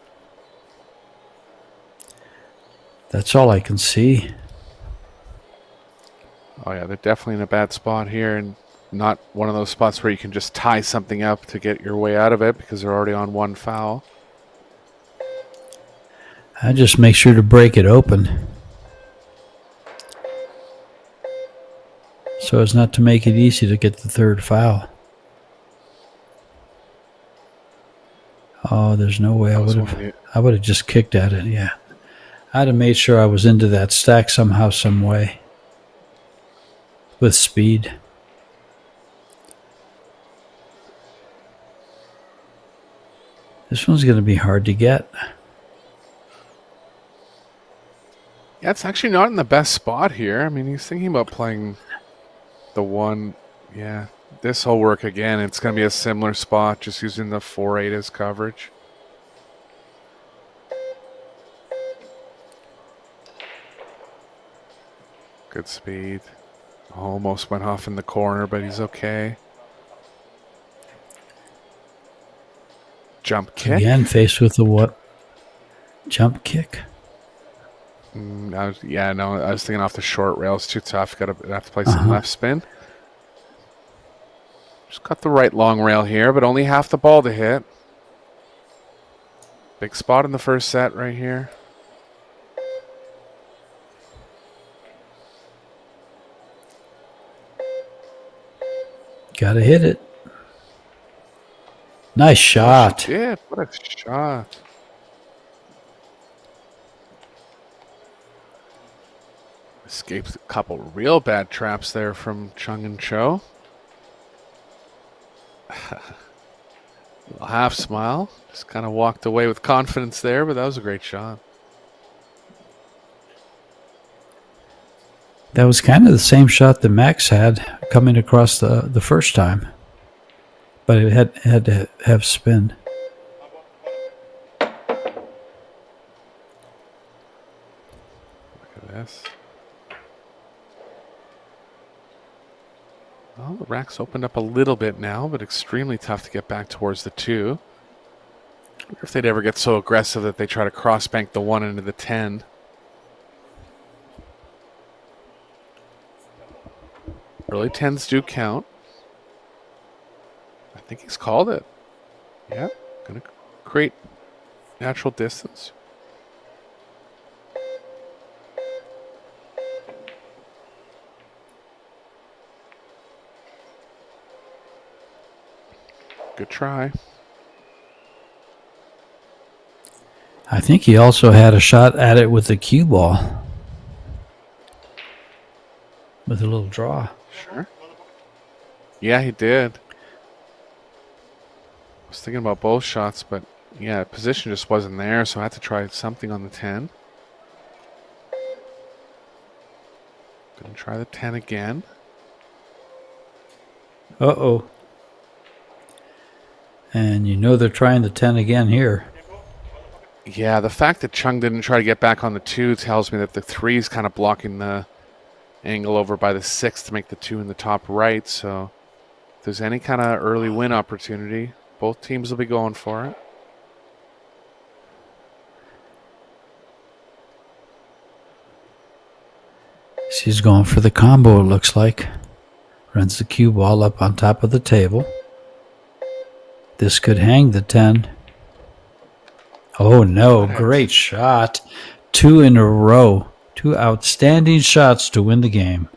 That's all I can see. oh yeah, they're definitely in a bad spot here, and not one of those spots where you can just tie something up to get your way out of it because they're already on one foul. I just make sure to break it open so as not to make it easy to get the third foul. Oh, there's no way I would have just kicked at it. Yeah, I'd have made sure I was into that stack somehow, some way, with speed. This one's going to be hard to get. Yeah, it's actually not in the best spot here. I mean, he's thinking about playing the one. Yeah, this will work again. It's going to be a similar spot, just using the 4-8 as coverage. Good speed. Almost went off in the corner, but he's okay. Jump kick. Again, faced with the what? Jump kick. I was thinking off the short rail. It's too tough. Have to play some left spin. Just got the right long rail here, but only half the ball to hit. Big spot in the first set right here. Gotta hit it. Nice shot. Yeah, what a shot. Escapes a couple real bad traps there from Chung and Cho. Little half smile. Just kind of walked away with confidence there, but that was a great shot. That was kind of the same shot that Max had coming across the first time. But it had to have spin. Look at this. Well, the rack's opened up a little bit now, but extremely tough to get back towards the 2. I wonder if they'd ever get so aggressive that they try to cross bank the 1 into the 10. Early 10s do count. I think he's called it. Yeah, gonna create natural distance. Good try. I think he also had a shot at it with the cue ball. With a little draw. Sure. Yeah, he did. I was thinking about both shots, but yeah, position just wasn't there, so I had to try something on the 10. Gonna try the 10 again. Uh-oh. And you know they're trying the 10 again here. Yeah, the fact that Chung didn't try to get back on the 2 tells me that the 3 is kind of blocking the angle over by the 6 to make the 2 in the top right. So if there's any kind of early win opportunity, both teams will be going for it. She's going for the combo, it looks like. Runs the cue ball up on top of the table. This could hang the 10. Oh, no. Great shot. 2 in a row. 2 outstanding shots to win the game.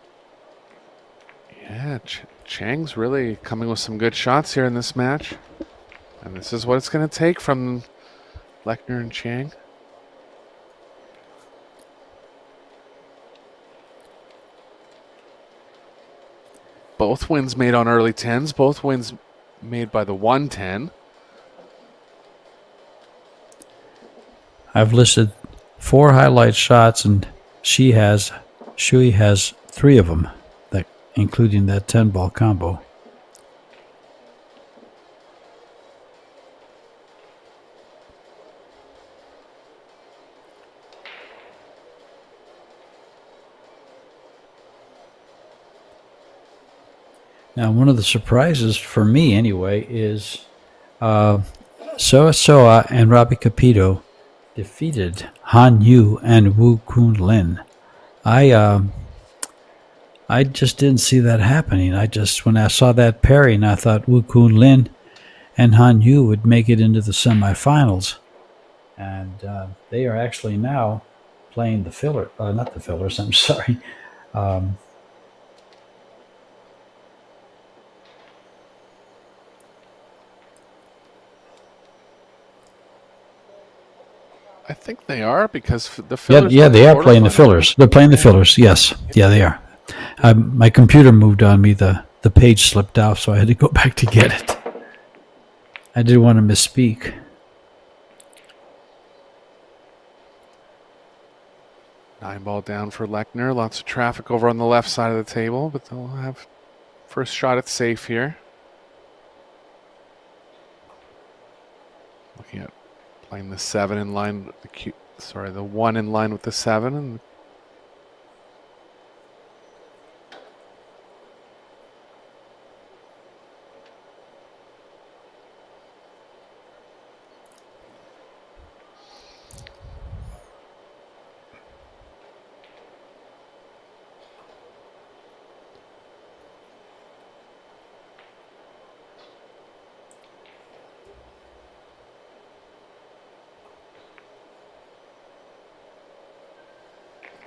Yeah, Chang's really coming with some good shots here in this match. And this is what it's going to take from Lechner and Chang. Both wins made on early 10s. Both wins made by the 110. I've listed 4 highlight shots, and Shui has 3 of them, including that 10-ball combo. Now, one of the surprises for me, anyway, is Soa and Robbie Capito defeated Han Yu and Wu Kun Lin. I just didn't see that happening. When I saw that pairing, I thought Wu Kun Lin and Han Yu would make it into the semifinals, and they are actually now playing not the fillers. I'm sorry. I think they are because the fillers. Yeah, they are playing the fillers. They're playing the fillers. Yes, yeah, they are. My computer moved on me. The page slipped out, so I had to go back to get it. I didn't want to misspeak. 9-ball down for Lechner. Lots of traffic over on the left side of the table, but they'll have first shot at safe here. Looking at playing the 7 in line with the 1 in line with the 7, and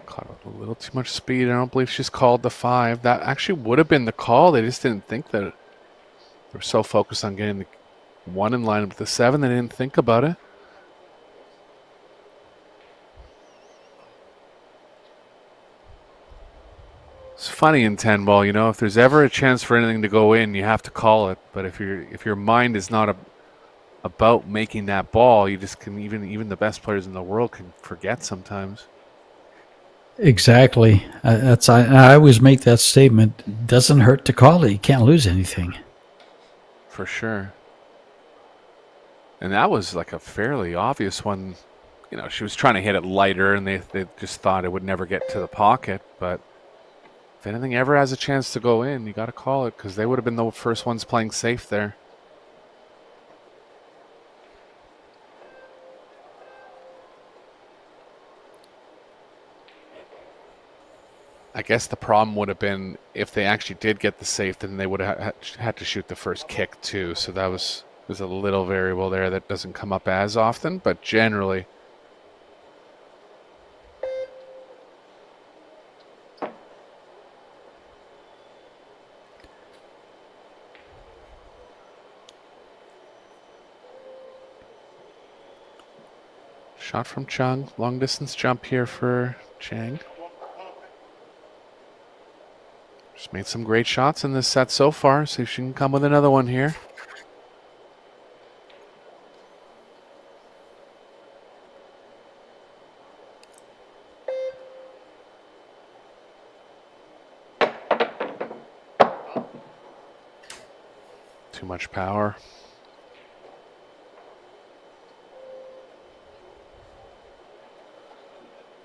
caught a little too much speed. I don't believe she's called the 5. That actually would have been the call. They just didn't think that. They were so focused on getting the 1 in line with the 7, they didn't think about it. It's funny in 10-ball, if there's ever a chance for anything to go in, you have to call it. But if your mind is not about making that ball, you just can even the best players in the world can forget sometimes. Exactly. I always make that statement. It doesn't hurt to call it. You can't lose anything. For sure. And that was like a fairly obvious one. She was trying to hit it lighter, and they just thought it would never get to the pocket. But if anything ever has a chance to go in, you got to call it, because they would have been the first ones playing safe there. I guess the problem would have been if they actually did get the safe, then they would have had to shoot the first kick too. So that was a little variable there that doesn't come up as often, but generally. Shot from Chung. Long distance jump here for Chang. She's made some great shots in this set so far. See if she can come with another one here. Too much power.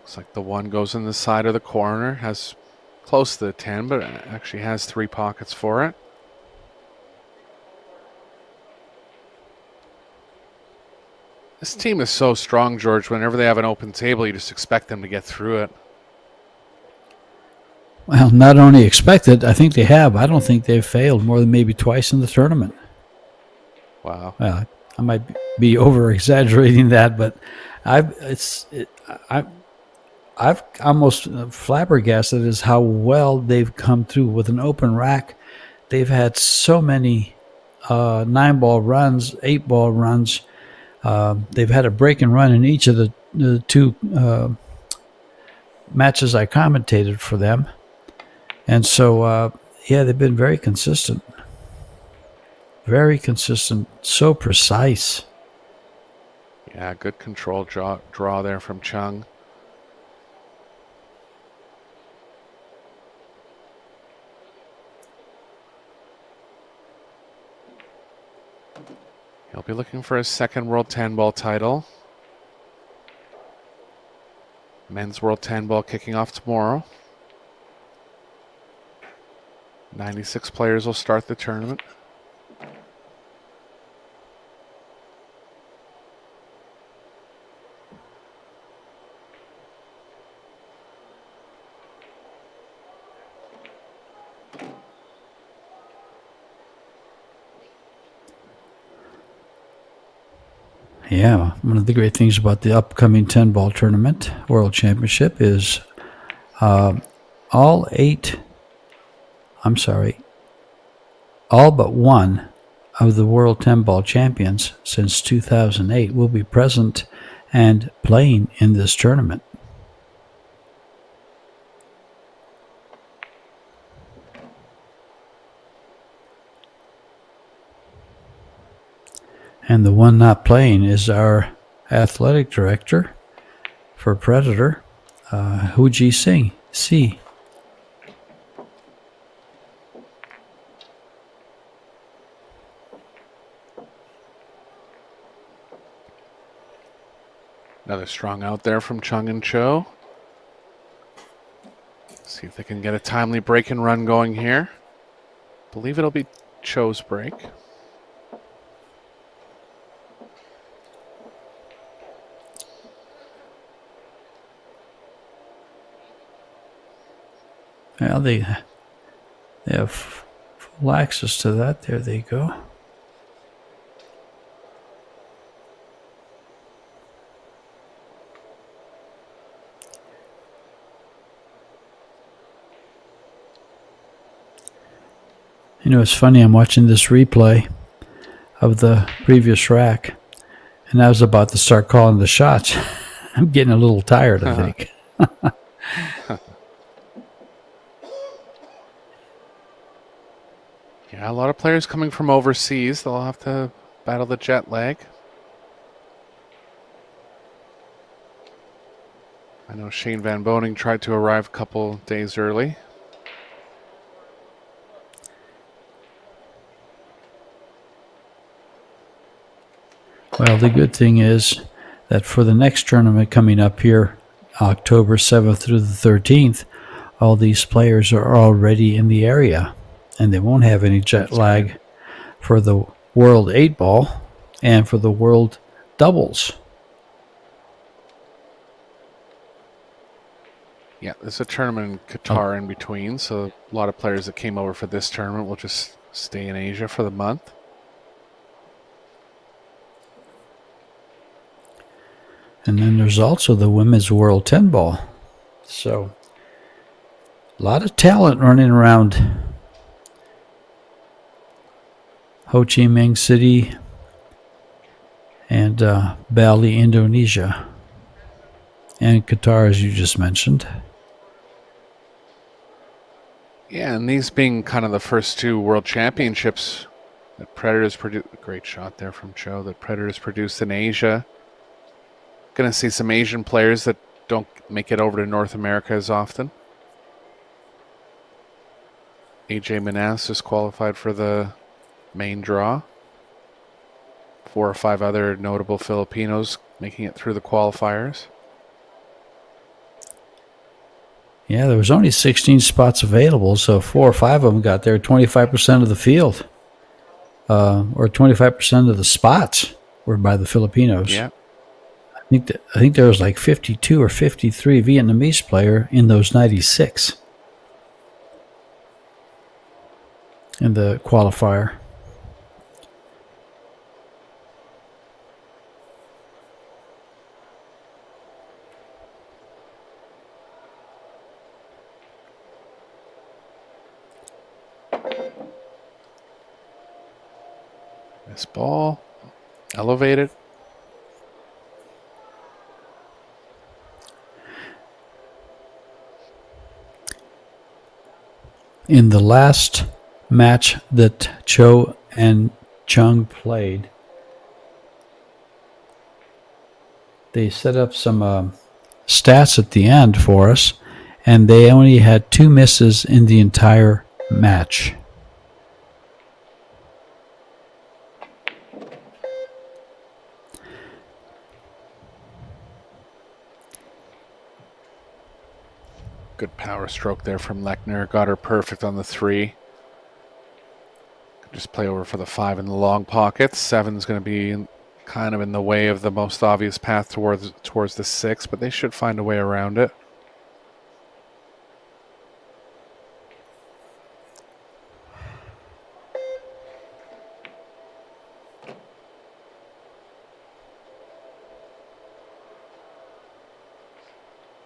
Looks like the 1 goes in the side of the corner. Has close to the 10, but actually has 3 pockets for it. This team is so strong, George. Whenever they have an open table, you just expect them to get through it. Well, not only expected, I think they have. I don't think they've failed more than maybe twice in the tournament. Wow. Well, I might be over-exaggerating that, but I've almost flabbergasted as how well they've come through with an open rack. They've had so many 9-ball runs, 8-ball runs. They've had a break and run in each of the 2 matches I commentated for them. And so Yeah, they've been very consistent. Very consistent. So precise. Yeah, good control draw there from Chung. He'll be looking for his second World 10-ball title. Men's World 10-ball kicking off tomorrow. 96 players will start the tournament. Yeah, one of the great things about the upcoming 10-ball tournament, World Championship, is all but one of the World 10-ball champions since 2008 will be present and playing in this tournament. And the one not playing is our athletic director for Predator, Huji Singh. C. Another strong out there from Chung and Cho. See if they can get a timely break and run going here. Believe it'll be Cho's break. Well, they have full access to that. There they go. You know, it's funny, I'm watching this replay of the previous rack, and I was about to start calling the shots. I'm getting a little tired, I think. Yeah, a lot of players coming from overseas. They'll have to battle the jet lag. I know Shane Van Boning tried to arrive a couple days early. Well, the good thing is that for the next tournament coming up here, October 7th through the 13th, all these players are already in the area, and they won't have any jet lag for the World 8-ball and for the World doubles. Yeah, there's a tournament in Qatar in between, so a lot of players that came over for this tournament will just stay in Asia for the month. And then there's also the Women's World 10-ball. So, a lot of talent running around Ho Chi Minh City and Bali, Indonesia. And Qatar, as you just mentioned. Yeah, and these being kind of the first two World Championships that Predators produced. Great shot there from Cho. That Predators produced in Asia. Going to see some Asian players that don't make it over to North America as often. AJ Manas is qualified for the main draw. 4 or 5 other notable Filipinos making it through the qualifiers. Yeah, there was only 16 spots available, so 4 or 5 of them got there. 25% of the field, or 25% of the spots were by the Filipinos. Yeah. I think there was like 52 or 53 Vietnamese player in those 96 in the qualifier. This ball elevated. In the last match that Cho and Chung played, they set up some stats at the end for us, and they only had 2 misses in the entire match. Good power stroke there from Lechner. Got her perfect on the 3. Just play over for the 5 in the long pocket. 7's going to be kind of in the way of the most obvious path towards the 6, but they should find a way around it.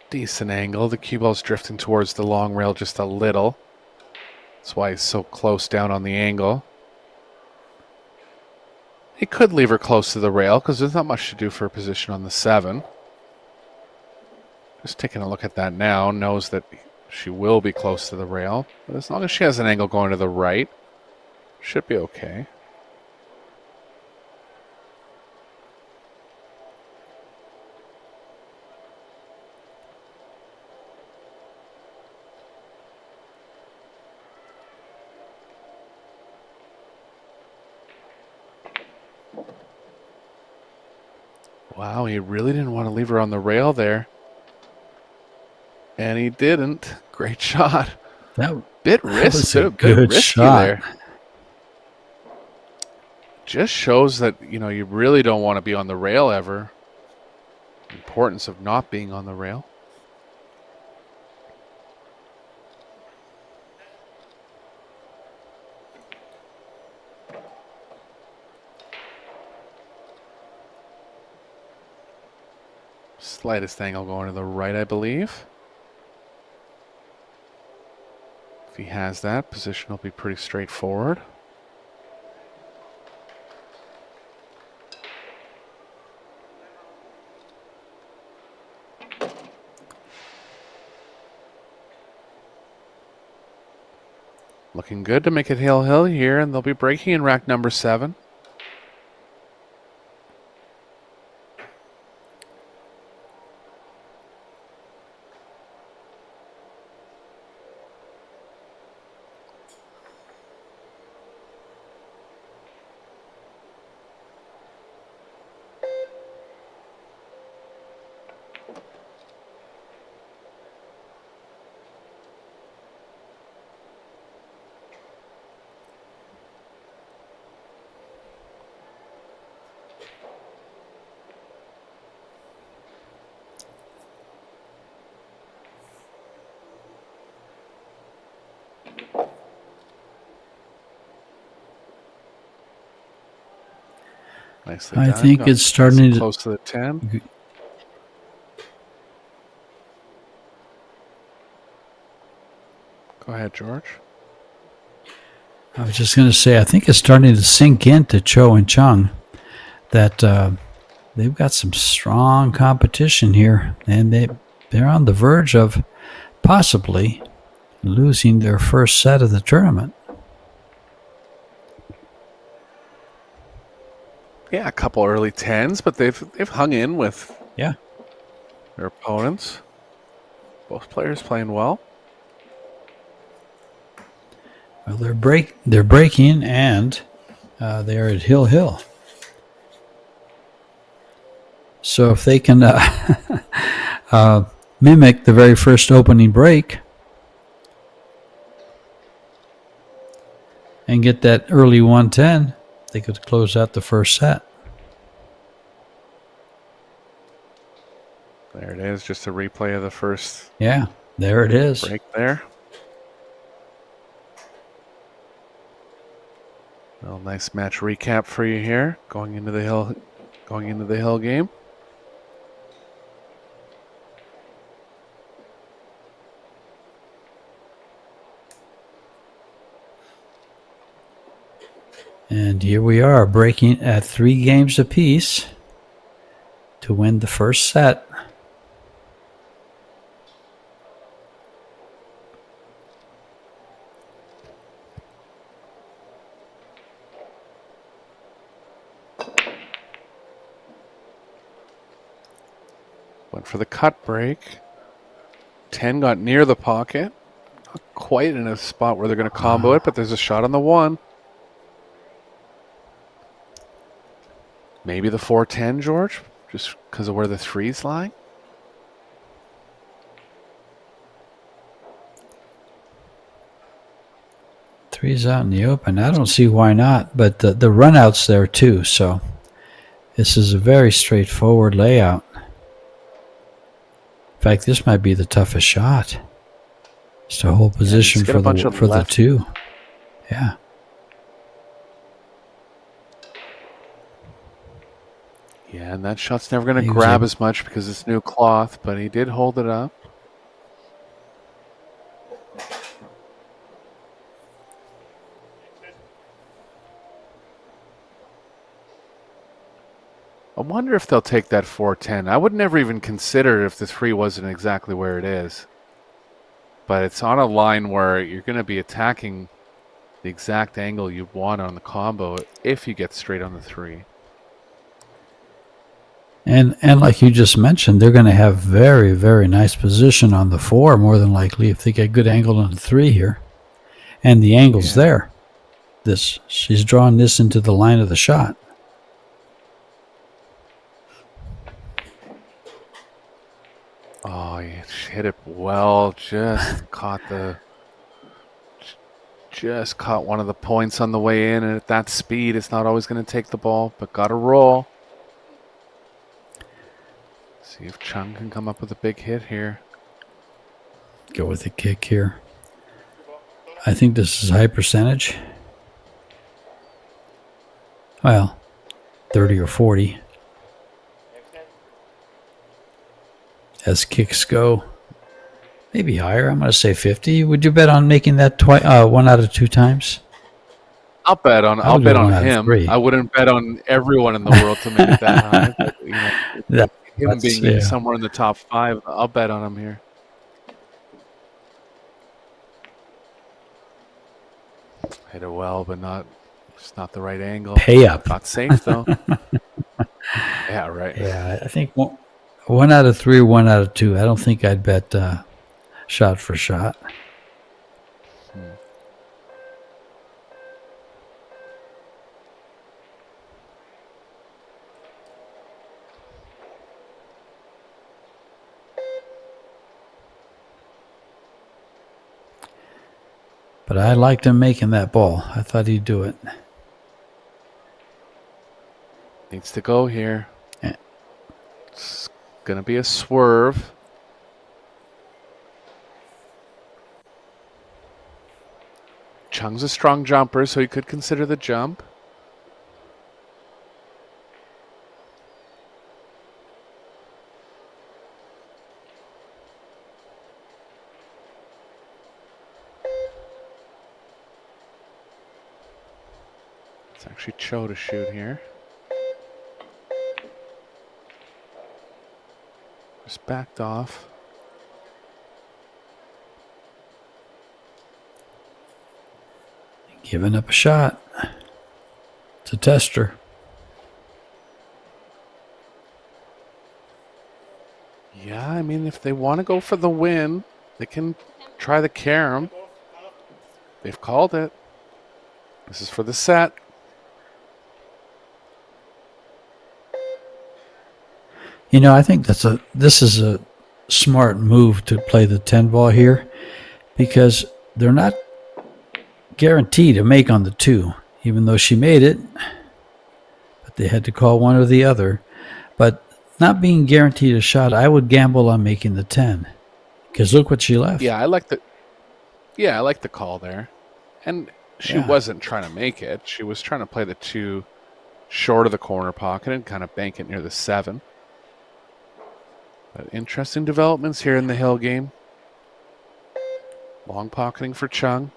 Decent angle. The cue ball's drifting towards the long rail just a little. That's why he's so close down on the angle. He could leave her close to the rail because there's not much to do for a position on the 7. Just taking a look at that now, knows that she will be close to the rail. But as long as she has an angle going to the right, should be okay. Wow, he really didn't want to leave her on the rail there. And he didn't. Great shot. That Bit was risky. a good shot. There. Just shows that, you really don't want to be on the rail ever. Importance of not being on the rail. Slightest angle going to the right, I believe. If he has that, position will be pretty straightforward. Looking good to make it hill here, and they'll be breaking in rack number 7. Nicely I done. think Got it's starting to... close to the 10. Go ahead, George. I was just going to say, I think it's starting to sink into Cho and Chung that they've got some strong competition here, and they're on the verge of possibly losing their first set of the tournament. Yeah, a couple early 10s, but they've hung in with Yeah. their opponents. Both players playing well. Well, they're breaking, and they're at Hill. So if they can mimic the very first opening break and get that early 110, they could close out the first set. There it is, just a replay of the first Yeah, there it is. break there. Well, nice match recap for you here, going into the hill game. And here we are, breaking at 3 games apiece to win the first set. Went for the cut break. 10 got near the pocket. Not quite in a spot where they're going to combo it, but there's a shot on the 1. Maybe the 4-10, George, just because of where the 3's lying. Three's out in the open. I don't see why not, but the run out's there too, so this is a very straightforward layout. In fact, this might be the toughest shot. It's to hold position get for a bunch the of for the left. 2. Yeah. Yeah, and that shot's never going He to was grab able- as much because it's new cloth, but he did hold it up. I wonder if they'll take that 4-10. I would never even consider it if the 3 wasn't exactly where it is. But it's on a line where you're going to be attacking the exact angle you want on the combo if you get straight on the 3. And like you just mentioned, they're going to have very, very nice position on the 4, more than likely, if they get good angle on the 3 here. And the angle's there. She's drawing this into the line of the shot. Oh, he hit it well. Just caught one of the points on the way in, and at that speed, it's not always going to take the ball, but got a roll. See if Chung can come up with a big hit here. Go with the kick here. I think this is high percentage. Well, 30 or 40. As kicks go. Maybe higher. I'm going to say 50. Would you bet on making that 1 out of 2 times? I'll bet on I would go 1 out of him. 3. I wouldn't bet on everyone in the world to make it that high. But, him That's- being yeah. somewhere in the top 5, I'll bet on him here. Hit it well, but just not the right angle. Pay up. Got safe though. Yeah, right. Yeah, I think 1 out of 3 or 1 out of 2. I don't think I'd bet shot for shot. But I liked him making that ball. I thought he'd do it. Needs to go here. Yeah. It's gonna be a swerve. Chung's a strong jumper, so he could consider the jump. It's actually Cho to shoot here. Just backed off. Giving up a shot. It's a tester. Yeah, I mean, if they want to go for the win, they can try the carom. They've called it. This is for the set. I think this is a smart move to play the 10 ball here, because they're not guaranteed to make on the 2, even though she made it. But they had to call one or the other. But not being guaranteed a shot, I would gamble on making the 10, because look what she left. Yeah, I like the call there. And she wasn't trying to make it. She was trying to play the 2 short of the corner pocket and kind of bank it near the 7. But interesting developments here in the Hill game. Long pocketing for Chung.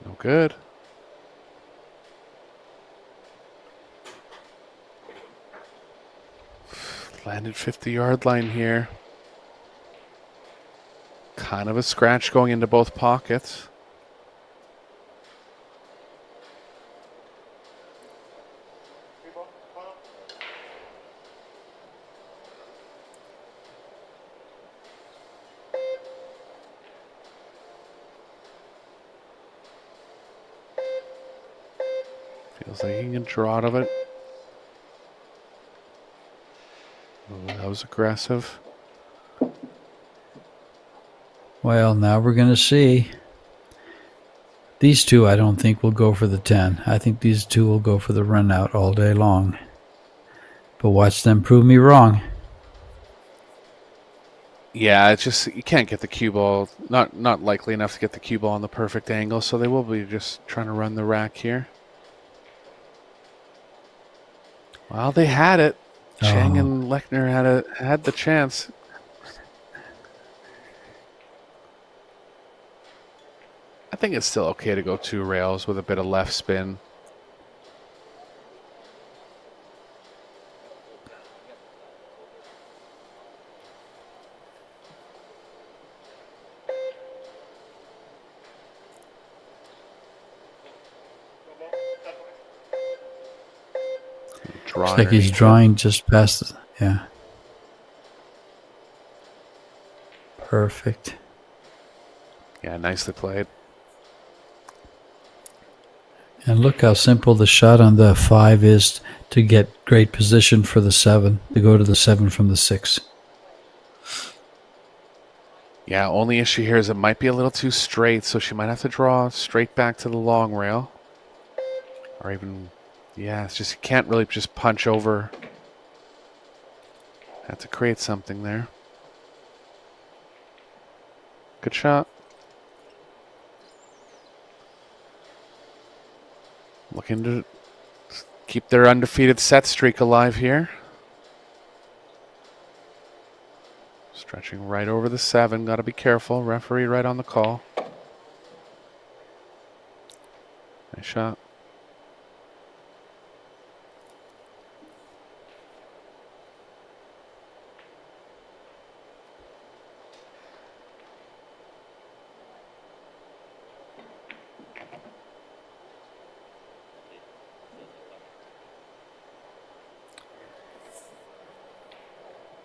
No good. Landed 50-yard line here. Kind of a scratch going into both pockets. Feels like he can draw out of it. Ooh, that was aggressive. Well, now we're going to see. These two, I don't think will go for the 10. I think these two will go for the run out all day long. But watch them prove me wrong. Yeah, it's just you can't get the cue ball. Not likely enough to get the cue ball on the perfect angle, so they will be just trying to run the rack here. Well, they had it. Chang and Lechner had the chance. I think it's still okay to go 2 rails with a bit of left spin. Looks like he's drawing just past the, yeah. Perfect. Yeah, nicely played. And look how simple the shot on the 5 is to get great position for the 7, to go to the 7 from the 6. Yeah, only issue here is it might be a little too straight, so she might have to draw straight back to the long rail. Or even, yeah, it's just you can't really just punch over. Had to create something there. Good shot. Looking to keep their undefeated set streak alive here. Stretching right over the 7. Got to be careful. Referee right on the call. Nice shot.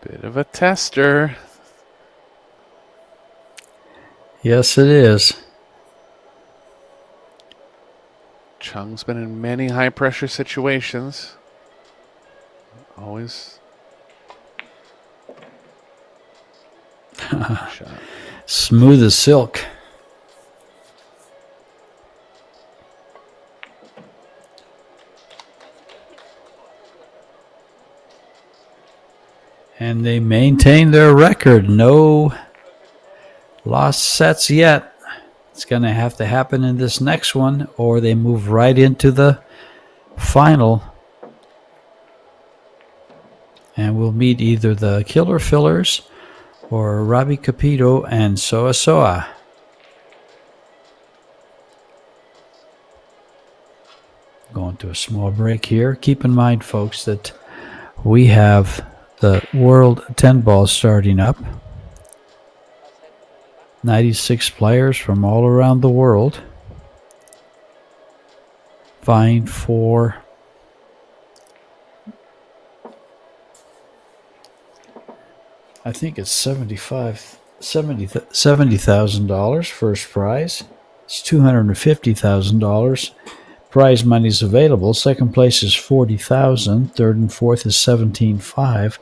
Bit of a tester. Yes, it is. Chung's been in many high-pressure situations. Always. Shot. Smooth as silk. And they maintain their record. No lost sets yet. It's going to have to happen in this next one, or they move right into the final. And we'll meet either the Killer Fillers or Robbie Capito and Soa Soa. Going to a small break here. Keep in mind, folks, that we have the World 10 Ball starting up. 96 players from all around the world vying for I think it's $70,000 first prize. It's $250,000. Prize money is available. Second place is $40,000. Third and fourth is $17,500.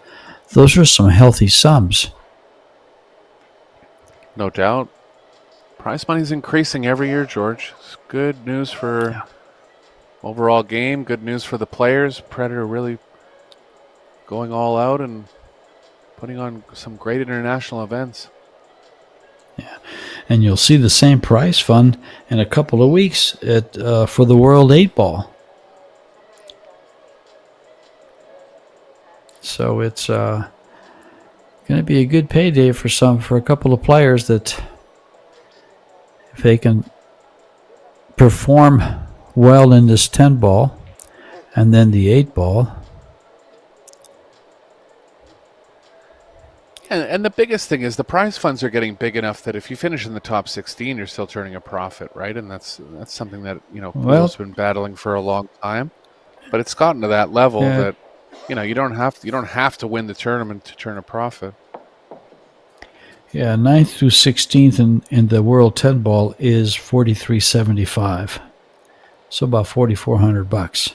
Those are some healthy sums. No doubt. Prize money's increasing every year, George. It's good news for overall game. Good news for the players. Predator really going all out and putting on some great international events. Yeah, and you'll see the same prize fund in a couple of weeks at for the World 8 Ball. So it's going to be a good payday for a couple of players that, if they can perform well in this 10 ball and then the 8 ball. And the biggest thing is the prize funds are getting big enough that if you finish in the top 16, you're still turning a profit, right? And that's something that, Kudo's been battling for a long time. but it's gotten to that level Yeah. that you don't have to win the tournament to turn a profit. Yeah, 9th through 16th in the World 10 Ball is $43.75. So about $4,400.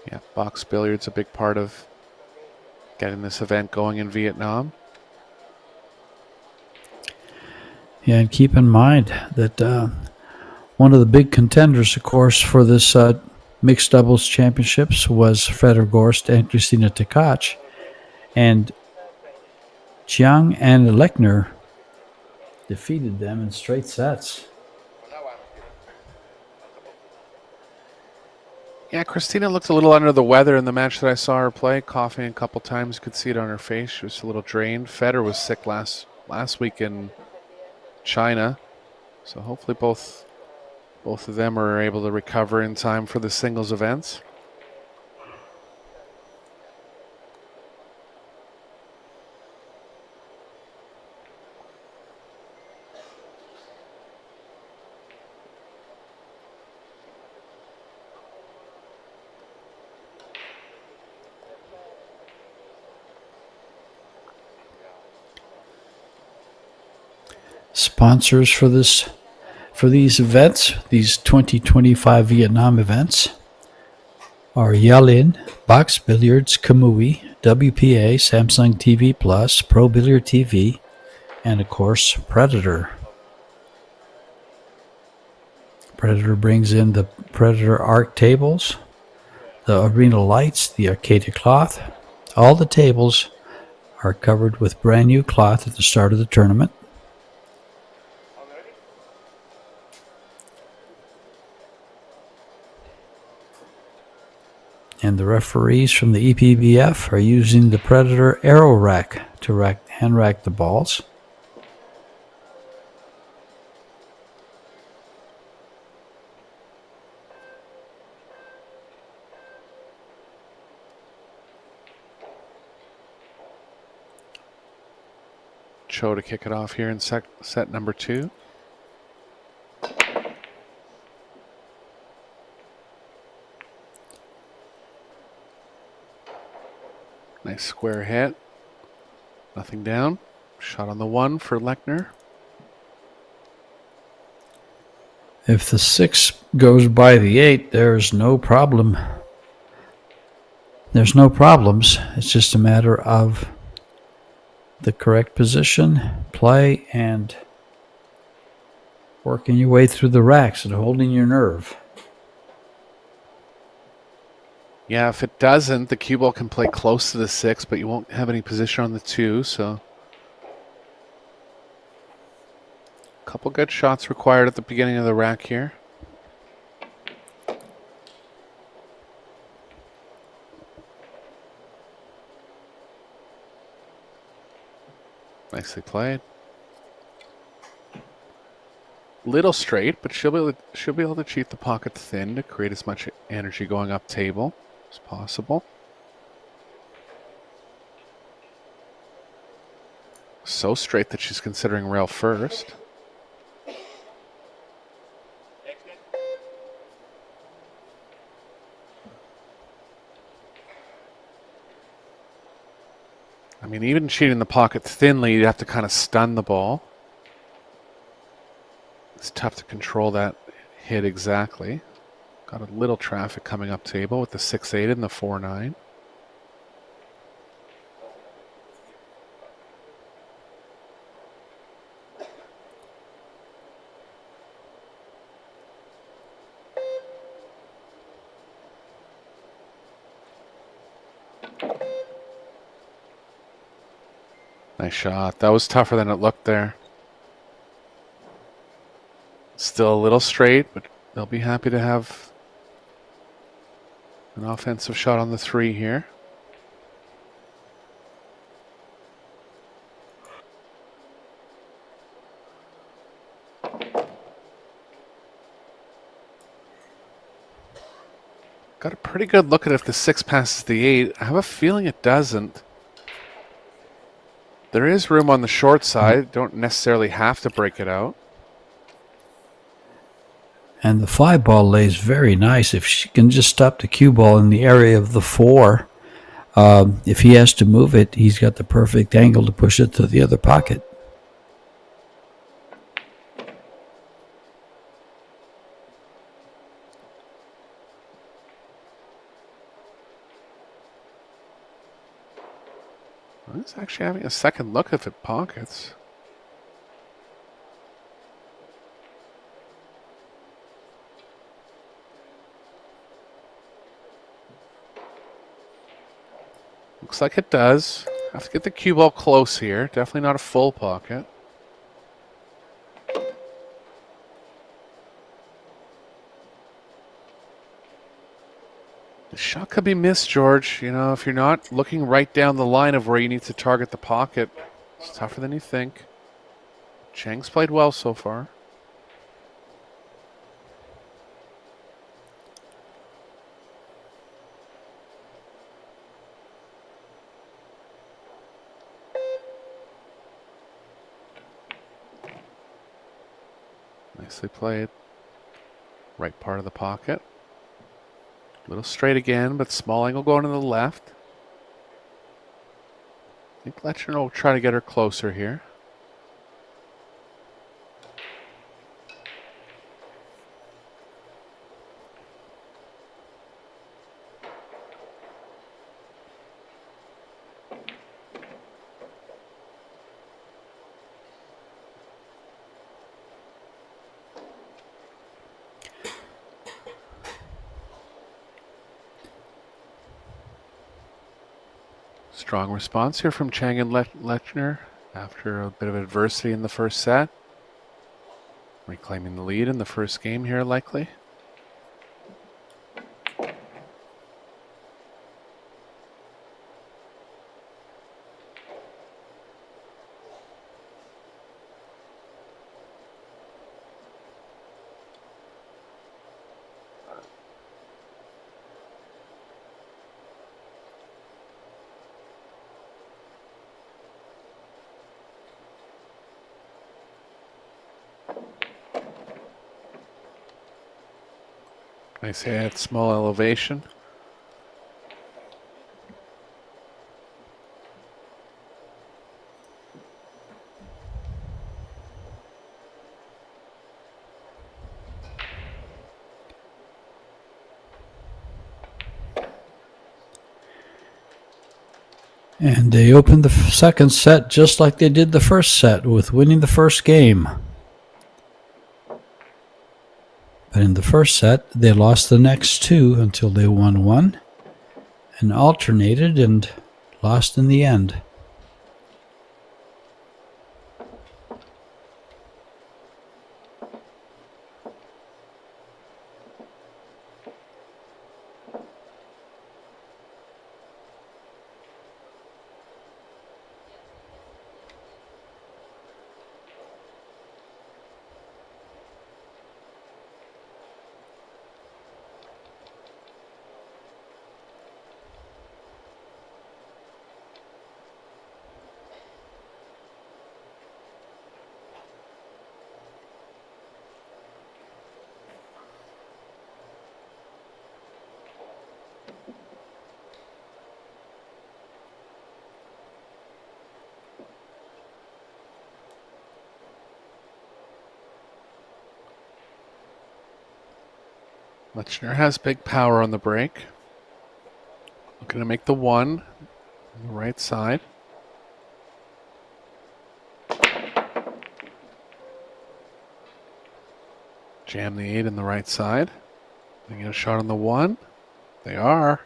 Yeah, box billiards a big part of getting this event going in Vietnam. Yeah, and keep in mind that one of the big contenders, of course, for this mixed doubles championships was Frederick Gorst and Christina Tkach. And Chiang and Lechner defeated them in straight sets. Yeah, Christina looked a little under the weather in the match that I saw her play, coughing a couple times. You could see it on her face. She was a little drained. Federer was sick last week in China, so hopefully both of them are able to recover in time for the singles events. Sponsors for these events, these 2025 Vietnam events, are Yalin, Box Billiards, Kamui, WPA, Samsung TV Plus, Pro Billiard TV, and of course Predator. Predator brings in the Predator Arc tables, the arena lights, the Arcadia cloth. All the tables are covered with brand new cloth at the start of the tournament. And the referees from the EPBF are using the Predator Aero Rack to hand rack the balls. Cho to kick it off here in set number 2. Nice square hit. Nothing down. Shot on the 1 for Lechner. If the 6 goes by the 8, there's no problem. There's no problems. It's just a matter of the correct position, play, and working your way through the racks and holding your nerve. Yeah, if it doesn't, the cue ball can play close to the 6, but you won't have any position on the 2, so a couple good shots required at the beginning of the rack here. Nicely played. Little straight, but she'll be able to cheat the pocket thin to create as much energy going up table as possible. So straight that she's considering rail first. I mean, even cheating the pocket thinly, you have to kind of stun the ball. It's tough to control that hit exactly. Got a little traffic coming up table with the 6-8 and the 4-9. Nice shot. That was tougher than it looked there. Still a little straight, but they'll be happy to have an offensive shot on the 3 here. Got a pretty good look at if the 6 passes the 8. I have a feeling it doesn't. There is room on the short side. Don't necessarily have to break it out. And the 5 ball lays very nice. If she can just stop the cue ball in the area of the 4, if he has to move it, he's got the perfect angle to push it to the other pocket. He's actually having a second look if it pockets. Looks like it does. Have to get the cue ball close here. Definitely not a full pocket. The shot could be missed, George. You know, if you're not looking right down the line of where you need to target the pocket, it's tougher than you think. Cheng's played well so far. Nicely played. Right part of the pocket. A little straight again, but small angle going to the left. I think Lechner will try to get her closer here. Strong response here from Chang and Lechner after a bit of adversity in the first set. Reclaiming the lead in the first game here, likely. Nice hit, small elevation. And they opened the second set just like they did the first set, with winning the first game. But in the first set, they lost the next 2 until they won 1 and alternated and lost in the end. Lechner has big power on the break. Looking to make the 1 on the right side. Jam the 8 in the right side. They get a shot on the 1. They are.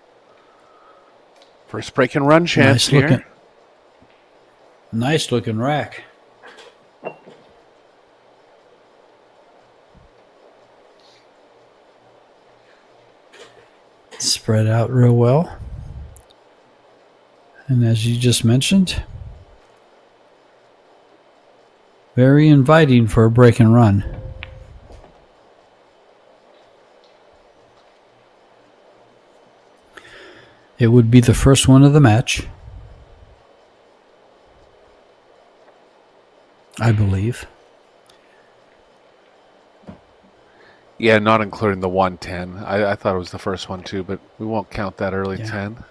First break and run chance here. Nice looking rack. Spread out real well. And as you just mentioned, very inviting for a break and run. It would be the first one of the match, I believe. Yeah, not including the 110. I thought it was the first one too, but we won't count that early 10.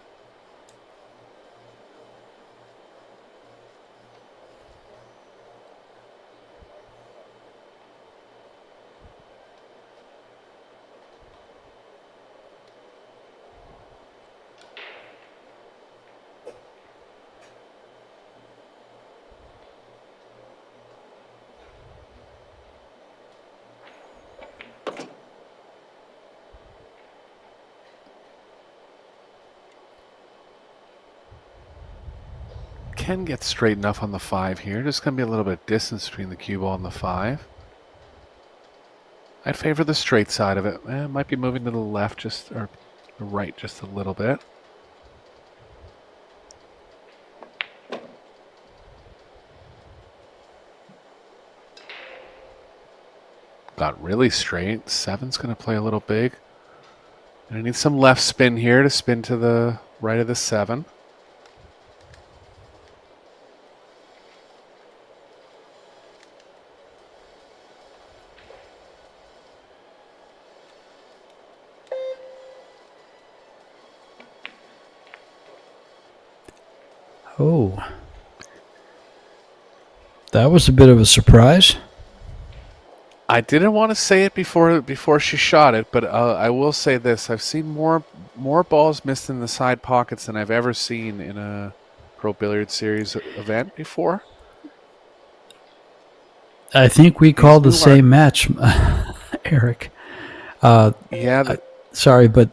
Can get straight enough on the 5 here. There's going to be a little bit of distance between the cue ball and the 5. I'd favor the straight side of it. It might be moving to the left just or the right just a little bit. Got really straight. 7's going to play a little big. And I need some left spin here to spin to the right of the 7. Oh. That was a bit of a surprise. I didn't want to say it before she shot it, but I will say this. I've seen more balls missed in the side pockets than I've ever seen in a Pro Billiard Series event before. I think we called the same match, Eric. Sorry, but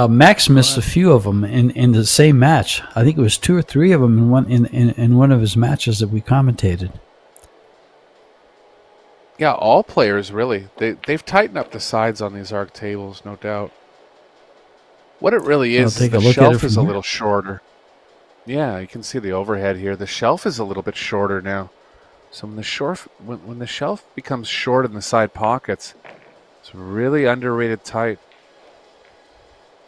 Max missed a few of them in the same match. I think it was 2 or 3 of them in one of his matches that we commentated. Yeah, all players really. They've tightened up the sides on these arc tables, no doubt. What it really is the shelf is a little shorter. Yeah, you can see the overhead here. The shelf is a little bit shorter now. So when the shelf becomes short in the side pockets, it's really underrated tight.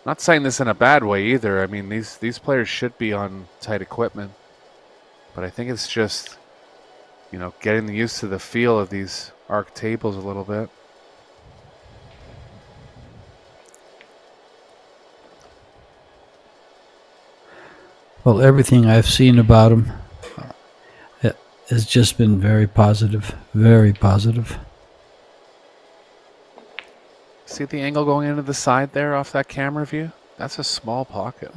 Not saying this in a bad way either. I mean, these players should be on tight equipment. But I think it's just, getting used to the feel of these arc tables a little bit. Well, everything I've seen about him has just been very positive. Very positive. See the angle going into the side there off that camera view? That's a small pocket.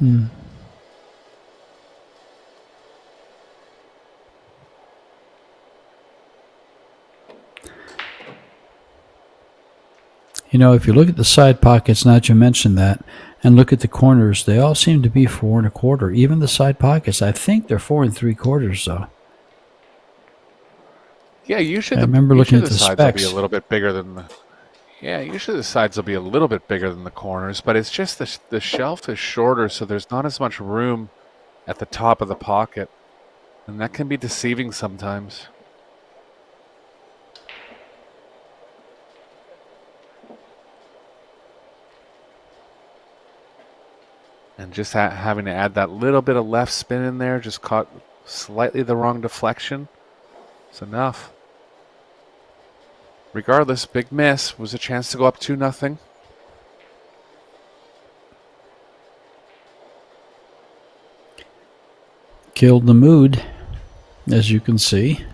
If you look at the side pockets, now that you mentioned that, and look at the corners, they all seem to be 4 1/4. Even the side pockets, I think they're 4 3/4 though. Yeah, usually I remember looking at the sides specs. will be a little bit bigger than the. Yeah, usually the sides will be a little bit bigger than the corners, but it's just the shelf is shorter, so there's not as much room at the top of the pocket, and that can be deceiving sometimes. And just having to add that little bit of left spin in there, just caught slightly the wrong deflection. It's enough. Regardless, big miss was a chance to go up 2-0. Killed the mood, as you can see.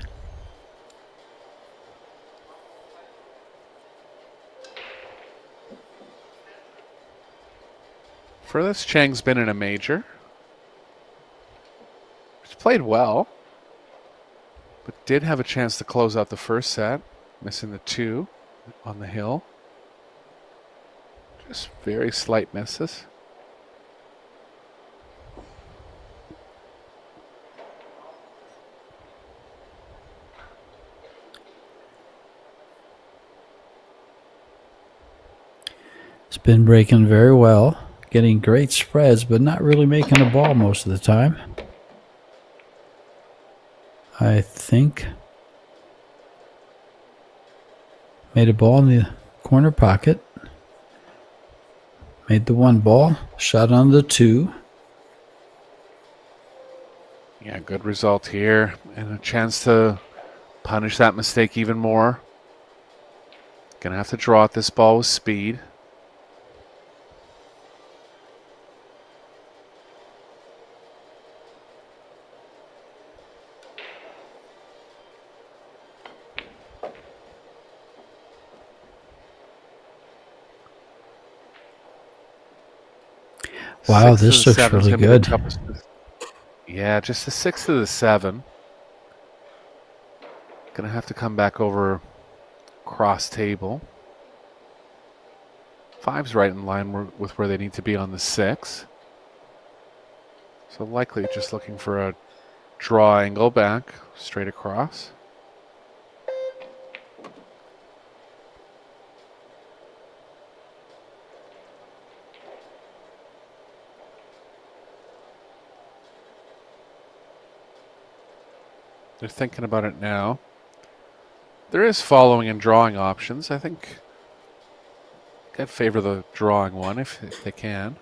Furthest Chang's been in a major. He's played well, but did have a chance to close out the first set, missing the 2 on the hill. Just very slight misses. It's been breaking very well, getting great spreads, but not really making a ball most of the time. I think made a ball in the corner pocket. Made the 1 ball. Shot on the 2. Yeah, good result here. And a chance to punish that mistake even more. Gonna have to draw at this ball with speed. Wow, 6 to this the looks 7's really gonna be the good. toughest. Yeah, just the 6 to the 7. Gonna have to come back over cross table. 5's right in line with where they need to be on the 6. So likely just looking for a draw angle back, straight across. They're thinking about it now. There is following and drawing options. I think I'd favor the drawing one if they can.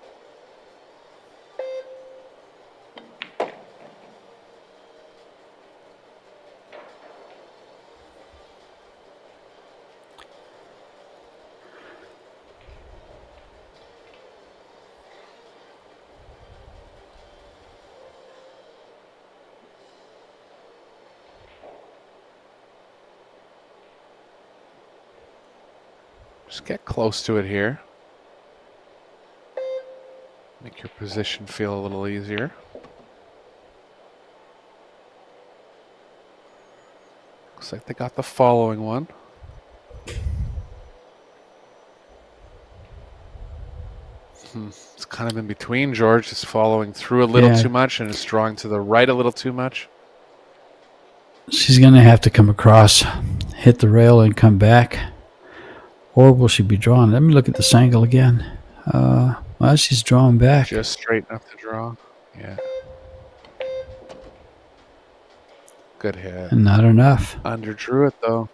Just get close to it here. Make your position feel a little easier. Looks like they got the following one. It's kind of in between, George. Just following through a little Yeah. too much and it's drawing to the right a little too much. She's going to have to come across, hit the rail, and come back. Or will she be drawn? Let me look at this angle again. Well, she's drawn back. Just straight enough to draw. Yeah. Good hit. And not enough. Under drew it though.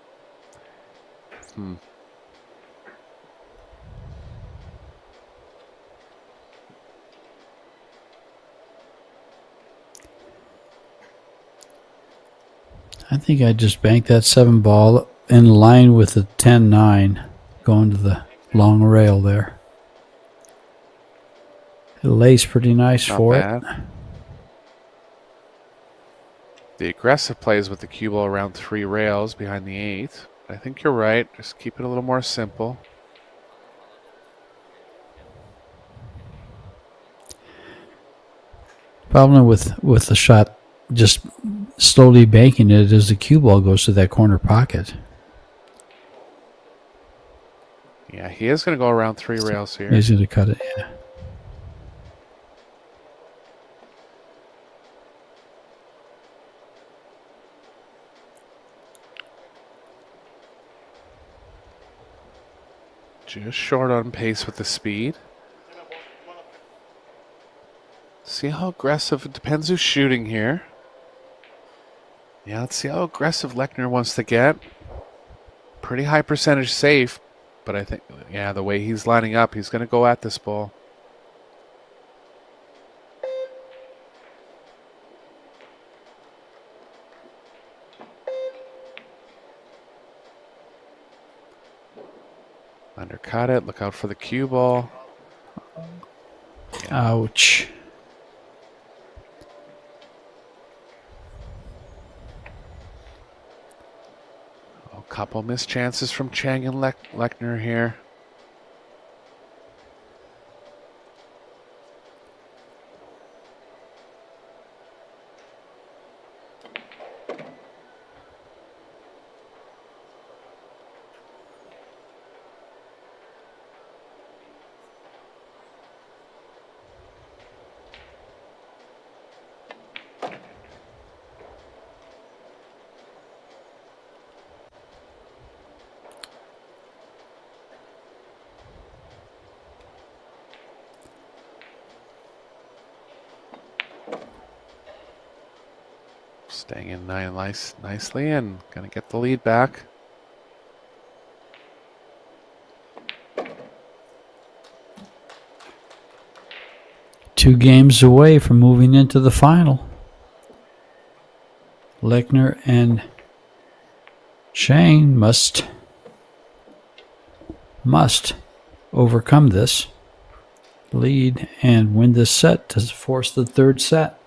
I think I just banked that 7 ball in line with the 10-9 going to the long rail there. It lays pretty nice Not for bad. it. The aggressive plays with the cue ball around 3 rails behind the 8. I think you're right. Just keep it a little more simple. Problem with the shot, just slowly banking it as the cue ball goes to that corner pocket. Yeah, he is going to go around 3 rails here. He's going to cut it, yeah. Just short on pace with the speed. See how aggressive, it depends who's shooting here. Yeah, let's see how aggressive Lechner wants to get. Pretty high percentage safe, but I think, yeah, the way he's lining up, he's going to go at this ball. Undercut it, look out for the cue ball. Ouch. A couple missed chances from Chang and Lechner here. Staying in nicely and going to get the lead back. 2 games away from moving into the final. Lechner and Chang must overcome this lead and win this set to force the third set.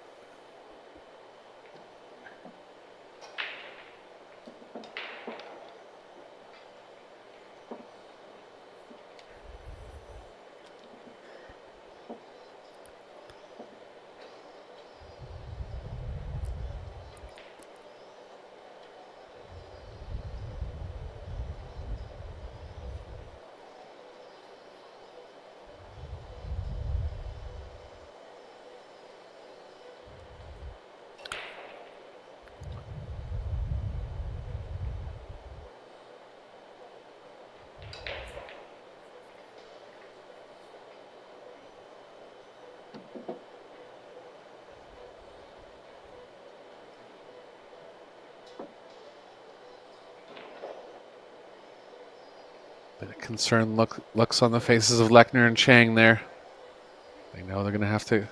Bit of concerned looks on the faces of Lechner and Chang there. They know they're going to have to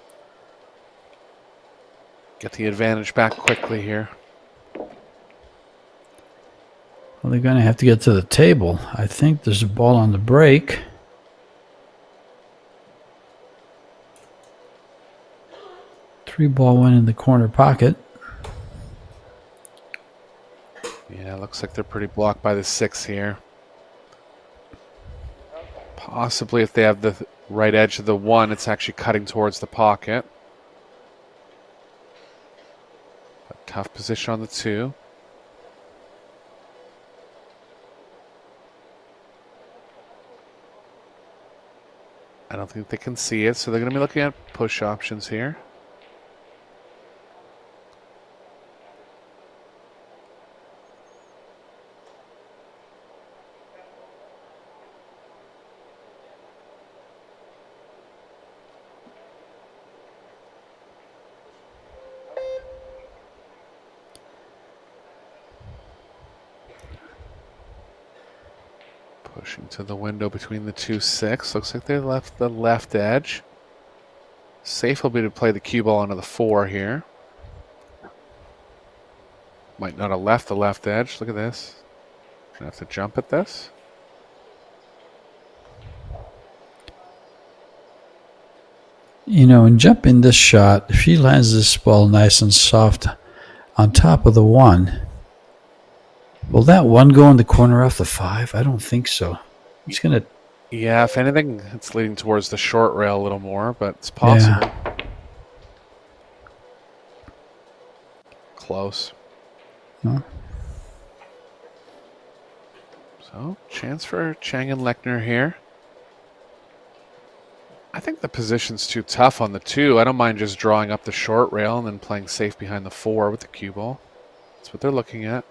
get the advantage back quickly here. Well, they're going to have to get to the table. I think there's a ball on the break. Three ball went in the corner pocket. Yeah, looks like they're pretty blocked by the 6 here. Possibly if they have the right edge of the 1, it's actually cutting towards the pocket. A tough position on the 2. I don't think they can see it, so they're going to be looking at push options here. Pushing to the window between the 2-6. Looks like they left the left edge. Safe will be to play the cue ball onto the 4 here. Might not have left the left edge. Look at this. Gonna have to jump at this. You know, and jumping this shot, if she lands this ball nice and soft on top of the 1, will that 1 go in the corner off the 5? I don't think so. It's going to... Yeah, if anything, it's leading towards the short rail a little more, but it's possible. Yeah. Close. No. So, chance for Chang and Lechner here. I think the position's too tough on the 2. I don't mind just drawing up the short rail and then playing safe behind the 4 with the cue ball. That's what they're looking at.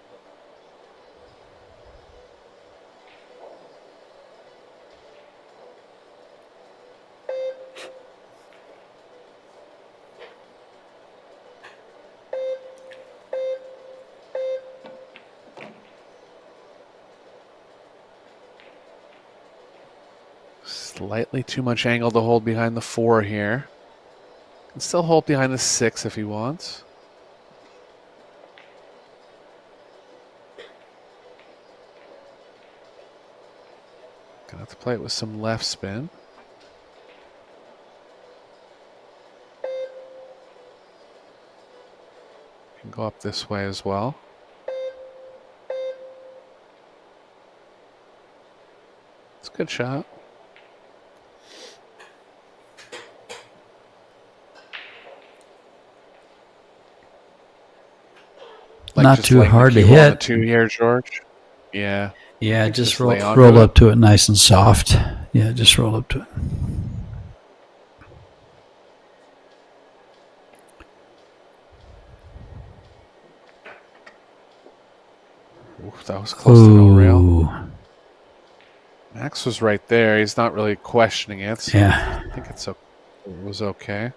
Slightly too much angle to hold behind the 4 here. Can still hold behind the 6 if he wants. Gonna have to play it with some left spin. Can go up this way as well. It's a good shot. Like Not too hard to hit. 2 here, George. Yeah. Yeah, just roll onto up to it nice and soft. Yeah, just roll up to it. Oof, that was close to no rail. Ooh. Max was right there. He's not really questioning it. So Yeah. I think it was okay.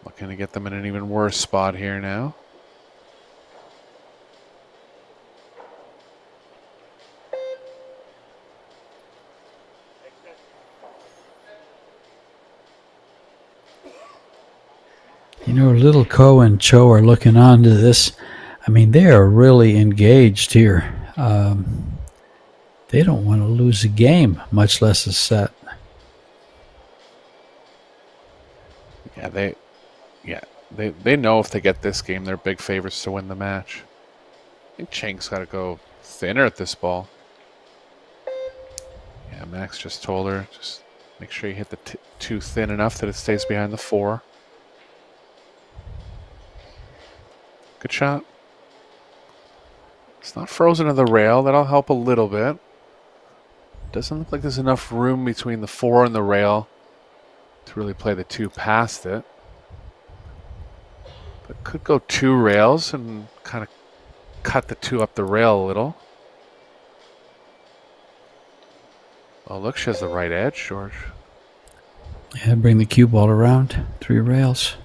Looking to get them in an even worse spot here now. Little Ko and Cho are looking on to this. I mean, they are really engaged here. They don't want to lose a game, much less a set. They know if they get this game, they're big favorites to win the match. I think Chang's got to go thinner at this ball. Yeah, Max just told her, just make sure you hit the two thin enough that it stays behind the 4. Good shot. It's not frozen to the rail. That'll help a little bit. Doesn't look like there's enough room between the 4 and the rail to really play the 2 past it. But could go 2 rails and kind of cut the 2 up the rail a little. Oh, look, she has the right edge, George. Yeah, bring the cue ball around 3 rails.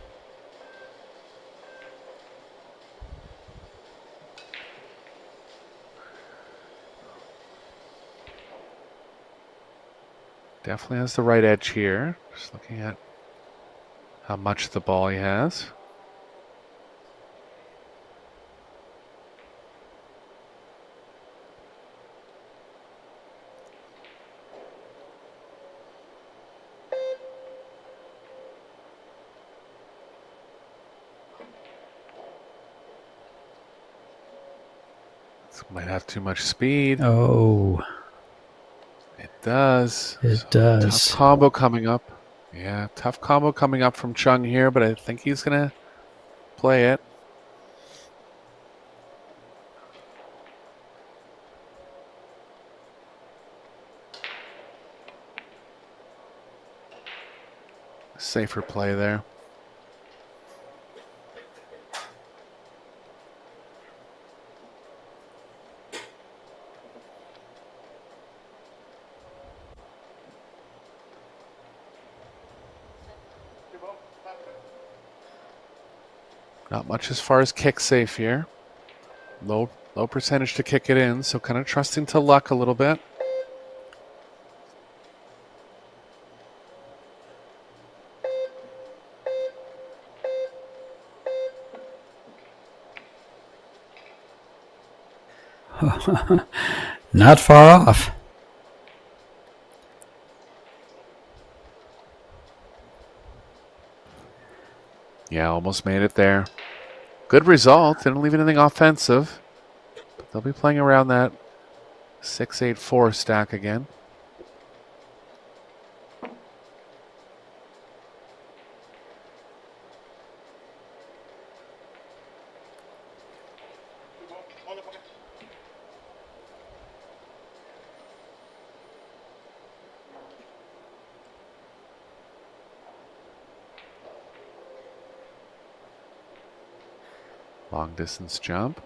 Definitely has the right edge here. Just looking at how much of the ball he has. This might have too much speed. Oh, It does. it does. Tough combo coming up. Yeah, tough combo coming up from Chung here, but I think he's going to play it. Safer play there. Not much as far as kick safe here. Low percentage to kick it in, so kind of trusting to luck a little bit. Not far off. Yeah, almost made it there. Good result. Didn't leave anything offensive. But they'll be playing around that 6-8-4 stack again. Long distance jump.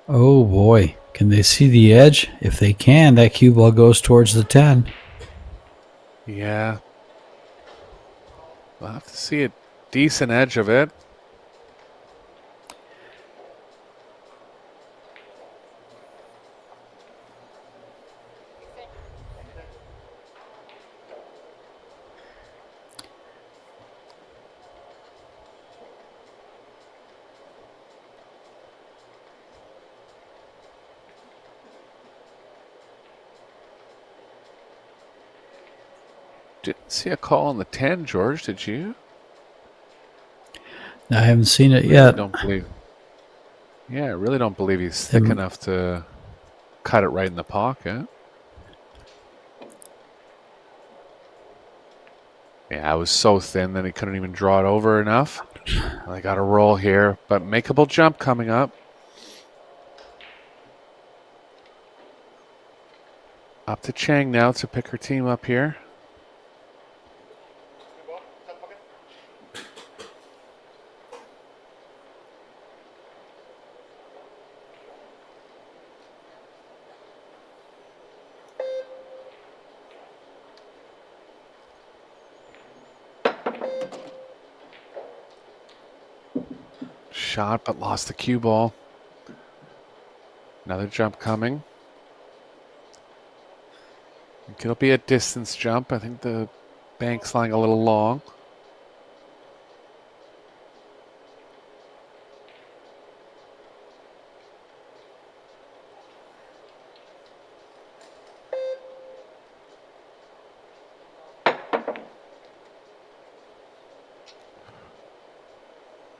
Oh boy, can they see the edge? If they can, that cue ball goes towards the 10. Yeah. We'll have to see a decent edge of it. Didn't see a call on the 10, George, did you? I haven't seen it Really yet. don't believe. Yeah, I really don't believe he's thick enough to cut it right in the pocket. Yeah, I was so thin that he couldn't even draw it over enough. I got a roll here, but makeable jump coming up. Up to Chang now to pick her team up here. shot, but lost the cue ball. Another jump coming. I think it'll be a distance jump. I think the bank's lying a little long.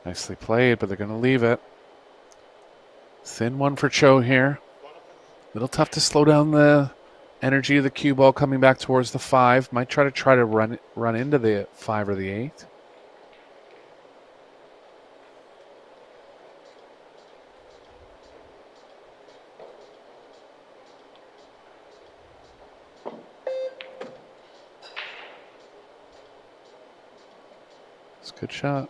Nicely played, but they're going to leave it. Thin one for Cho here. A little tough to slow down the energy of the cue ball coming back towards the 5. Might try to run into the 5 or the 8. It's a good shot.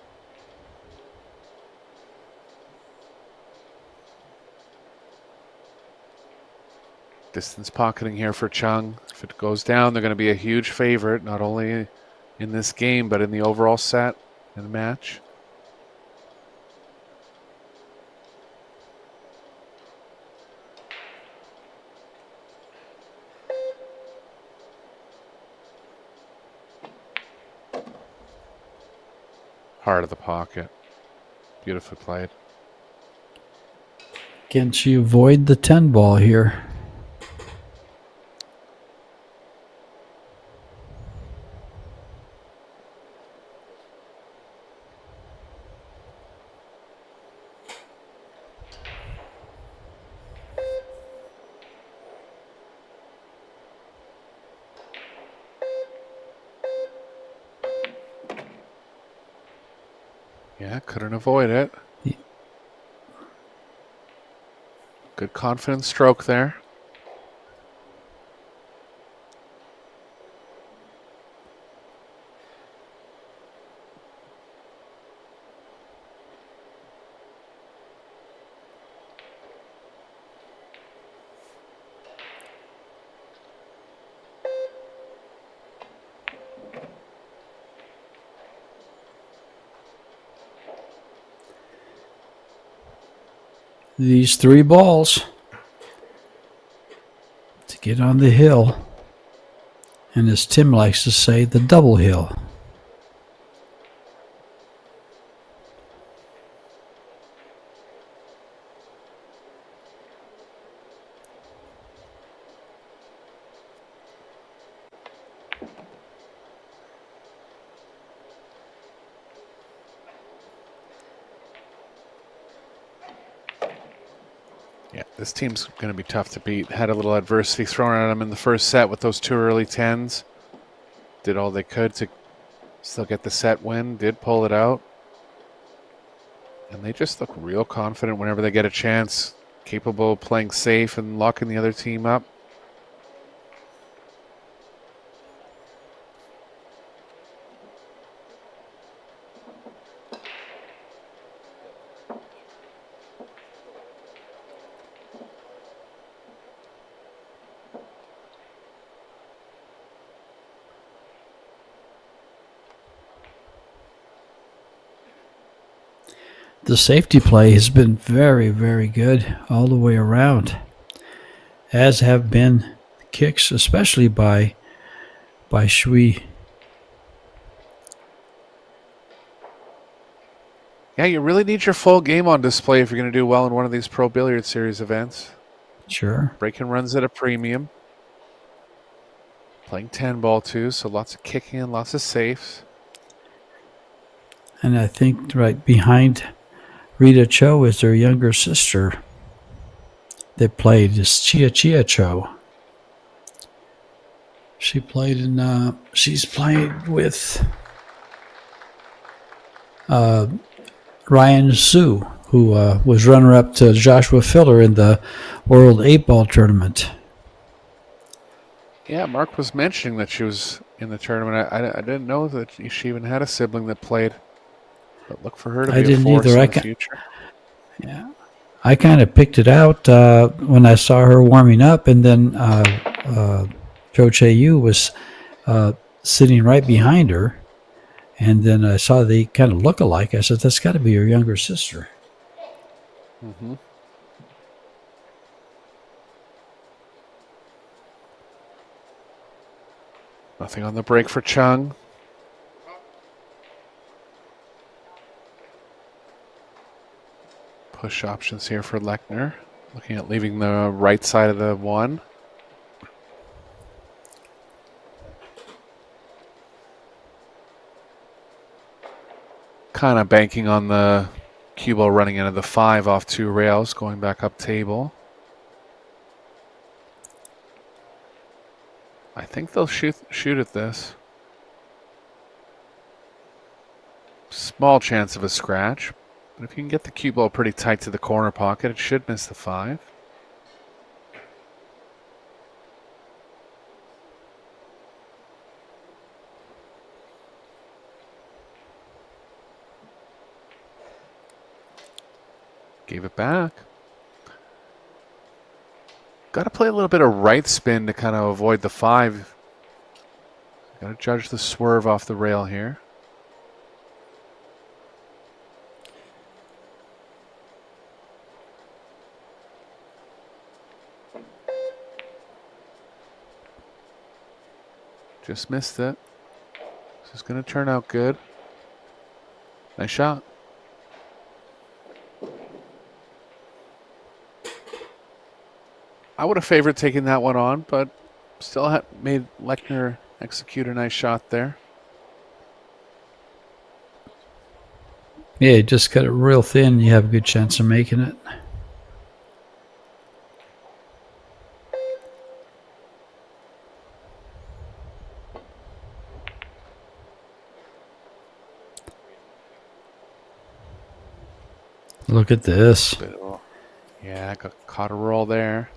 Distance pocketing here for Chung. If it goes down, they're going to be a huge favorite, not only in this game, but in the overall set and match. Heart of the pocket. Beautifully played. Can she avoid the 10 ball here? Yeah, couldn't avoid it. Good confident stroke there. These 3 balls to get on the hill. And as Tim likes to say, the double hill. Yeah, this team's going to be tough to beat. Had a little adversity thrown at them in the first set with those 2 early 10s. Did all they could to still get the set win. Did pull it out. And they just look real confident whenever they get a chance. Capable of playing safe and locking the other team up. The safety play has been very, very good all the way around, as have been kicks, especially by Shui. Yeah, you really need your full game on display if you're going to do well in one of these Pro Billiard Series events. Sure. Breaking runs at a premium. Playing 10 ball too, so lots of kicking and lots of safes. And I think right behind Rita Cho is their younger sister that played, is Chia Cho. She's played with Ryan Zhu, who was runner-up to Joshua Filler in the World 8-Ball Tournament. Yeah, Mark was mentioning that she was in the tournament. I didn't know that she even had a sibling that played. But look for her to be a force in the future. Yeah, I kind of picked it out when I saw her warming up, and then Cho Che-Yu was sitting right behind her, and then I saw they kind of look alike. I said, that's got to be her younger sister. Mm-hmm. Nothing on the break for Chung. Push options here for Lechner. Looking at leaving the right side of the one. Kind of banking on the cue ball running into the 5 off 2 rails, going back up table. I think they'll shoot at this. Small chance of a scratch, but if you can get the cue ball pretty tight to the corner pocket, it should miss the 5. Gave it back. Got to play a little bit of right spin to kind of avoid the 5. Got to judge the swerve off the rail here. Just missed it. This is going to turn out good. Nice shot. I would have favored taking that one on, but still made Lechner execute a nice shot there. Yeah, you just cut it real thin. You have a good chance of making it. Look at this. Yeah, caught a roll there.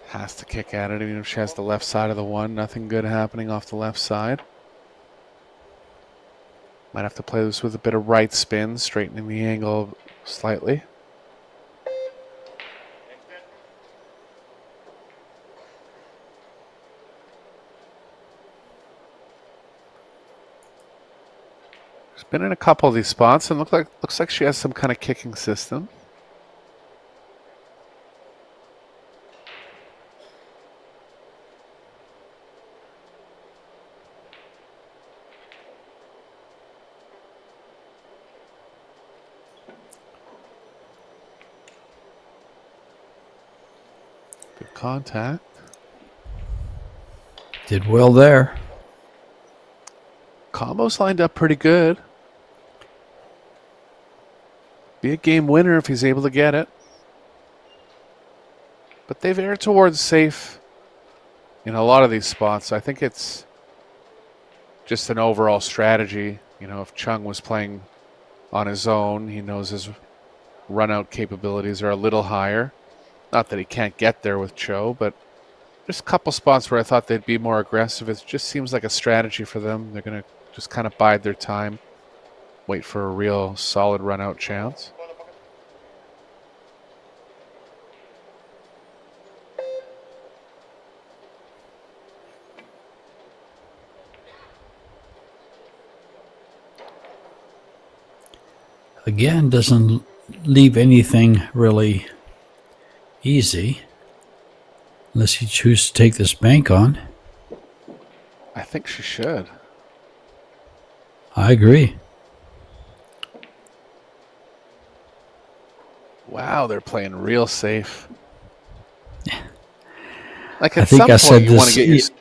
Has to kick at it, even if she has the left side of the one. Nothing good happening off the left side. Might have to play this with a bit of right spin, straightening the angle slightly. She's been in a couple of these spots and looks like she has some kind of kicking system. Good contact. Did well there. Combo's lined up pretty good. Be a game winner if he's able to get it. But they've erred towards safe in a lot of these spots. I think it's just an overall strategy. You know, if Chung was playing on his own, he knows his run-out capabilities are a little higher. Not that he can't get there with Cho, but there's a couple spots where I thought they'd be more aggressive. It just seems like a strategy for them. They're going to just kind of bide their time, wait for a real solid run-out chance. Again, doesn't leave anything really easy unless you choose to take this bank on. I think she should. I agree. Wow, they're playing real safe. Like I at think some I point said you want this. to get your...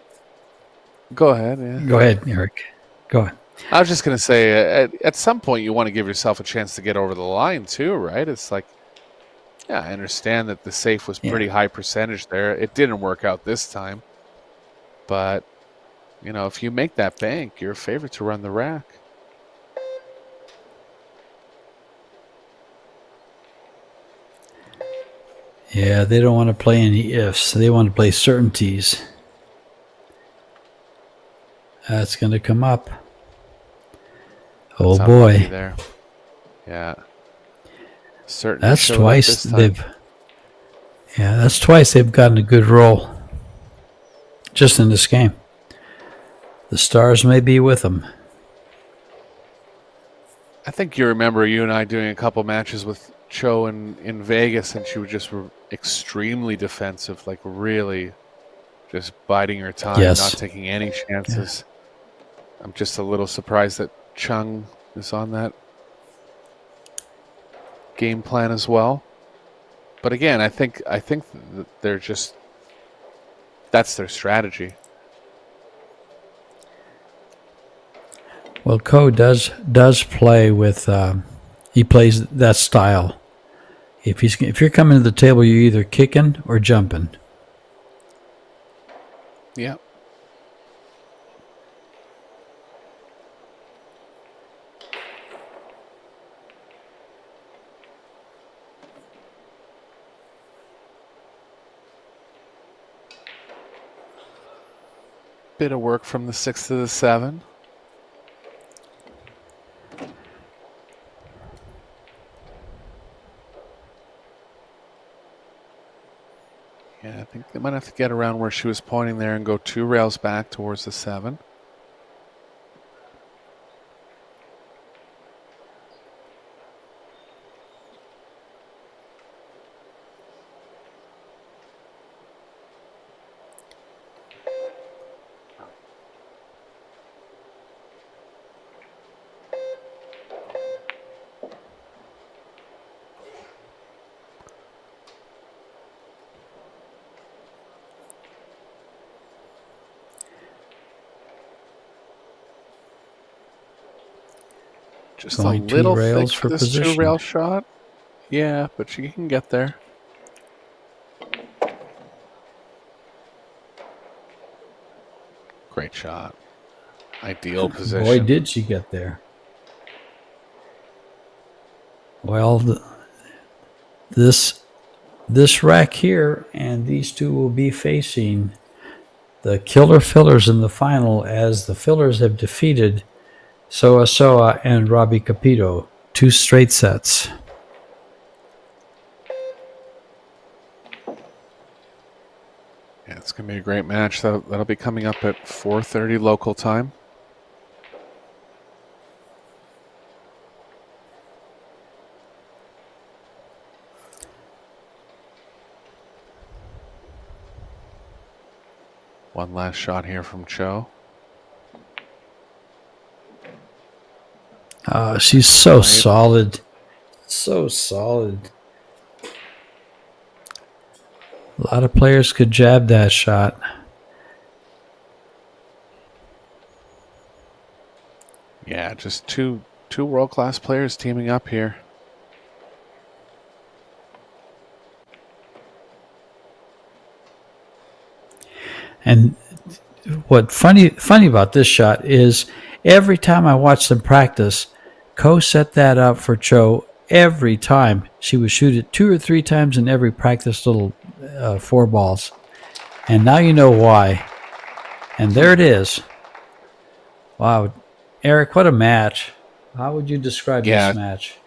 Go ahead. Yeah. Go ahead, Eric. Go ahead. I was just going to say, at some point you want to give yourself a chance to get over the line too, right? It's like, yeah, I understand that the safe was pretty high percentage there. It didn't work out this time. But, you know, if you make that bank, you're a favorite to run the rack. Yeah, they don't want to play any ifs. They want to play certainties. That's going to come up. Oh That's boy. there. Yeah. Certainly That's showed up twice this time. they've. Yeah, that's twice they've gotten a good roll. Just in this game. The stars may be with them. I think you remember you and I doing a couple matches with Cho in Vegas, and she was just extremely defensive, like really just biding her time, Yes. not taking any chances. I'm just a little surprised that Chung is on that game plan as well. But again, I think that they're just, that's their strategy. Well, Ko does play with. He plays that style. If you're coming to the table, you're either kicking or jumping. Yeah. Bit of work from the 6 to the 7. Yeah, I think they might have to get around where she was pointing there and go 2 rails back towards the 7. Just Going a 2 little rails thick for for this position. 2-rail shot. Yeah, but she can get there. Great shot. Ideal position. Boy, did she get there. Well, this rack here and these two will be facing the killer fillers in the final, as the fillers have defeated Soa Soa and Robbie Capito, 2 straight sets. Yeah, it's going to be a great match. That'll be coming up at 4:30 local time. One last shot here from Cho. She's so Right. solid. So solid. A lot of players could jab that shot. Yeah, just two world-class players teaming up here. And what funny about this shot is every time I watch them practice, Ko set that up for Cho every time. She would shoot it 2 or 3 times in every practice little 4 balls. And now you know why. And there it is. Wow. Eric, what a match. How would you describe this match?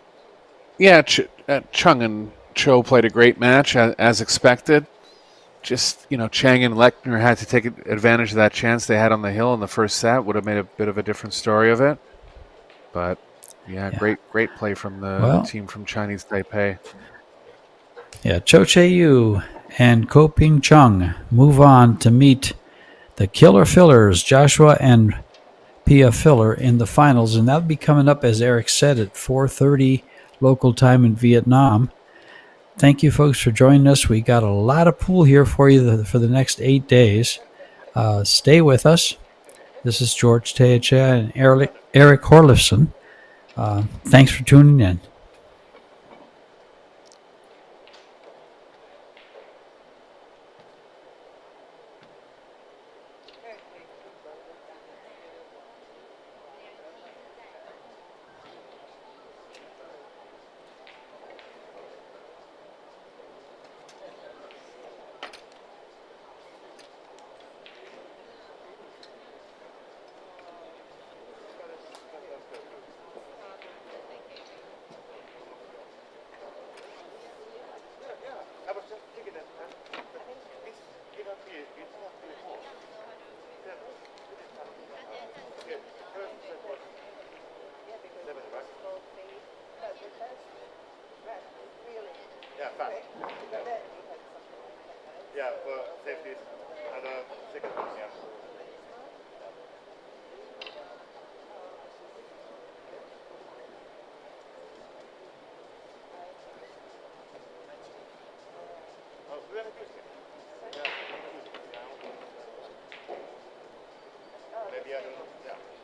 Yeah, Chung and Cho played a great match as expected. Just, Chang and Lechner had to take advantage of that chance they had on the hill in the first set. Would have made a bit of a different story of it. But, yeah. Great play from the team from Chinese Taipei. Yeah, Cho Che-yu and Ko Ping Chung move on to meet the Killer Fillers, Joshua and Pia Filler, in the finals. And that'll be coming up, as Eric said, at 4:30 local time in Vietnam. Thank you, folks, for joining us. We got a lot of pool here for you for the next 8 days. Stay with us. This is George Teacha and Eric Horlifson. Thanks for tuning in. Yeah, for safety and second one, yeah. Oh, we have a good yeah. Maybe I don't know. Yeah.